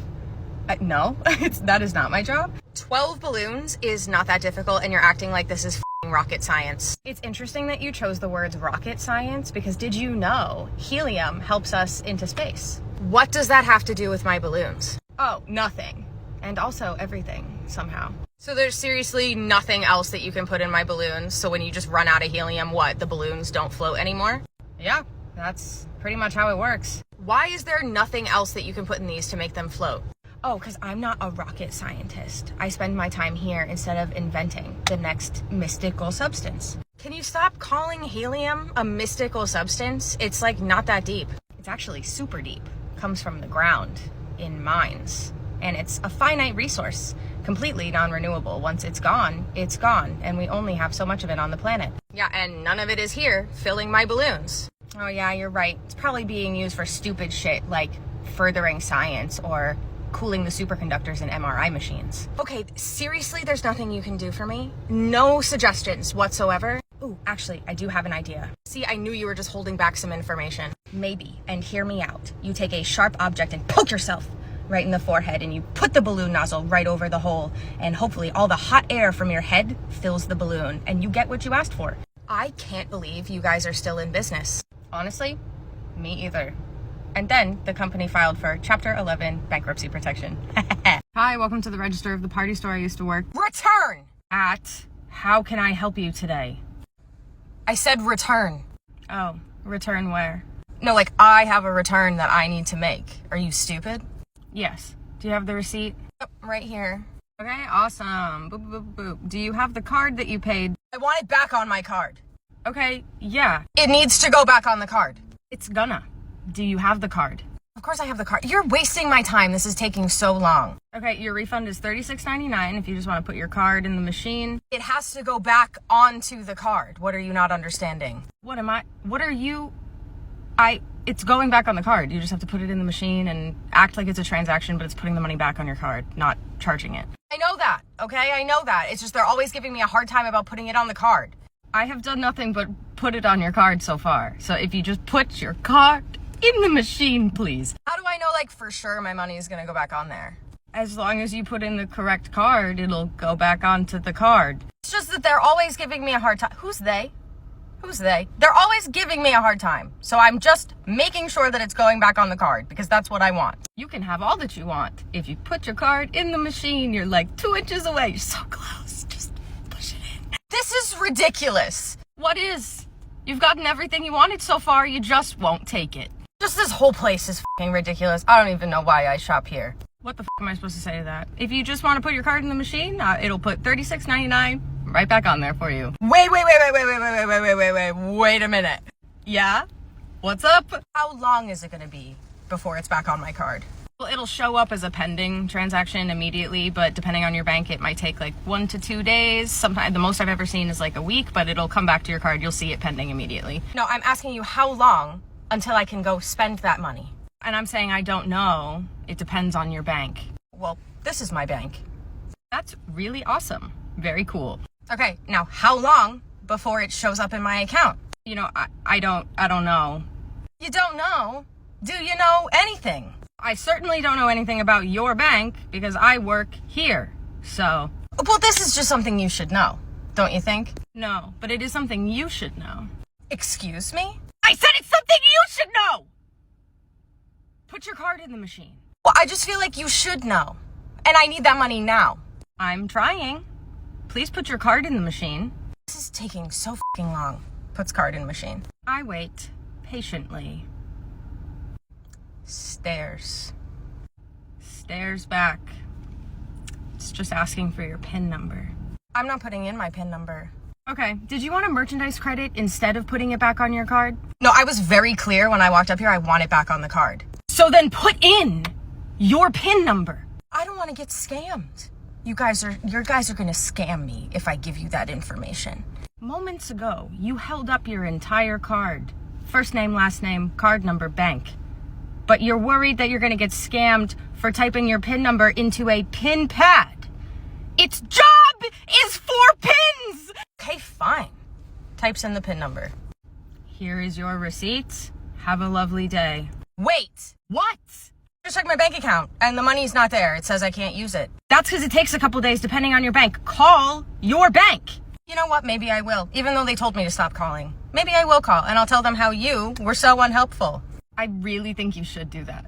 No, that is not my job. 12 balloons is not that difficult, and you're acting like this is rocket science. It's interesting that you chose the words rocket science because did you know helium helps us into space? What does that have to do with my balloons? Oh, nothing. And also everything, somehow. So there's seriously nothing else that you can put in my balloons, so when you just run out of helium, what, the balloons don't float anymore? Yeah, that's pretty much how it works. Why is there nothing else that you can put in these to make them float? Oh, because I'm not a rocket scientist. I spend my time here instead of inventing the next mystical substance. Can you stop calling helium a mystical substance? It's like not that deep. It's actually super deep. Comes from the ground in mines. And it's a finite resource, completely non-renewable. Once it's gone, and we only have so much of it on the planet. Yeah, and none of it is here filling my balloons. Oh yeah, you're right. It's probably being used for stupid shit like furthering science or cooling the superconductors in MRI machines. Okay, seriously, there's nothing you can do for me? No suggestions whatsoever? Ooh, actually, I do have an idea. See, I knew you were just holding back some information. Maybe, and hear me out, you take a sharp object and poke yourself right in the forehead, and you put the balloon nozzle right over the hole, and hopefully all the hot air from your head fills the balloon, and you get what you asked for. I can't believe you guys are still in business. Honestly, me either. And then the company filed for Chapter 11 bankruptcy protection. Hi, welcome to the register of the party store I used to work. Return! At how can I help you today? I said return. Oh, return where? No, like I have a return that I need to make. Are you stupid? Yes. Do you have the receipt? Yep, right here. Okay, awesome. Boop, boop, boop. Do you have the card that you paid? I want it back on my card. Okay, yeah. It needs to go back on the card. It's gonna. Do you have the card? Of course I have the card. You're wasting my time. This is taking so long. Okay, your refund is $36.99 if you just want to put your card in the machine. It has to go back onto the card. What are you not understanding? It's going back on the card. You just have to put it in the machine and act like it's a transaction, but it's putting the money back on your card, not charging it. I know that, okay? I know that. It's just they're always giving me a hard time about putting it on the card. I have done nothing but put it on your card so far. So if you just put your card in the machine, please. How do I know, like, for sure my money is gonna go back on there? As long as you put in the correct card, it'll go back onto the card. It's just that they're always giving me a hard time. Who's they? Who's they? They're always giving me a hard time. So I'm just making sure that it's going back on the card because that's what I want. You can have all that you want. If you put your card in the machine, you're like 2 inches away. You're so close. Just push it in. This is ridiculous. What is? You've gotten everything you wanted so far. You just won't take it. Just this whole place is fucking ridiculous. I don't even know why I shop here. What the f am I supposed to say to that? If you just want to put your card in the machine, it'll put $36.99 right back on there for you. Wait a minute. Yeah? What's up? How long is it gonna be before it's back on my card? Well, it'll show up as a pending transaction immediately, but depending on your bank, it might take like 1 to 2 days. Sometimes the most I've ever seen is like a week, but it'll come back to your card. You'll see it pending immediately. No, I'm asking you how long until I can go spend that money. And I'm saying I don't know. It depends on your bank. Well, this is my bank. That's really awesome. Very cool. Okay, now how long before it shows up in my account? You know, I don't know. You don't know? Do you know anything? I certainly don't know anything about your bank because I work here, so. Well, this is just something you should know, don't you think? No, but it is something you should know. Excuse me? I said it's something you should know! Put your card in the machine. Well, I just feel like you should know. And I need that money now. I'm trying. Please put your card in the machine. This is taking so fucking long. Puts card in machine. I wait patiently. Stairs. Stairs back. It's just asking for your PIN number. I'm not putting in my PIN number. Okay, did you want a merchandise credit instead of putting it back on your card? No, I was very clear when I walked up here, I want it back on the card. So then put in your PIN number. I don't want to get scammed. Your guys are gonna scam me if I give you that information. Moments ago, you held up your entire card. First name, last name, card number, bank. But you're worried that you're gonna get scammed for typing your PIN number into a PIN pad. Its job is for pins! Okay, fine. Types in the PIN number. Here is your receipt. Have a lovely day. Wait! What? Just checked my bank account, and the money's not there. It says I can't use it. That's because it takes a couple days depending on your bank. Call your bank! You know what? Maybe I will. Even though they told me to stop calling. Maybe I will call, and I'll tell them how you were so unhelpful. I really think you should do that.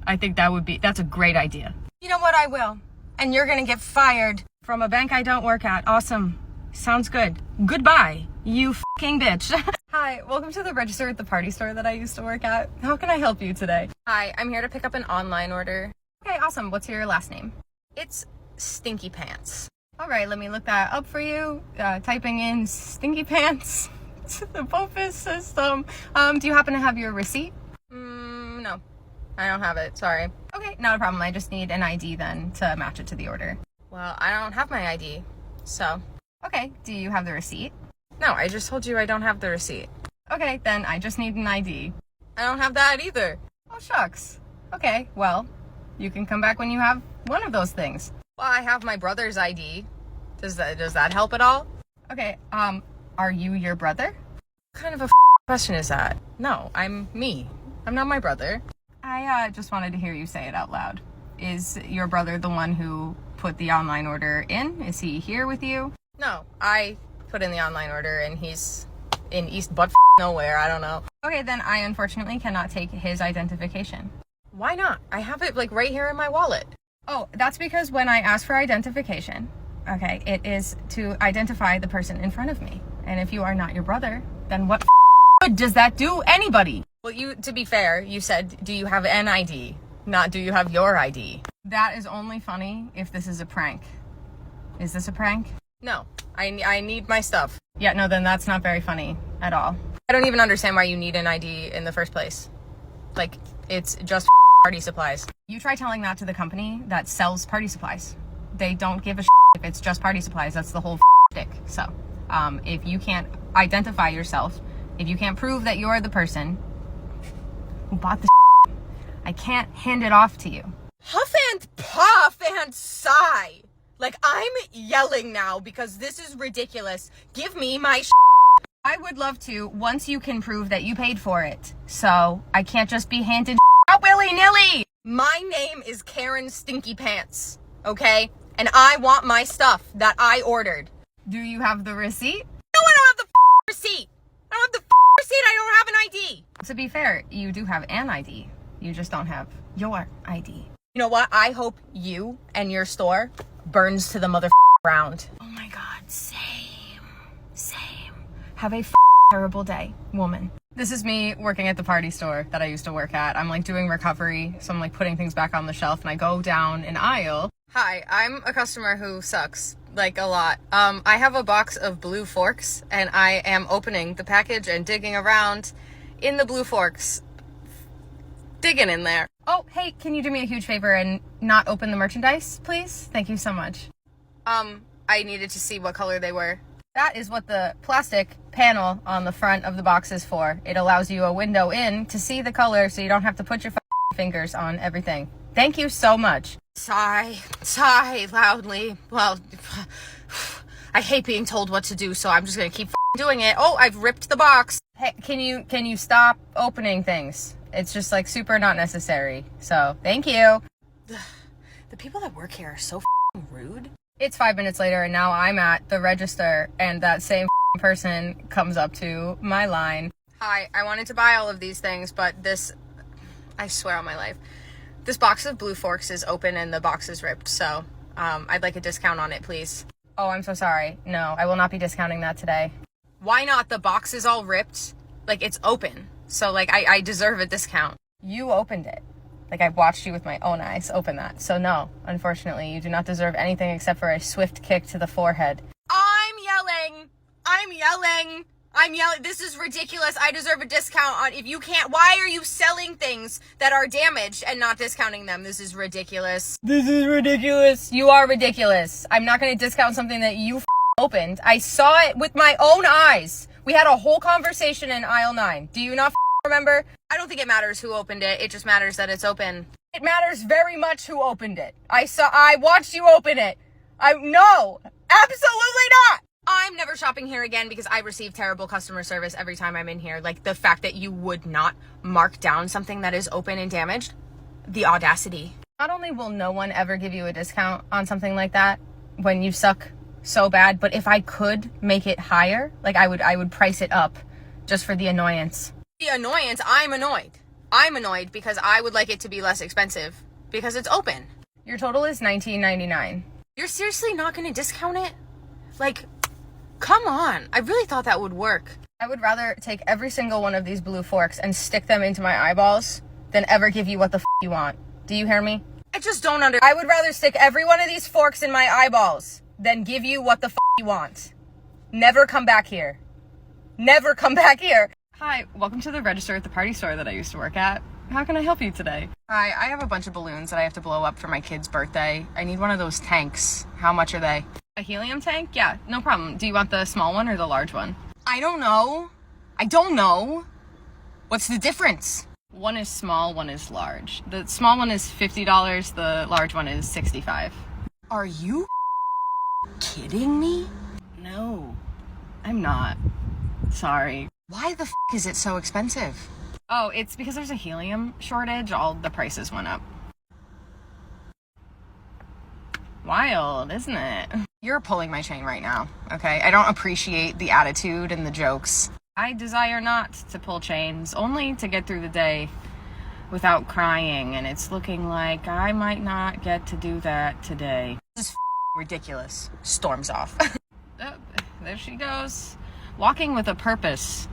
I think that's a great idea. You know what? I will. And you're gonna get fired. From a bank I don't work at. Awesome. Sounds good. Goodbye, you fucking bitch. Hi, welcome to the register at the party store that I used to work at. How can I help you today? Hi, I'm here to pick up an online order. Okay, awesome. What's your last name? It's Stinky Pants. All right, let me look that up for you. Typing in Stinky Pants to the BOPIS system. Do you happen to have your receipt? No, I don't have it. Sorry. Okay, not a problem. I just need an ID then to match it to the order. Well, I don't have my ID, so. Okay, do you have the receipt? No, I just told you I don't have the receipt. Okay, then I just need an ID. I don't have that either. Oh, shucks. Okay, well, you can come back when you have one of those things. Well, I have my brother's ID. Does that help at all? Okay, are you your brother? What kind of a question is that? No, I'm me. I'm not my brother. I just wanted to hear you say it out loud. Is your brother the one who put the online order in? Is he here with you? No, I put in the online order and he's in East butt nowhere. I don't know. Okay, then I unfortunately cannot take his identification. Why not? I have it like right here in my wallet. Oh, that's because when I ask for identification, okay, it is to identify the person in front of me. And if you are not your brother, then what good does that do anybody? Well, to be fair, you said, do you have an ID? Not do you have your ID? That is only funny if this is a prank. Is this a prank? No, I need my stuff. Yeah, no, then that's not very funny at all. I don't even understand why you need an ID in the first place. Like, it's just party supplies. You try telling that to the company that sells party supplies. They don't give a if it's just party supplies. That's the whole stick. So, if you can't identify yourself, if you can't prove that you're the person who bought the I can't hand it off to you. Huff and puff and sigh. Like, I'm yelling now because this is ridiculous. Give me my I would love to once you can prove that you paid for it. So, I can't just be handed out willy-nilly. My name is Karen Stinky Pants, okay? And I want my stuff that I ordered. Do you have the receipt? No, I don't have the receipt. I don't have the receipt. I don't have an ID. To be fair, you do have an ID. You just don't have your ID. You know what? I hope you and your store burns to the mother ground. Oh my God, same. Have a terrible day, woman. This is me working at the party store that I used to work at. I'm like doing recovery, so I'm like putting things back on the shelf and I go down an aisle. Hi, I'm a customer who sucks, like a lot. I have a box of blue forks and I am opening the package and digging around in the blue forks. Digging in there. Oh, hey, can you do me a huge favor and not open the merchandise, please? Thank you so much. I needed to see what color they were. That is what the plastic panel on the front of the box is for. It allows you a window in to see the color so you don't have to put your fingers on everything. Thank you so much. Sigh loudly. Well, I hate being told what to do, so I'm just gonna keep doing it. Oh, I've ripped the box. Hey, can you stop opening things? It's just like super not necessary. So, thank you. The people that work here are so rude. It's 5 minutes later and now I'm at the register and that same person comes up to my line. Hi, I wanted to buy all of these things, but this, I swear on my life, this box of blue forks is open and the box is ripped. So, I'd like a discount on it, please. Oh, I'm so sorry. No, I will not be discounting that today. Why not? The box is all ripped. Like, it's open. So, like, I deserve a discount. You opened it. Like, I've watched you with my own eyes open that. So, no, unfortunately, you do not deserve anything except for a swift kick to the forehead. I'm yelling. This is ridiculous. I deserve a discount on if you can't. Why are you selling things that are damaged and not discounting them? This is ridiculous. You are ridiculous. I'm not going to discount something that you opened. I saw it with my own eyes. We had a whole conversation in aisle 9. Do you not remember? I don't think it matters who opened it. It just matters that it's open. It matters very much who opened it. I watched you open it. No, absolutely not. I'm never shopping here again because I receive terrible customer service every time I'm in here. Like, the fact that you would not mark down something that is open and damaged. The audacity. Not only will no one ever give you a discount on something like that when you suck so bad, but if I could make it higher, like I would price it up just for the annoyance. The annoyance? I'm annoyed. I'm annoyed because I would like it to be less expensive because it's open. Your total is $19.99. You're seriously not going to discount it? Like, come on. I really thought that would work. I would rather take every single one of these blue forks and stick them into my eyeballs than ever give you what the you want. Do you hear me? I just don't I would rather stick every one of these forks in my eyeballs then give you what the f you want. Never come back here. Never come back here. Hi, welcome to the register at the party store that I used to work at. How can I help you today? Hi, I have a bunch of balloons that I have to blow up for my kid's birthday. I need one of those tanks. How much are they? A helium tank? Yeah, no problem. Do you want the small one or the large one? I don't know. I don't know. What's the difference? One is small, one is large. The small one is $50, the large one is $65. Are you kidding me? No, I'm not. Sorry. Why the f is it so expensive? Oh, it's because there's a helium shortage. All the prices went up. Wild, isn't it? You're pulling my chain right now, okay? I don't appreciate the attitude and the jokes. I desire not to pull chains, only to get through the day without crying, and it's looking like I might not get to do that today. This is ridiculous. Storms off. Oh, there she goes. Walking with a purpose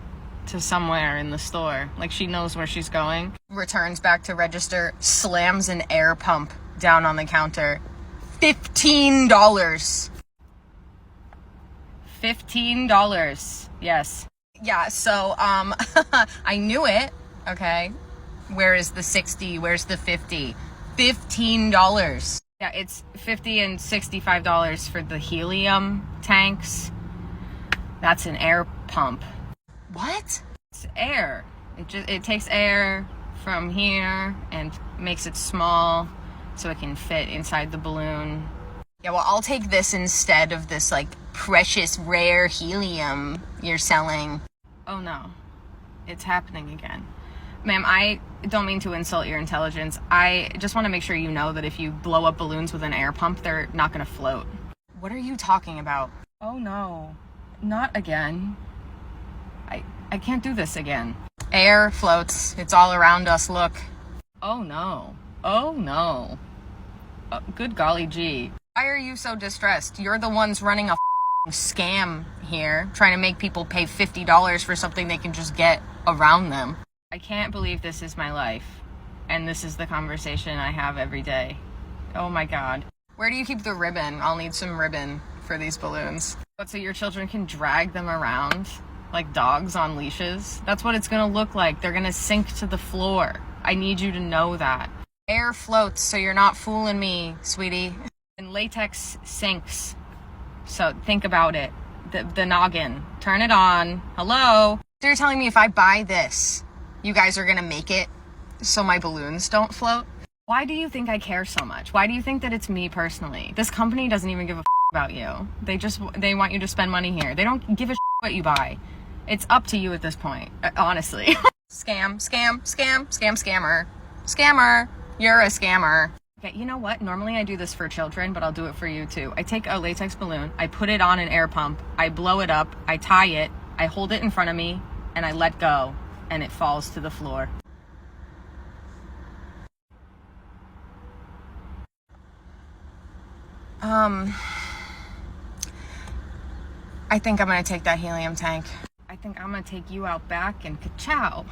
to somewhere in the store, like she knows where she's going. Returns back to register, slams an air pump down on the counter. $15. $15. Yes. Yeah, so, I knew it, okay? Where is the 60? Where's the 50? $15. Yeah, it's $50 and $65 for the helium tanks. That's an air pump. What? It's air. It takes air from here and makes it small so it can fit inside the balloon. Yeah, well, I'll take this instead of this, like, precious, rare helium you're selling. Oh, no. It's happening again. Ma'am, I don't mean to insult your intelligence. I just want to make sure you know that if you blow up balloons with an air pump, they're not going to float. What are you talking about? Oh, no. Not again. I can't do this again. Air floats. It's all around us. Look. Oh, no. Oh, no. Good golly gee. Why are you so distressed? You're the ones running a scam here, trying to make people pay $50 for something they can just get around them. I can't believe this is my life, and this is the conversation I have every day. Oh my god. Where do you keep the ribbon? I'll need some ribbon for these balloons. What, so your children can drag them around like dogs on leashes? That's what it's gonna look like. They're gonna sink to the floor. I need you to know that. Air floats, so you're not fooling me, sweetie. And latex sinks. So think about it. The noggin. Turn it on. Hello? So you're telling me if I buy this, you guys are gonna make it so my balloons don't float? Why do you think I care so much? Why do you think that it's me personally? This company doesn't even give a about you. They want you to spend money here. They don't give a what you buy. It's up to you at this point, honestly. Scam, scam, scam, scam, scammer. Scammer. You're a scammer. Okay, you know what? Normally I do this for children, but I'll do it for you too. I take a latex balloon, I put it on an air pump, I blow it up, I tie it, I hold it in front of me, and I let go, and it falls to the floor. I think I'm gonna take that helium tank. I think I'm gonna take you out back and ka-chow.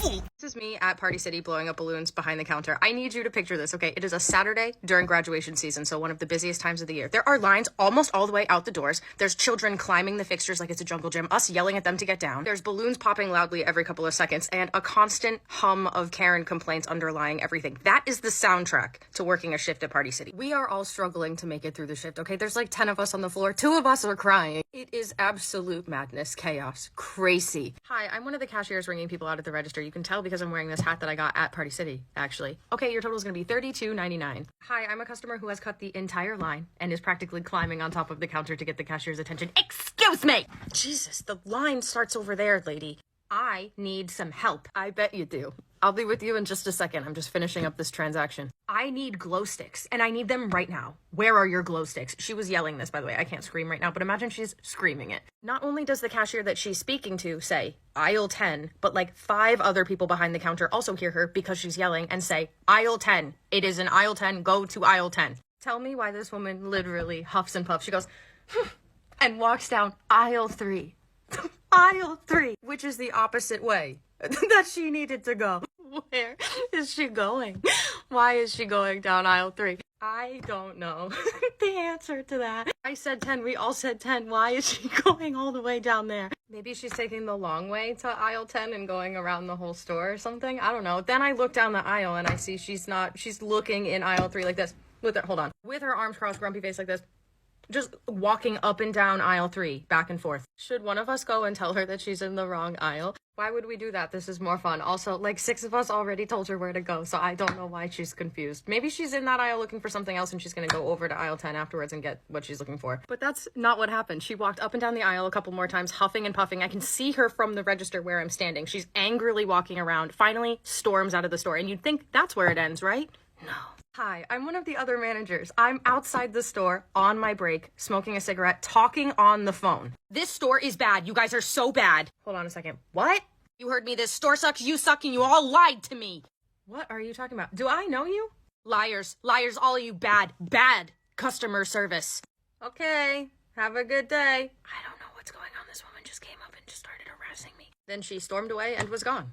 This is me at Party City blowing up balloons behind the counter. I need you to picture this, okay? It is a Saturday during graduation season, so one of the busiest times of the year. There are lines almost all the way out the doors. There's children climbing the fixtures like it's a jungle gym, us yelling at them to get down. There's balloons popping loudly every couple of seconds, and a constant hum of Karen complaints underlying everything. That is the soundtrack to working a shift at Party City. We are all struggling to make it through the shift, okay? There's like 10 of us on the floor. 2 of us are crying. It is absolute madness, chaos, crazy. Hi, I'm one of the cashiers ringing people out at the register. You can tell because I'm wearing this hat that I got at Party City, actually. Okay, your total is going to be $32.99. Hi, I'm a customer who has cut the entire line and is practically climbing on top of the counter to get the cashier's attention. Excuse me! Jesus, the line starts over there, lady. I need some help. I bet you do. I'll be with you in just a second. I'm just finishing up this transaction. I need glow sticks, and I need them right now. Where are your glow sticks? She was yelling this, by the way. I can't scream right now, but imagine she's screaming it. Not only does the cashier that she's speaking to say, aisle 10, but like 5 other people behind the counter also hear her because she's yelling and say, aisle 10. It is in aisle 10. Go to aisle 10. Tell me why this woman literally huffs and puffs. She goes, and walks down aisle 3. Aisle 3, which is the opposite way that she needed to go. Where is she going? Why is she going down aisle 3? I don't know the answer to that. I said 10, we all said 10. Why is she going all the way down there? Maybe she's taking the long way to aisle 10 and going around the whole store or something. I don't know. Then I look down the aisle and I see she's looking in aisle 3 like this. With her arms crossed, grumpy face like this. Just walking up and down aisle 3, back and forth. Should one of us go and tell her that she's in the wrong aisle? Why would we do that? This is more fun. Also, like 6 of us already told her where to go, so I don't know why she's confused. Maybe she's in that aisle looking for something else and she's gonna go over to aisle 10 afterwards and get what she's looking for. But that's not what happened. She walked up and down the aisle a couple more times, huffing and puffing. I can see her from the register where I'm standing. She's angrily walking around, finally storms out of the store. And you'd think that's where it ends, right? No. Hi, I'm one of the other managers. I'm outside the store on my break, smoking a cigarette, talking on the phone. This store is bad. You guys are so bad. Hold on a second. What? You heard me. This store sucks, you suck, and you all lied to me. What are you talking about? Do I know you? Liars. Liars, all of you. Bad. Bad customer service. Okay. Have a good day. I don't know what's going on. This woman just came up and just started harassing me. Then she stormed away and was gone.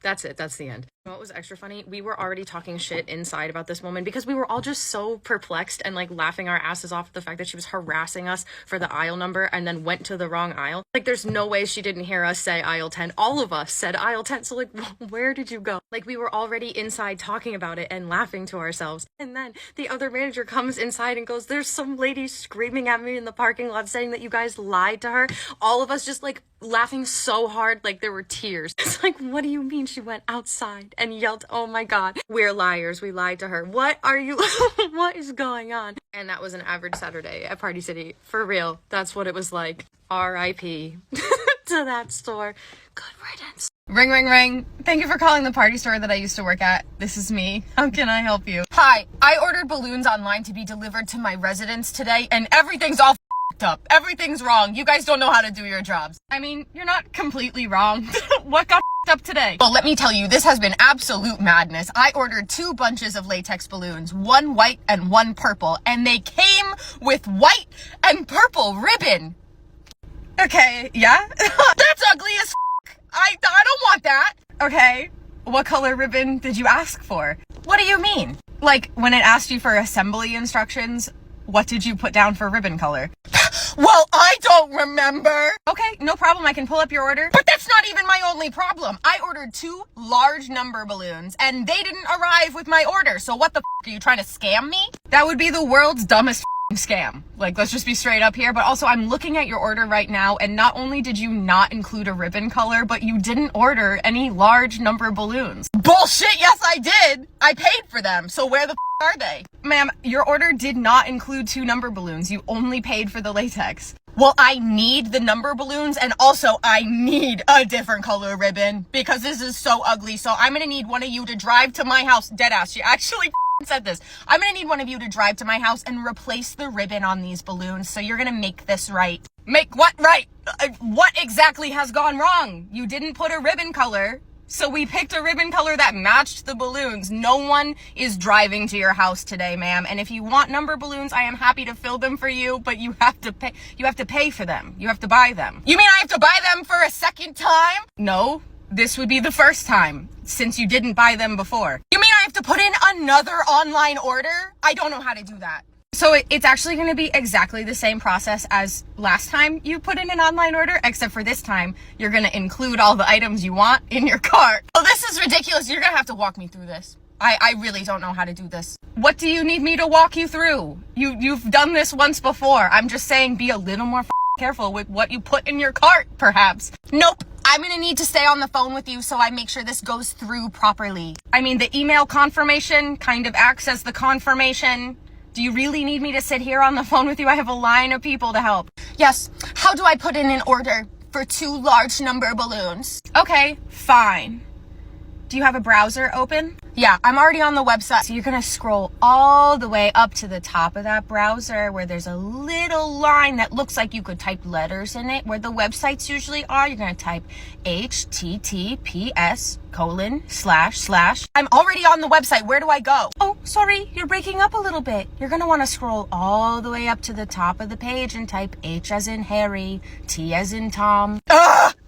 That's it. That's the end. What was extra funny? We were already talking shit inside about this woman because we were all just so perplexed and like laughing our asses off at the fact that she was harassing us for the aisle number and then went to the wrong aisle. Like there's no way she didn't hear us say aisle 10. All of us said aisle 10. So like, where did you go? Like we were already inside talking about it and laughing to ourselves. And then the other manager comes inside and goes, there's some lady screaming at me in the parking lot saying that you guys lied to her. All of us just like laughing so hard, like there were tears. It's like, what do you mean she went outside and yelled, oh my god, we're liars, we lied to her. What are you, what is going on? And that was an average Saturday at Party City. For real, that's what it was like. R.I.P. to that store. Good riddance. Ring, ring, ring. Thank you for calling the party store that I used to work at. This is me. How can I help you? Hi, I ordered balloons online to be delivered to my residence today, and everything's all up. Everything's wrong. You guys don't know how to do your jobs. I mean, you're not completely wrong. What got up today? Well, let me tell you, this has been absolute madness. I ordered 2 bunches of latex balloons, 1 white and 1 purple, and they came with white and purple ribbon. Okay, yeah? That's ugly as I don't want that. Okay, what color ribbon did you ask for? What do you mean? Like, when it asked you for assembly instructions, what did you put down for ribbon color? Well, I don't remember. Okay, no problem. I can pull up your order. But that's not even my only problem. I ordered 2 large number balloons and they didn't arrive with my order. So what the are you trying to scam me? That would be the world's dumbest scam. Like, let's just be straight up here. But also, I'm looking at your order right now, and not only did you not include a ribbon color, but you didn't order any large number balloons. Bullshit, yes I did! I paid for them, so where the are they? Ma'am, your order did not include 2 number balloons. You only paid for the latex. Well, I need the number balloons, and also I need a different color ribbon, because this is so ugly. So I'm gonna need one of you to drive to my house. Deadass, she actually said this. I'm gonna need one of you to drive to my house and replace the ribbon on these balloons. So you're gonna make this right. Make what right? What exactly has gone wrong? You didn't put a ribbon color. So we picked a ribbon color that matched the balloons. No one is driving to your house today, ma'am. And if you want number balloons, I am happy to fill them for you, but you have to pay. You have to pay for them. You have to buy them. You mean I have to buy them for a second time? No, this would be the first time since you didn't buy them before. You mean I have to put in another online order? I don't know how to do that. So it's actually going to be exactly the same process as last time you put in an online order, except for this time, you're going to include all the items you want in your cart. Oh, this is ridiculous. You're going to have to walk me through this. I really don't know how to do this. What do you need me to walk you through? You've done this once before. I'm just saying be a little more careful with what you put in your cart, perhaps. Nope. I'm gonna need to stay on the phone with you so I make sure this goes through properly. I mean, the email confirmation kind of acts as the confirmation. Do you really need me to sit here on the phone with you? I have a line of people to help. Yes. How do I put in an order for 2 large number balloons? Okay, fine. Do you have a browser open? Yeah, I'm already on the website. So you're gonna scroll all the way up to the top of that browser where there's a little line that looks like you could type letters in it, where the websites usually are. You're gonna type https:// I'm already on the website. Where do I go? Oh, sorry, you're breaking up a little bit. You're gonna wanna scroll all the way up to the top of the page and type H as in Harry, T as in Tom.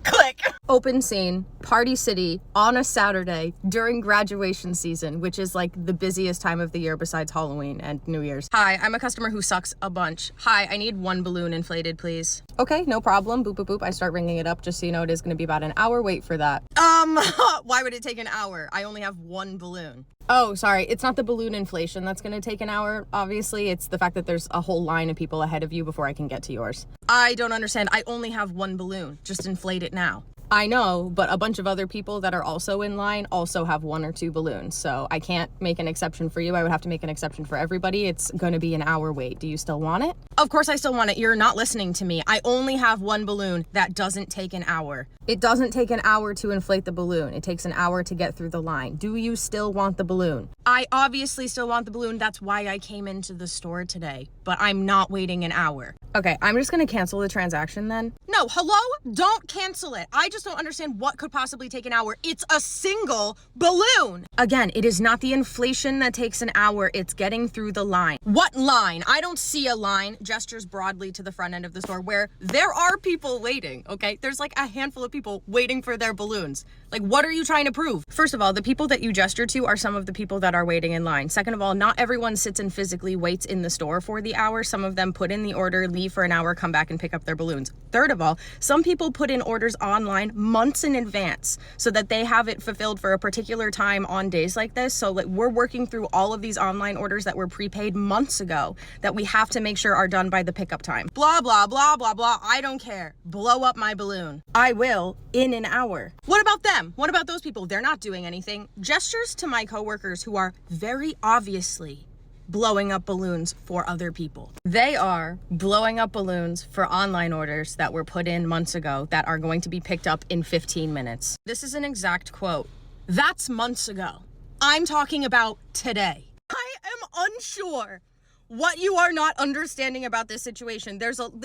Click. Open scene, Party City, on a Saturday during graduation season, which is like the busiest time of the year besides Halloween and New Year's. Hi, I'm a customer who sucks a bunch. Hi, I need 1 balloon inflated, please. Okay, no problem. Boop, boop, boop. I start ringing it up just so you know it is going to be about an hour wait for that. Why would it take an hour? I only have 1 balloon. Oh, sorry. It's not the balloon inflation that's going to take an hour, obviously. It's the fact that there's a whole line of people ahead of you before I can get to yours. I don't understand. I only have 1 balloon. Just inflate it now. I know, but a bunch of other people that are also in line also have 1 or 2 balloons. So I can't make an exception for you. I would have to make an exception for everybody. It's going to be an hour wait. Do you still want it? Of course I still want it. You're not listening to me. I only have 1 balloon. That doesn't take an hour. It doesn't take an hour to inflate the balloon. It takes an hour to get through the line. Do you still want the balloon? I obviously still want the balloon. That's why I came into the store today. But I'm not waiting an hour. Okay, I'm just gonna cancel the transaction then. No, hello? Don't cancel it. I just don't understand what could possibly take an hour. It's a single balloon. Again, it is not the inflation that takes an hour. It's getting through the line. What line? I don't see a line. Gestures broadly to the front end of the store where there are people waiting, okay? There's like a handful of people waiting for their balloons. Like, what are you trying to prove? First of all, the people that you gesture to are some of the people that are waiting in line. Second of all, not everyone sits and physically waits in the store for the hour. Some of them put in the order, leave for an hour, come back and pick up their balloons. Third of all, some people put in orders online months in advance so that they have it fulfilled for a particular time on days like this. So like we're working through all of these online orders that were prepaid months ago that we have to make sure are done by the pickup time. Blah, blah, blah, blah, blah. I don't care. Blow up my balloon. I will in an hour. What about them? What about those people? They're not doing anything. Gestures to my coworkers who are very obviously blowing up balloons for other people. They are blowing up balloons for online orders that were put in months ago that are going to be picked up in 15 minutes. This is an exact quote. That's months ago. I'm talking about today. I am unsure what you are not understanding about this situation.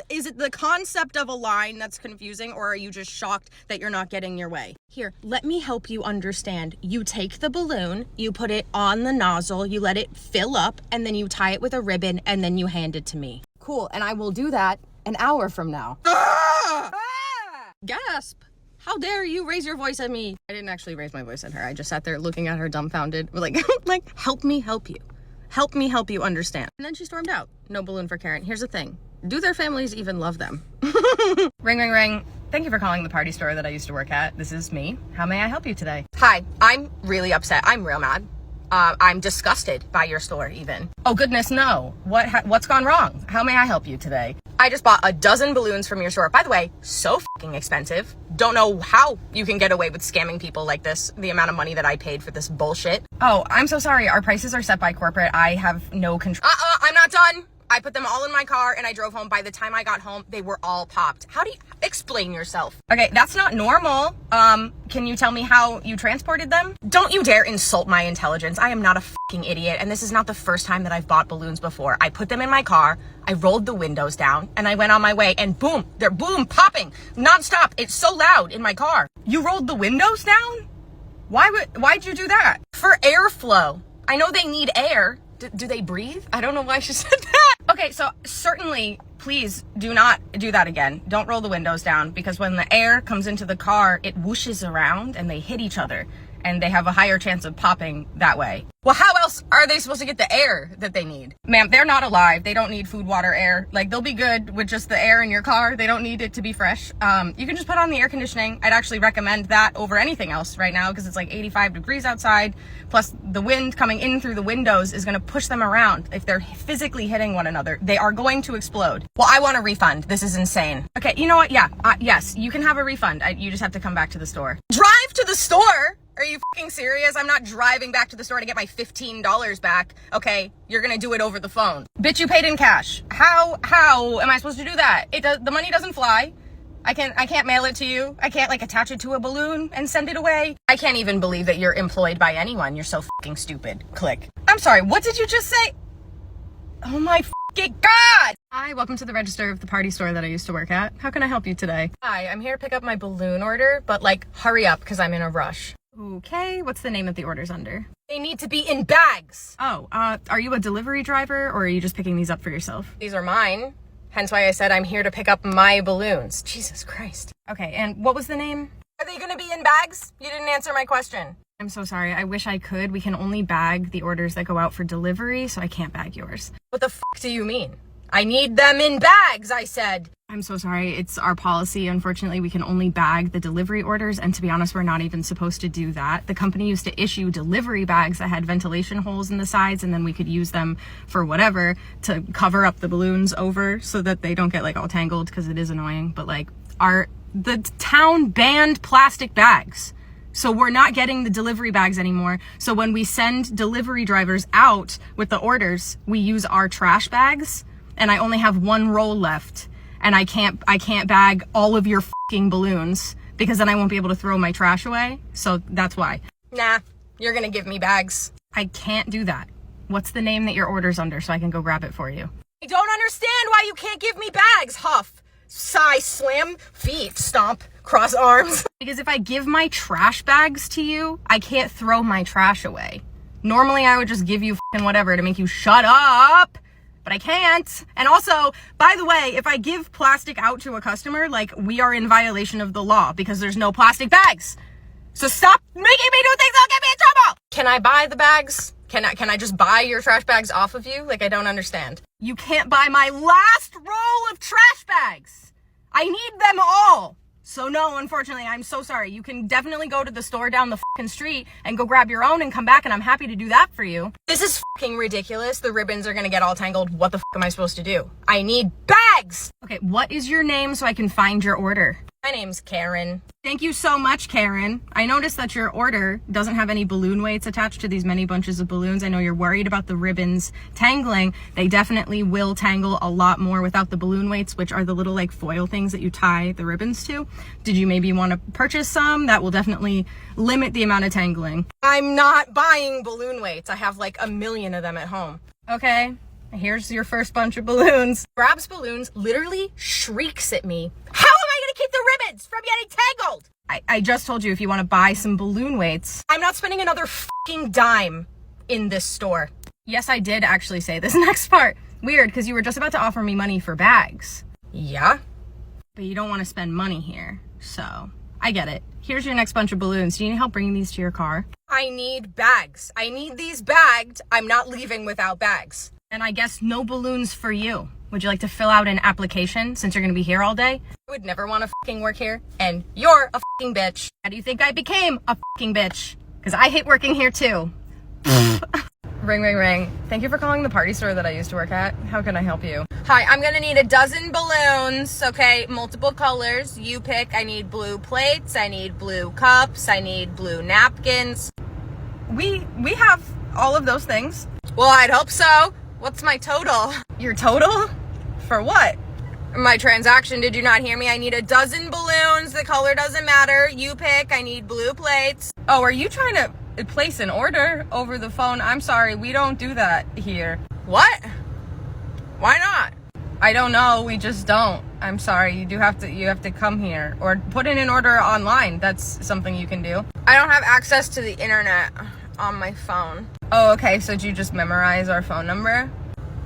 Is it the concept of a line that's confusing, or are you just shocked that you're not getting your way? Here, let me help you understand. You take the balloon, you put it on the nozzle, you let it fill up, and then you tie it with a ribbon, and then you hand it to me. Cool, and I will do that an hour from now. Gasp! How dare you raise your voice at me? I didn't actually raise my voice at her. I just sat there looking at her dumbfounded, like, help me help you. Help me help you understand. And then she stormed out. No balloon for Karen. Here's the thing. Do their families even love them? Ring, ring, ring. Thank you for calling the party store that I used to work at. This is me. How may I help you today? Hi, I'm really upset. I'm real mad. I'm disgusted by your store even. Oh goodness, no. What's gone wrong? How may I help you today? I just bought a dozen balloons from your store. By the way, so fucking expensive. Don't know how you can get away with scamming people like this, the amount of money that I paid for this bullshit. Oh, I'm so sorry. Our prices are set by corporate. I have no control. I'm not done. I put them all in my car and I drove home. By the time I got home, they were all popped. How do you explain yourself? Okay, that's not normal. Can you tell me how you transported them? Don't you dare insult my intelligence. I am not a fucking idiot, and this is not the first time that I've bought balloons before. I put them in my car, I rolled the windows down, and I went on my way, and boom, they're boom, popping, nonstop. It's so loud in my car. You rolled the windows down? Why'd you do that? For airflow. I know they need air. Do they breathe? I don't know why she said that. Okay, so certainly, please do not do that again. Don't roll the windows down, because when the air comes into the car, it whooshes around and they hit each other, and they have a higher chance of popping that way. Well, how else are they supposed to get the air that they need? Ma'am, they're not alive. They don't need food, water, air. Like, they'll be good with just the air in your car. They don't need it to be fresh. You can just put on the air conditioning. I'd actually recommend that over anything else right now, because it's like 85 degrees outside. Plus, the wind coming in through the windows is going to push them around. If they're physically hitting one another, they are going to explode. Well, I want a refund. This is insane. Okay, you know what? Yeah, yes, you can have a refund. You just have to come back to the store. Drive to the store? Are you fucking serious? I'm not driving back to the store to get my $15 back. Okay, you're gonna do it over the phone. Bitch, you paid in cash. How am I supposed to do that? The money doesn't fly. I can't mail it to you. I can't like attach it to a balloon and send it away. I can't even believe that you're employed by anyone. You're so fucking stupid. Click. I'm sorry, what did you just say? Oh my fucking God! Hi, welcome to the register of the party store that I used to work at. How can I help you today? Hi, I'm here to pick up my balloon order, but like hurry up because I'm in a rush. Okay, what's the name that the order's under? They need to be in bags. Oh, are you a delivery driver or are you just picking these up for yourself? These are mine. Hence why I said I'm here to pick up my balloons. Jesus Christ. Okay, and what was the name? Are they gonna be in bags? You didn't answer my question. I'm so sorry. I wish I could. We can only bag the orders that go out for delivery, so I can't bag yours. What the fuck do you mean? I need them in bags, I said. I'm so sorry. It's our policy. Unfortunately, we can only bag the delivery orders, and to be honest, we're not even supposed to do that. The company used to issue delivery bags that had ventilation holes in the sides, and then we could use them for whatever to cover up the balloons over so that they don't get like all tangled, because it is annoying. But like the town banned plastic bags. So we're not getting the delivery bags anymore. So when we send delivery drivers out with the orders, we use our trash bags, and I only have one roll left, and I can't bag all of your fucking balloons because then I won't be able to throw my trash away. So that's why. Nah, you're gonna give me bags. I can't do that. What's the name that your order's under so I can go grab it for you? I don't understand why you can't give me bags, Huff. Sigh, slam, feet, stomp, cross arms. Because if I give my trash bags to you, I can't throw my trash away. Normally I would just give you fucking whatever to make you shut up, but I can't. And also, by the way, if I give plastic out to a customer, like, we are in violation of the law because there's no plastic bags. So stop making me do things that'll get me in trouble. Can I buy the bags? Can I just buy your trash bags off of you? Like, I don't understand. You can't buy my last roll of trash bags. I need them all. So no, unfortunately, I'm so sorry. You can definitely go to the store down the fucking street and go grab your own and come back, and I'm happy to do that for you. This is fucking ridiculous. The ribbons are gonna get all tangled. What the fuck am I supposed to do? I need bags! Okay, what is your name so I can find your order? My name's Karen. Thank you so much, Karen. I noticed that your order doesn't have any balloon weights attached to these many bunches of balloons. I know you're worried about the ribbons tangling. They definitely will tangle a lot more without the balloon weights, which are the little like foil things that you tie the ribbons to. Did you maybe want to purchase some? That will definitely limit the amount of tangling. I'm not buying balloon weights. I have like 1 million of them at home. Okay. Here's your first bunch of balloons. Grabs balloons, literally shrieks at me. How am I gonna keep the ribbons from getting tangled? I just told you if you want to buy some balloon weights. I'm not spending another fucking dime in this store. Yes, I did actually say this next part. Weird, because you were just about to offer me money for bags. Yeah? But you don't want to spend money here, so I get it. Here's your next bunch of balloons. Do you need help bringing these to your car? I need bags. I need these bagged. I'm not leaving without bags. And I guess no balloons for you. Would you like to fill out an application since you're gonna be here all day? I would never want to fucking work here, and you're a fucking bitch. How do you think I became a fucking bitch? Because I hate working here too. Ring, ring, ring. Thank you for calling the party store that I used to work at. How can I help you? Hi, I'm gonna need 12 balloons, okay? Multiple colors. You pick. I need blue plates, I need blue cups, I need blue napkins. We have all of those things. Well, I'd hope so. What's my total? Your total? For what? My transaction, did you not hear me? I need 12 balloons. The color doesn't matter. You pick. I need blue plates. Oh, are you trying to place an order over the phone? I'm sorry, we don't do that here. What? Why not? I don't know, we just don't. I'm sorry, you have to come here or put in an order online. That's something you can do. I don't have access to the internet on my phone. Oh, okay, so did you just memorize our phone number?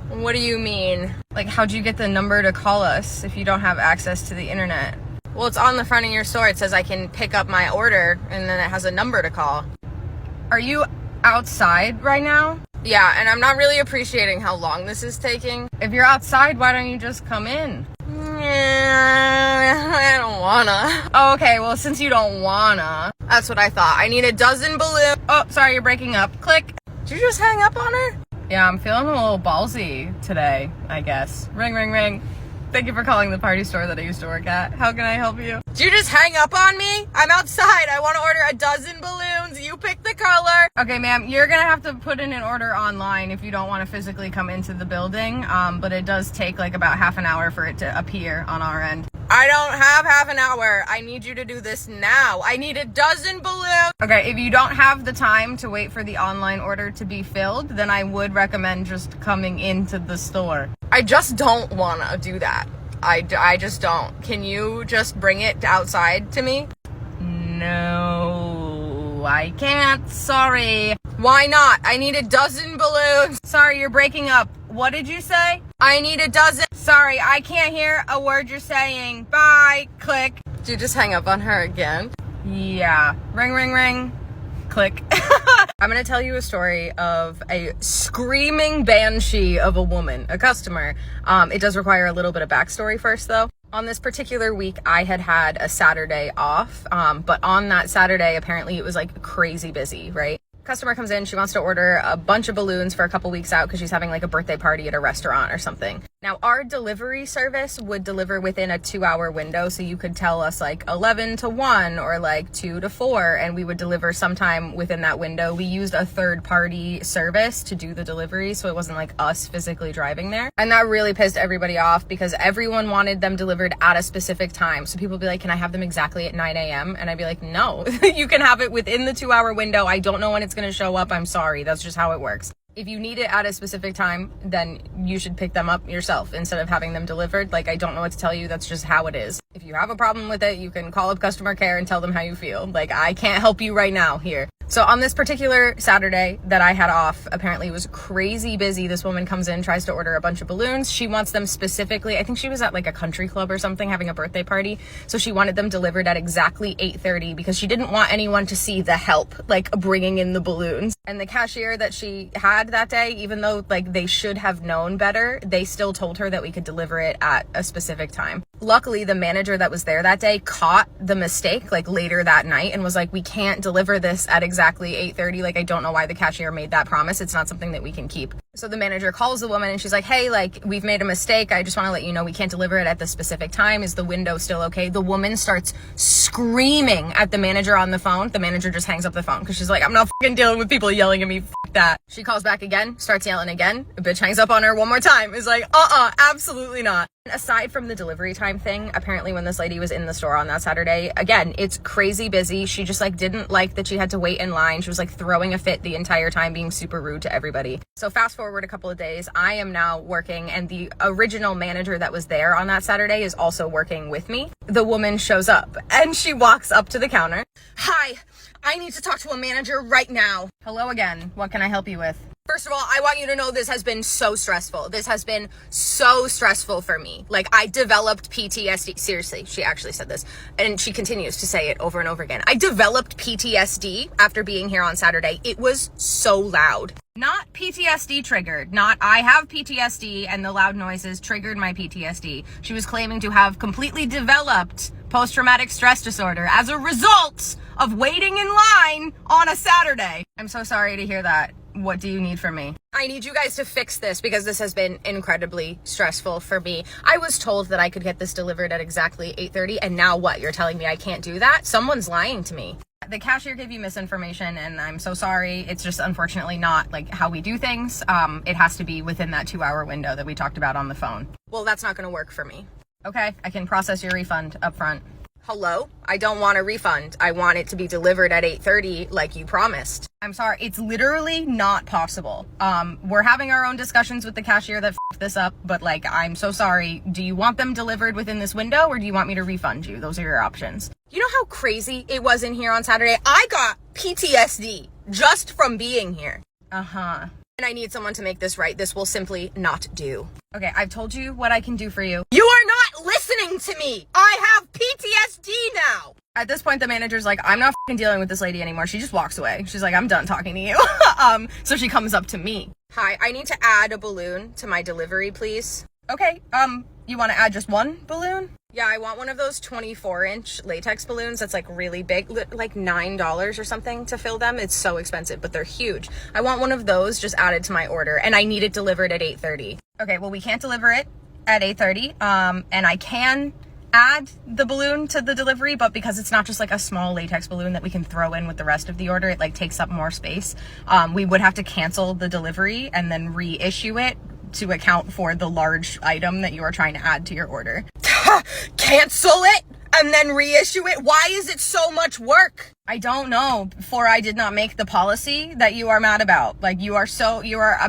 What do you mean? Like, how'd you get the number to call us if you don't have access to the internet? Well, it's on the front of your store. It says I can pick up my order, and then it has a number to call. Are you outside right now? Yeah, and I'm not really appreciating how long this is taking. If you're outside, why don't you just come in? I don't wanna. Oh, okay, well, since you don't wanna, that's what I thought. I need 12 balloons. Oh, sorry, you're breaking up. Click. Did you just hang up on her? Yeah, I'm feeling a little ballsy today, I guess. Ring, ring, ring. Thank you for calling the party store that I used to work at. How can I help you? Did you just hang up on me? I'm outside. I want to order 12 balloons. You pick the color. Okay, ma'am, you're going to have to put in an order online if you don't want to physically come into the building. But it does take like about half an hour for it to appear on our end. I don't have half an hour. I need you to do this now. I need 12 balloons. Okay, if you don't have the time to wait for the online order to be filled, then I would recommend just coming into the store. I just don't want to do that. I just don't. Can you just bring it outside to me? No, I can't. Sorry. Why not? I need 12 balloons. Sorry, you're breaking up. What did you say? I need 12. Sorry, I can't hear a word you're saying. Bye. Click. Did you just hang up on her again? Yeah. Ring, ring, ring. Click. I'm gonna tell you a story of a screaming banshee of a woman, a customer. It does require a little bit of backstory first, though. On this particular week, I had a Saturday off, but on that Saturday, apparently it was like crazy busy, right? Customer comes in, she wants to order a bunch of balloons for a couple weeks out because she's having like a birthday party at a restaurant or something. Now, our delivery service would deliver within a 2-hour window, so you could tell us like 11 to 1 or like 2 to 4, and we would deliver sometime within that window. We used a third-party service to do the delivery, so it wasn't like us physically driving there. And that really pissed everybody off because everyone wanted them delivered at a specific time. So people would be like, can I have them exactly at 9 a.m.? And I'd be like, no, you can have it within the 2-hour window. I don't know when it's going to show up. I'm sorry. That's just how it works. If you need it at a specific time, then you should pick them up yourself instead of having them delivered. Like, I don't know what to tell you. That's just how it is. If you have a problem with it, you can call up customer care and tell them how you feel. Like, I can't help you right now here. So on this particular Saturday that I had off, apparently it was crazy busy. This woman comes in, tries to order a bunch of balloons. She wants them specifically, I think she was at like a country club or something having a birthday party. So she wanted them delivered at exactly 8:30 because she didn't want anyone to see the help, like bringing in the balloons. And the cashier that she had that day, even though like they should have known better, they still told her that we could deliver it at a specific time. Luckily, the manager that was there that day caught the mistake like later that night and was like, we can't deliver this at exactly 8:30. Like, I don't know why the cashier made that promise. It's not something that we can keep. So the manager calls the woman and she's like, hey, like, we've made a mistake. I just want to let you know we can't deliver it at the specific time. Is the window still okay? The woman starts screaming at the manager on the phone. The manager just hangs up the phone because she's like, I'm not fucking dealing with people yelling at me. F that. She calls back again, starts yelling again. The bitch hangs up on her one more time. Is like, absolutely not. Aside from the delivery time thing, apparently when this lady was in the store on that Saturday, again, it's crazy busy. She just like didn't like that she had to wait in line. She was like throwing a fit the entire time, being super rude to everybody. So fast forward a couple of days, I am now working, and the original manager that was there on that Saturday is also working with me. The woman shows up and she walks up to the counter. Hi, I need to talk to a manager right now. Hello again. What can I help you with? First of all, I want you to know this has been so stressful. This has been so stressful for me. Like, I developed PTSD. Seriously, she actually said this. And she continues to say it over and over again. I developed PTSD after being here on Saturday. It was so loud. Not PTSD triggered. Not I have PTSD and the loud noises triggered my PTSD. She was claiming to have completely developed post-traumatic stress disorder as a result of waiting in line on a Saturday. I'm so sorry to hear that. What do you need from me? I need you guys to fix this because this has been incredibly stressful for me. I was told that I could get this delivered at exactly 8:30, and now what? You're telling me I can't do that? Someone's lying to me. The cashier gave you misinformation, and I'm so sorry. It's just unfortunately not like how we do things. It has to be within that 2-hour window that we talked about on the phone. Well, that's not going to work for me. Okay, I can process your refund up front. Hello? I don't want a refund. I want it to be delivered at 8:30 like you promised. I'm sorry. It's literally not possible. We're having our own discussions with the cashier that f***ed this up, but like, I'm so sorry. Do you want them delivered within this window or do you want me to refund you? Those are your options. You know how crazy it was in here on Saturday? I got PTSD just from being here. Uh-huh. And I need someone to make this right. This will simply not do. Okay, I've told you what I can do for you. You are not listening to me. I have PTSD now. At this point, the manager's like, I'm not fucking dealing with this lady anymore. She just walks away. She's like, I'm done talking to you. So she comes up to me. Hi, I need to add a balloon to my delivery, please. Okay, you want to add just one balloon? Yeah, I want one of those 24-inch latex balloons that's like really big, like $9 or something to fill them. It's so expensive, but they're huge. I want one of those just added to my order, and I need it delivered at 8:30. Okay, well, we can't deliver it at 8:30, and I can add the balloon to the delivery, but because it's not just like a small latex balloon that we can throw in with the rest of the order, it like takes up more space. We would have to cancel the delivery and then reissue it to account for the large item that you are trying to add to your order. Cancel it and then reissue it? Why is it so much work? I don't know, for I did not make the policy that you are mad about. Like, you are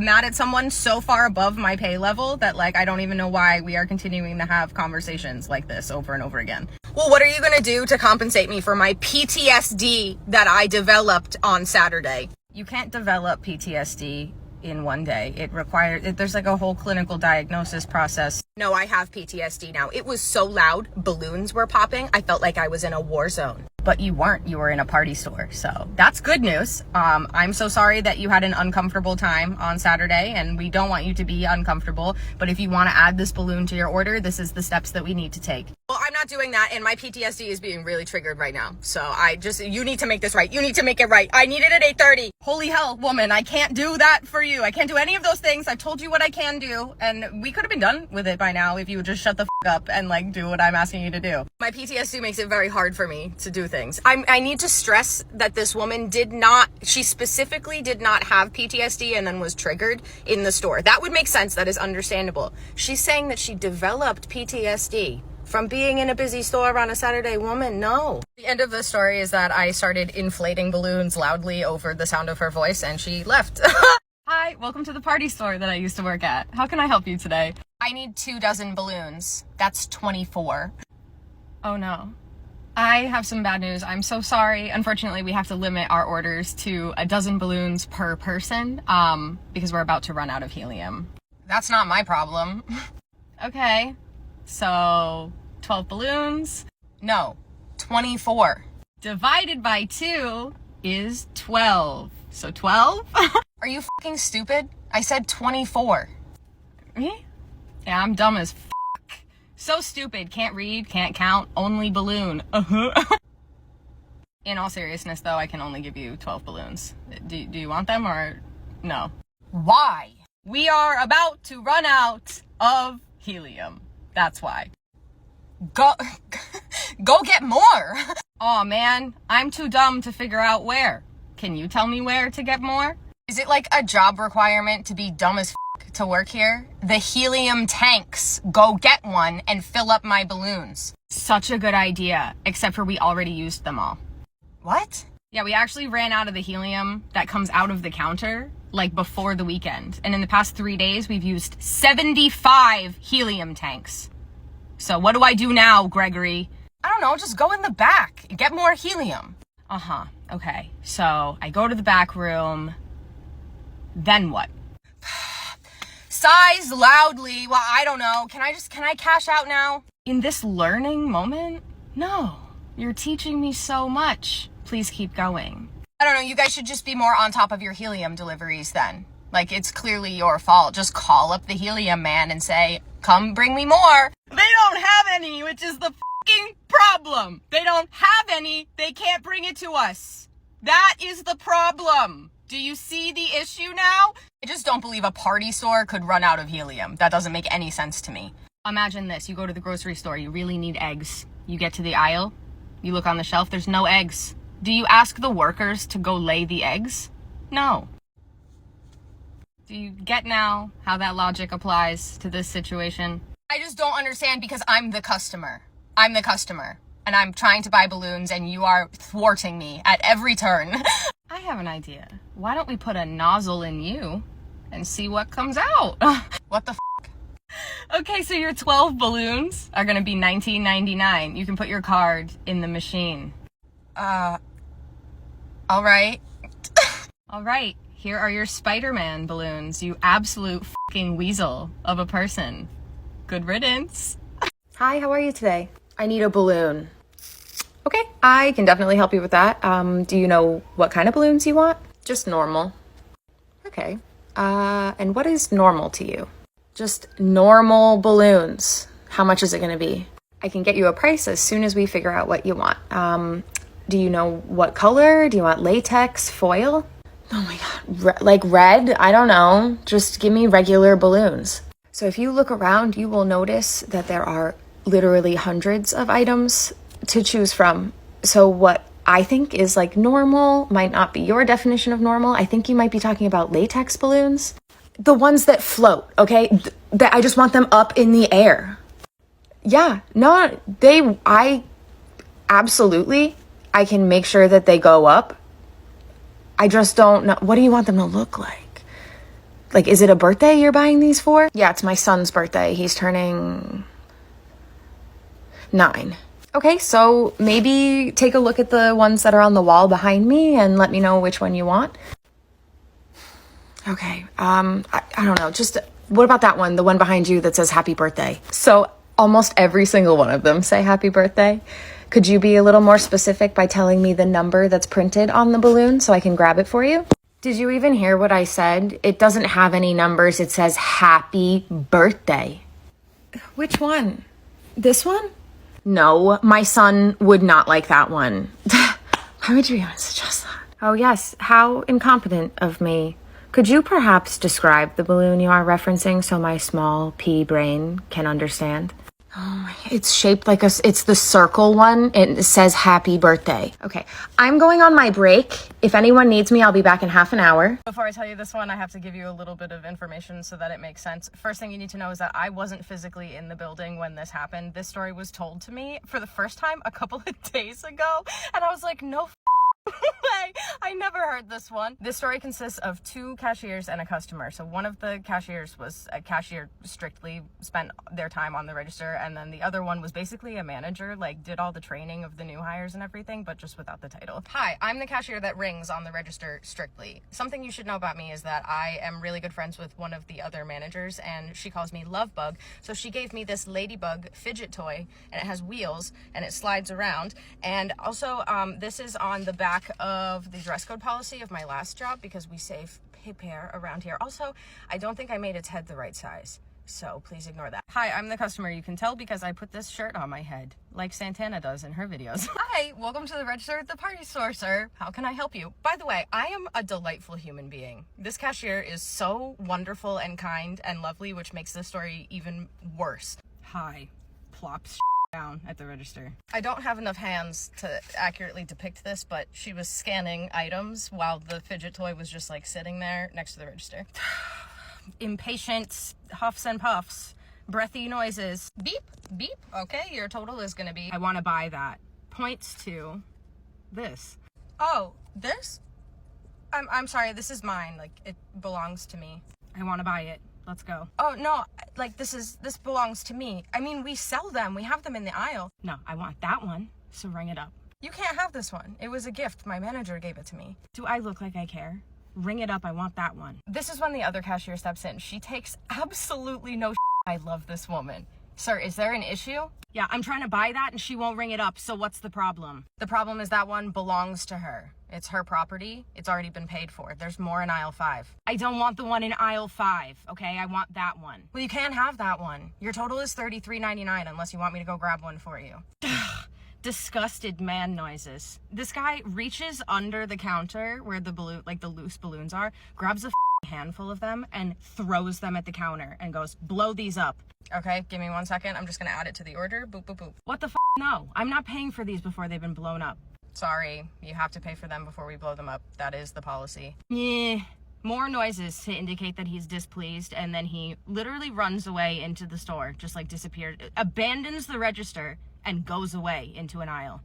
mad at someone so far above my pay level that like, I don't even know why we are continuing to have conversations like this over and over again. Well, what are you gonna do to compensate me for my PTSD that I developed on Saturday? You can't develop PTSD in one day. There's like a whole clinical diagnosis process. No, I have PTSD now. It was so loud, balloons were popping. I felt like I was in a war zone. But you weren't, you were in a party store. So that's good news. I'm so sorry that you had an uncomfortable time on Saturday, and we don't want you to be uncomfortable. But if you want to add this balloon to your order, this is the steps that we need to take. Well, I'm not doing that, and my PTSD is being really triggered right now. So you need to make this right. You need to make it right. I need it at 8:30. Holy hell, woman, I can't do that for you. I can't do any of those things. I've told you what I can do, and we could have been done with it by now if you would just shut the f up and like do what I'm asking you to do. My PTSD makes it very hard for me to do things. I need to stress that this woman she specifically did not have PTSD and then was triggered in the store. That would make sense. That is understandable. She's saying that she developed PTSD from being in a busy store on a Saturday. Woman, no. The end of the story is that I started inflating balloons loudly over the sound of her voice and she left. Hi, welcome to the party store that I used to work at. How can I help you today? I need 24 balloons. That's 24. Oh no. I have some bad news. I'm so sorry. Unfortunately, we have to limit our orders to 12 balloons per person because we're about to run out of helium. That's not my problem. Okay, so 12 balloons? No, 24. Divided by 2 is 12. So 12? Are you fucking stupid? I said 24. Me? Yeah, I'm dumb as fuck. So stupid, can't read, can't count, only balloon. In all seriousness though, I can only give you 12 balloons. Do you want them or no? Why? We are about to run out of helium. That's why. Go get more. Aw man, I'm too dumb to figure out where. Can you tell me where to get more? Is it like a job requirement to be dumb as to work here? The helium tanks. Go get one and fill up my balloons. Such a good idea, except for we already used them all. What? Yeah, we actually ran out of the helium that comes out of the counter like before the weekend. And in the past 3 days, we've used 75 helium tanks. So what do I do now, Gregory? I don't know, just go in the back and get more helium. Uh-huh, okay. So I go to the back room, then what? Sighs loudly. Well, I don't know. Can I cash out now? In this learning moment? No. You're teaching me so much. Please keep going. I don't know. You guys should just be more on top of your helium deliveries then. Like, it's clearly your fault. Just call up the helium man and say, come bring me more. They don't have any, which is the fucking problem. They don't have any. They can't bring it to us. That is the problem. Do you see the issue now? I just don't believe a party store could run out of helium. That doesn't make any sense to me. Imagine this. You go to the grocery store. You really need eggs. You get to the aisle. You look on the shelf. There's no eggs. Do you ask the workers to go lay the eggs? No. Do you get now how that logic applies to this situation? I just don't understand because I'm the customer. I'm the customer. And I'm trying to buy balloons and you are thwarting me at every turn. I have an idea. Why don't we put a nozzle in you and see what comes out? What the f***? Okay, so your 12 balloons are gonna be $19.99. You can put your card in the machine. All right. All right, here are your Spider-Man balloons, you absolute fucking weasel of a person. Good riddance. Hi, how are you today? I need a balloon. Okay, I can definitely help you with that. Do you know what kind of balloons you want? Just normal. Okay. And what is normal to you? Just normal balloons. How much is it going to be? I can get you a price as soon as we figure out what you want. Do you know what color? Do you want latex, foil? Oh my God, like red? I don't know. Just give me regular balloons. So if you look around, you will notice that there are literally hundreds of items to choose from. So what I think is like normal might not be your definition of normal. I think you might be talking about latex balloons. The ones that float, okay? That I just want them up in the air. Yeah, no, I absolutely, I can make sure that they go up. I just don't know. What do you want them to look like? Like, is it a birthday you're buying these for? Yeah, it's my son's birthday. He's turning 9. Okay, so maybe take a look at the ones that are on the wall behind me and let me know which one you want. Okay, I don't know, just, what about that one, the one behind you that says happy birthday? So almost every single one of them say happy birthday. Could you be a little more specific by telling me the number that's printed on the balloon so I can grab it for you? Did you even hear what I said? It doesn't have any numbers, it says happy birthday. Which one? This one? No, my son would not like that one. Why would you even suggest that? Oh yes, how incompetent of me. Could you perhaps describe the balloon you are referencing so my small pea brain can understand? Oh, it's shaped like it's the circle one. It says happy birthday. Okay, I'm going on my break. If anyone needs me, I'll be back in half an hour. Before I tell you this one, I have to give you a little bit of information so that it makes sense. First thing you need to know is that I wasn't physically in the building when this happened. This story was told to me for the first time a couple of days ago, and I was like, no way, I never heard this one. This story consists of 2 cashiers and a customer. So one of the cashiers was a cashier, strictly spent their time on the register, and then the other one was basically a manager, like did all the training of the new hires and everything, but just without the title. Hi, I'm the cashier that rings on the register strictly. Something you should know about me is that I am really good friends with one of the other managers, and she calls me Love Bug. So she gave me this ladybug fidget toy, and it has wheels and it slides around. And also this is on the back of the dress code policy of my last job because we save paper around here. Also, I don't think I made its head the right size, so please ignore that. Hi, I'm the customer. You can tell because I put this shirt on my head, like Santana does in her videos. Hi, welcome to the register at the party store, sir. How can I help you? By the way, I am a delightful human being. This cashier is so wonderful and kind and lovely, which makes this story even worse. Hi, plops down at the register. I don't have enough hands to accurately depict this, but she was scanning items while the fidget toy was just like sitting there next to the register. Impatient huffs and puffs, breathy noises. Beep, beep. Okay, your total is gonna be, I want to buy that. Points to this. Oh, this? I'm sorry, this is mine. Like, it belongs to me. I want to buy it. Let's go. Oh, no, like this belongs to me. I mean, we sell them. We have them in the aisle. No, I want that one, so ring it up. You can't have this one. It was a gift. My manager gave it to me. Do I look like I care? Ring it up. I want that one. This is when the other cashier steps in. She takes absolutely no shit. I love this woman. Sir, is there an issue? Yeah, I'm trying to buy that and she won't ring it up, so what's the problem? The problem is that one belongs to her. It's her property. It's already been paid for. There's more in aisle 5. I don't want the one in aisle 5, okay? I want that one. Well, you can't have that one. Your total is $33.99 unless you want me to go grab one for you. Disgusted man noises. This guy reaches under the counter where the balloon, like the loose balloons are, grabs a handful of them and throws them at the counter and goes, blow these up. Okay, give me 1 second. I'm just gonna add it to the order. Boop, boop, boop. What the No, I'm not paying for these before they've been blown up. Sorry, you have to pay for them before we blow them up. That is the policy. Yeah. More noises to indicate that he's displeased, and then he literally runs away into the store, just like disappeared, abandons the register, and goes away into an aisle.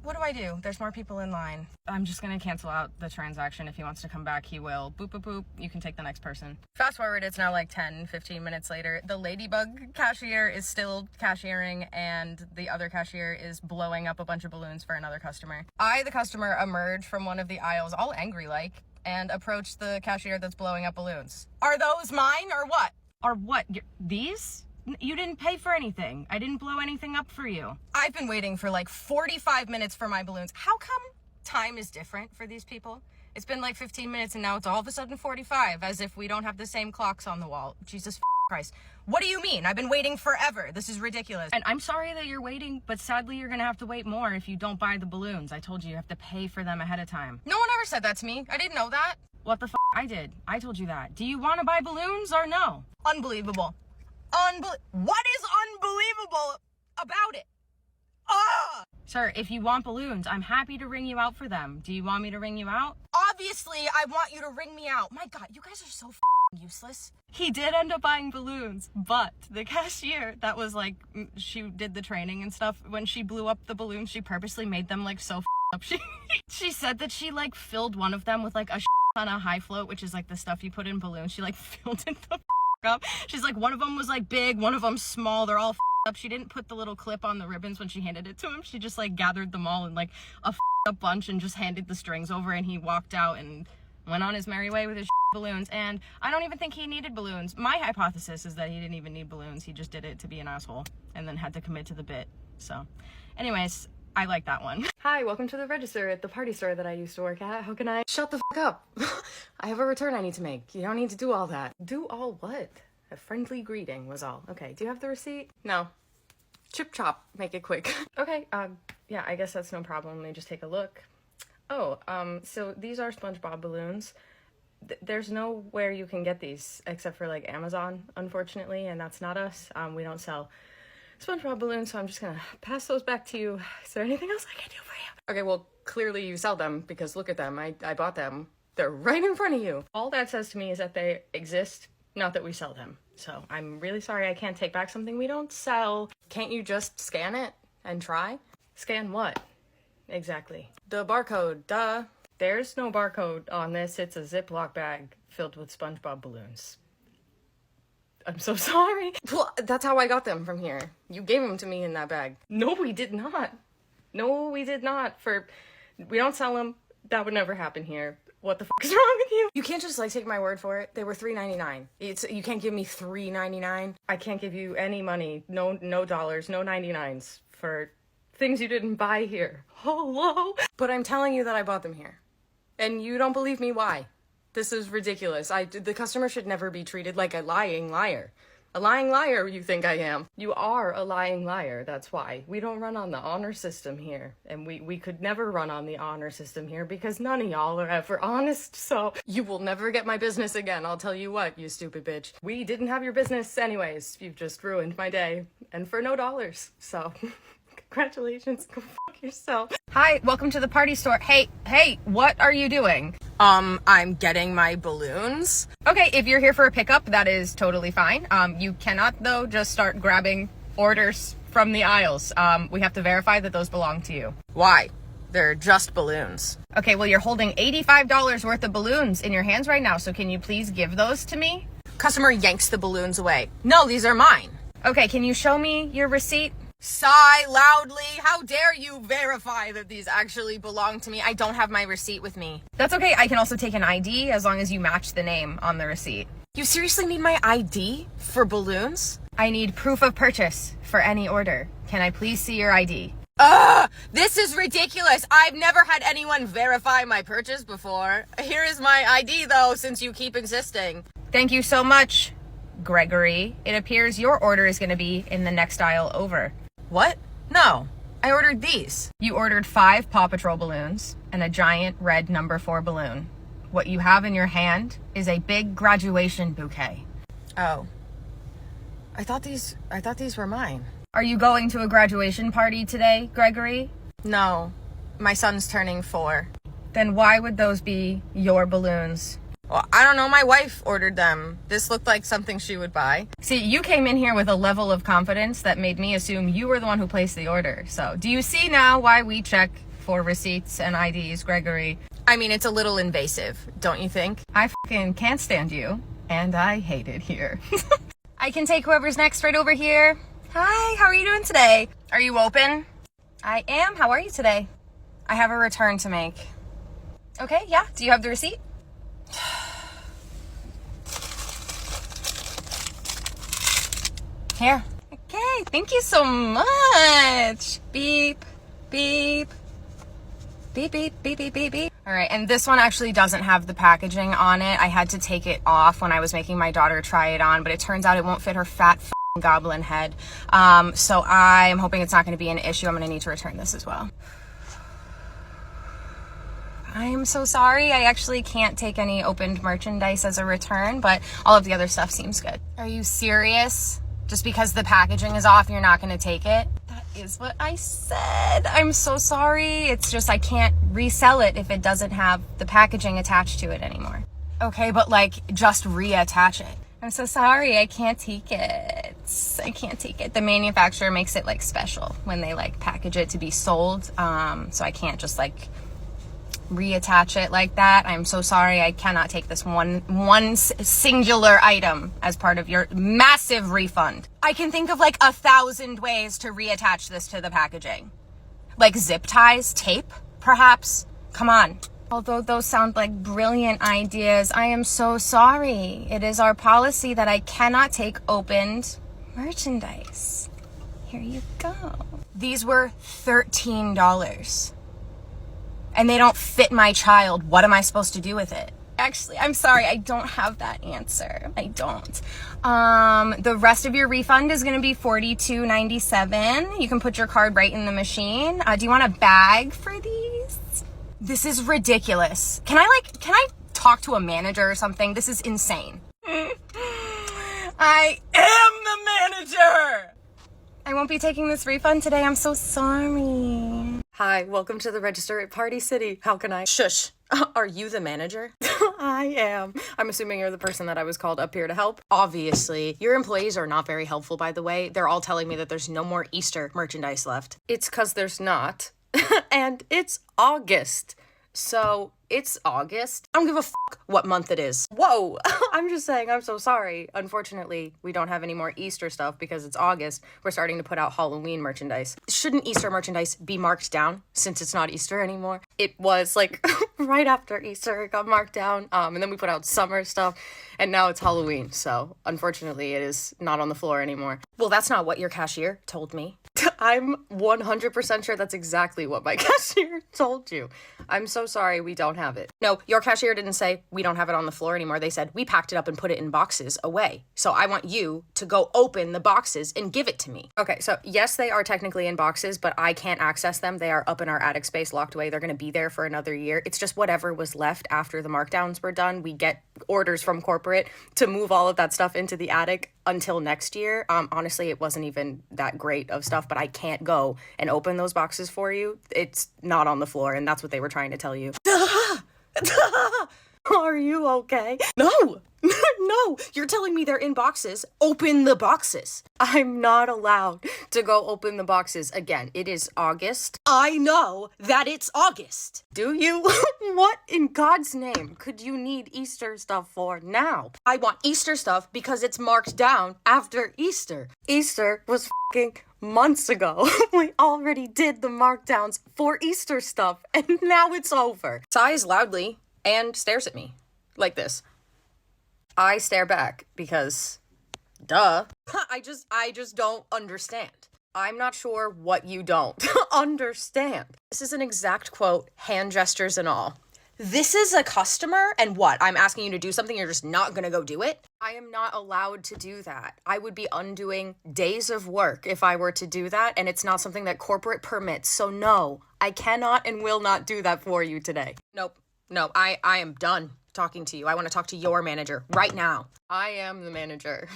What do I do? There's more people in line. I'm just gonna cancel out the transaction. If he wants to come back, he will. Boop, boop, boop. You can take the next person. Fast forward, it's now like 10, 15 minutes later. The ladybug cashier is still cashiering, and the other cashier is blowing up a bunch of balloons for another customer. I, the customer, emerge from one of the aisles, all angry-like, and approach the cashier that's blowing up balloons. Are those mine, or what? Are what? These? You didn't pay for anything. I didn't blow anything up for you. I've been waiting for like 45 minutes for my balloons. How come time is different for these people? It's been like 15 minutes and now it's all of a sudden 45, as if we don't have the same clocks on the wall. Jesus Christ. What do you mean? I've been waiting forever. This is ridiculous. And I'm sorry that you're waiting, but sadly you're gonna have to wait more if you don't buy the balloons. I told you have to pay for them ahead of time. No one ever said that to me. I didn't know that. What the I did. I told you that. Do you want to buy balloons or no? Unbelievable. What is unbelievable about it? Sir, if you want balloons, I'm happy to ring you out for them. Do you want me to ring you out? Obviously, I want you to ring me out. My God, you guys are so useless. He did end up buying balloons, but the cashier that was like, she did the training and stuff, when she blew up the balloons, she purposely made them like so up. She said that she like filled one of them with like a ton of high float, which is like the stuff you put in balloons. She like filled it the up. She's like, one of them was like big, one of them small. They're all up. She didn't put the little clip on the ribbons when she handed it to him. She just like gathered them all in like a bunch and just handed the strings over, and he walked out and went on his merry way with his balloons, and I don't even think he needed balloons. My hypothesis is that he didn't even need balloons. He just did it to be an asshole and then had to commit to the bit. So anyways, I like that one. Hi, welcome to the register at the party store that I used to work at. How can I— Shut the fuck up. I have a return I need to make. You don't need to do all that. Do all what? A friendly greeting was all. Okay, do you have the receipt? No. Chip chop, make it quick. Okay, yeah, I guess that's no problem. Let me just take a look. Oh, so these are SpongeBob balloons. There's nowhere you can get these except for like Amazon, unfortunately, and that's not us. We don't sell SpongeBob balloons, so I'm just gonna pass those back to you. Is there anything else I can do for you? Okay, well, clearly you sell them because look at them. I bought them. They're right in front of you. All that says to me is that they exist, not that we sell them. So I'm really sorry I can't take back something we don't sell. Can't you just scan it and try? Scan what? Exactly. The barcode, duh. There's no barcode on this. It's a Ziploc bag filled with SpongeBob balloons. I'm so sorry. Well, that's how I got them from here. You gave them to me in that bag. No, we did not. No, we did not. We don't sell them. That would never happen here. What the fuck is wrong with you? You can't just like take my word for it. They were $3.99. You can't give me $3.99. I can't give you any money. No dollars, no 99s for things you didn't buy here. Hello? But I'm telling you that I bought them here. And you don't believe me, why? This is ridiculous. The customer should never be treated like a lying liar. A lying liar, you think I am. You are a lying liar, that's why. We don't run on the honor system here. And we could never run on the honor system here because none of y'all are ever honest, so you will never get my business again, I'll tell you what, you stupid bitch. We didn't have your business anyways. You've just ruined my day. And for no dollars, so congratulations, go fuck yourself. Hi, welcome to the party store. Hey, what are you doing? I'm getting my balloons. Okay, if you're here for a pickup, that is totally fine. You cannot, though, just start grabbing orders from the aisles. We have to verify that those belong to you. Why? They're just balloons. Okay, well, you're holding $85 worth of balloons in your hands right now, so can you please give those to me? Customer yanks the balloons away. No, these are mine. Okay, can you show me your receipt? Sigh loudly. How dare you verify that these actually belong to me? I don't have my receipt with me. That's okay. I can also take an ID as long as you match the name on the receipt. You seriously need my ID for balloons? I need proof of purchase for any order. Can I please see your ID? This is ridiculous. I've never had anyone verify my purchase before. Here is my ID though, since you keep insisting. Thank you so much, Gregory. It appears your order is going to be in the next aisle over. What? No, I ordered these. You ordered 5 Paw Patrol balloons and a giant red number 4 balloon. What you have in your hand is a big graduation bouquet. Oh. I thought these were mine. Are you going to a graduation party today, Gregory? No, my son's turning 4. Then why would those be your balloons? Well, I don't know, my wife ordered them. This looked like something she would buy. See, you came in here with a level of confidence that made me assume you were the one who placed the order. So, do you see now why we check for receipts and IDs, Gregory? I mean, it's a little invasive, don't you think? I fucking can't stand you, and I hate it here. I can take whoever's next right over here. Hi, how are you doing today? Are you open? I am. How are you today? I have a return to make. Okay, yeah. Do you have the receipt? Here. Okay, thank you so much. Beep, beep, beep, beep, beep, beep, beep, beep. All right, and this one actually doesn't have the packaging on it. I had to take it off when I was making my daughter try it on, but it turns out it won't fit her fat goblin head. So I'm hoping it's not going to be an issue. I'm going to need to return this as well. I'm so sorry. I actually can't take any opened merchandise as a return, but all of the other stuff seems good. Are you serious? Just because the packaging is off, you're not going to take it? That is what I said. I'm so sorry. It's just I can't resell it if it doesn't have the packaging attached to it anymore. Okay, but like just reattach it. I'm so sorry. I can't take it. I can't take it. The manufacturer makes it like special when they like package it to be sold. So I can't just like reattach it like that. I'm so sorry. I cannot take this one singular item as part of your massive refund. I can think of like 1,000 ways to reattach this to the packaging. Like zip ties, tape, perhaps. Come on. Although those sound like brilliant ideas, I am so sorry. It is our policy that I cannot take opened merchandise. Here you go. These were $13. And they don't fit my child. What am I supposed to do with it? Actually, I'm sorry, I don't have that answer. I don't. The rest of your refund is gonna be $42.97. You can put your card right in the machine. Do you want a bag for these? This is ridiculous. Can I talk to a manager or something? This is insane. I am the manager! I won't be taking this refund today. I'm so sorry. Hi, welcome to the register at Party City. How can I? Shush. Are you the manager? I am. I'm assuming you're the person that I was called up here to help. Obviously. Your employees are not very helpful, by the way. They're all telling me that there's no more Easter merchandise left. It's 'cause there's not. And it's August. So it's August. I don't give a fuck what month it is. Whoa, I'm just saying I'm so sorry. Unfortunately, we don't have any more Easter stuff because it's August. We're starting to put out Halloween merchandise. Shouldn't Easter merchandise be marked down since it's not Easter anymore? It was like right after Easter, it got marked down. And then we put out summer stuff and now it's Halloween. So unfortunately, it is not on the floor anymore. Well, that's not what your cashier told me. I'm 100% sure that's exactly what my cashier told you. I'm so sorry we don't have it. No, your cashier didn't say we don't have it on the floor anymore. They said we packed it up and put it in boxes away. So I want you to go open the boxes and give it to me. Okay, so yes, they are technically in boxes, but I can't access them. They are up in our attic space locked away. They're going to be there for another year. It's just whatever was left after the markdowns were done. We get orders from corporate to move all of that stuff into the attic until next year. Honestly, it wasn't even that great of stuff, but I can't go and open those boxes for you. It's not on the floor, and that's what they were trying to tell you. Are you okay? No! No! You're telling me they're in boxes. Open the boxes. I'm not allowed to go open the boxes again. It is August. I know that it's August. Do you? What in God's name could you need Easter stuff for now? I want Easter stuff because it's marked down after Easter. Easter was fucking months ago. We already did the markdowns for Easter stuff and now it's over. Sighs loudly and stares at me like this. I stare back because, duh. I just don't understand. I'm not sure what you don't understand. This is an exact quote, hand gestures and all. This is a customer and what? I'm asking you to do something, you're just not gonna go do it? I am not allowed to do that. I would be undoing days of work if I were to do that, and it's not something that corporate permits. So no, I cannot and will not do that for you today. Nope. No, I am done talking to you. I want to talk to your manager right now. I am the manager.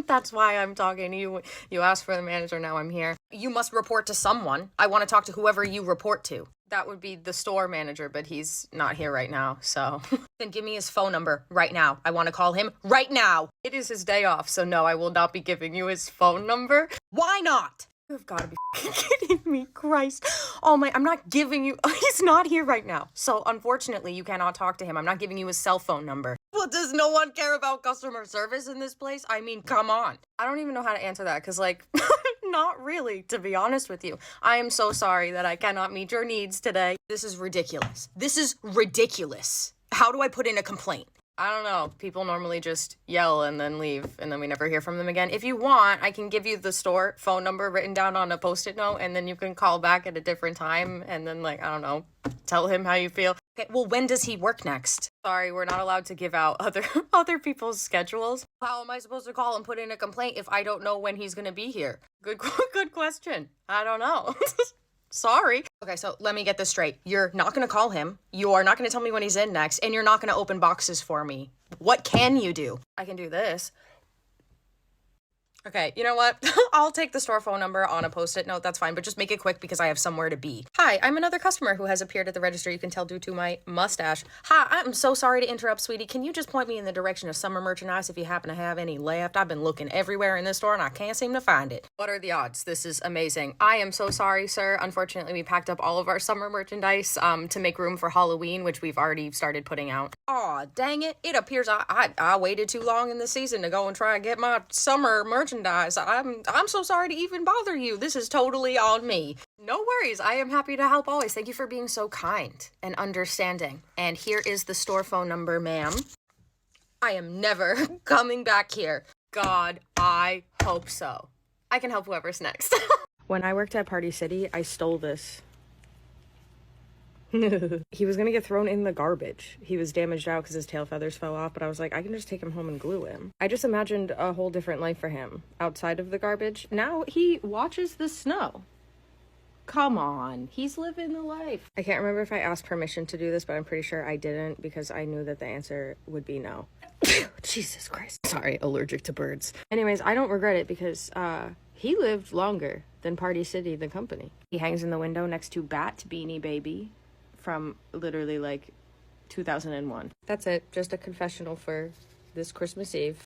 That's why I'm talking to you. You asked for the manager, now I'm here. You must report to someone. I want to talk to whoever you report to. That would be the store manager, but he's not here right now, so. Then give me his phone number right now. I want to call him right now. It is his day off, so no, I will not be giving you his phone number. Why not? You've got to be kidding me, Christ. Oh my, I'm not giving you, he's not here right now. So unfortunately, you cannot talk to him. I'm not giving you his cell phone number. Well, does no one care about customer service in this place? I mean, come on. I don't even know how to answer that because like, not really, to be honest with you. I am so sorry that I cannot meet your needs today. This is ridiculous. This is ridiculous. How do I put in a complaint? I don't know. People normally just yell and then leave, and then we never hear from them again. If you want, I can give you the store phone number written down on a Post-it note, and then you can call back at a different time, and then, like, I don't know, tell him how you feel. Okay, well, when does he work next? Sorry, we're not allowed to give out other people's schedules. How am I supposed to call and put in a complaint if I don't know when he's gonna be here? Good question. I don't know. Sorry. Okay, so let me get this straight. You're not gonna call him, you are not gonna tell me when he's in next, and you're not gonna open boxes for me. What can you do? I can do this. Okay, you know what? I'll take the store phone number on a Post-it note, that's fine, but just make it quick because I have somewhere to be. Hi, I'm another customer who has appeared at the register, you can tell due to my mustache. Hi, I'm so sorry to interrupt, sweetie. Can you just point me in the direction of summer merchandise if you happen to have any left? I've been looking everywhere in this store and I can't seem to find it. What are the odds? This is amazing. I am so sorry, sir. Unfortunately, we packed up all of our summer merchandise to make room for Halloween, which we've already started putting out. Aw, dang it. It appears I waited too long in the season to go and try and get my summer merchandise merchandise. I'm so sorry to even bother you. This is totally on me. No worries. I am happy to help always. Thank you for being so kind and understanding. And here is the store phone number, ma'am. I am never coming back here. God, I hope so. I can help whoever's next. When I worked at Party City, I stole this. He was gonna get thrown in the garbage. He was damaged out because his tail feathers fell off, but I was like, I can just take him home and glue him. I just imagined a whole different life for him outside of the garbage. Now he watches the snow. Come on, he's living the life. I can't remember if I asked permission to do this, but I'm pretty sure I didn't because I knew that the answer would be no. Jesus Christ. Sorry, allergic to birds. Anyways, I don't regret it because he lived longer than Party City, the company. He hangs in the window next to Bat Beanie Baby from literally like 2001. That's it. Just a confessional for this Christmas Eve.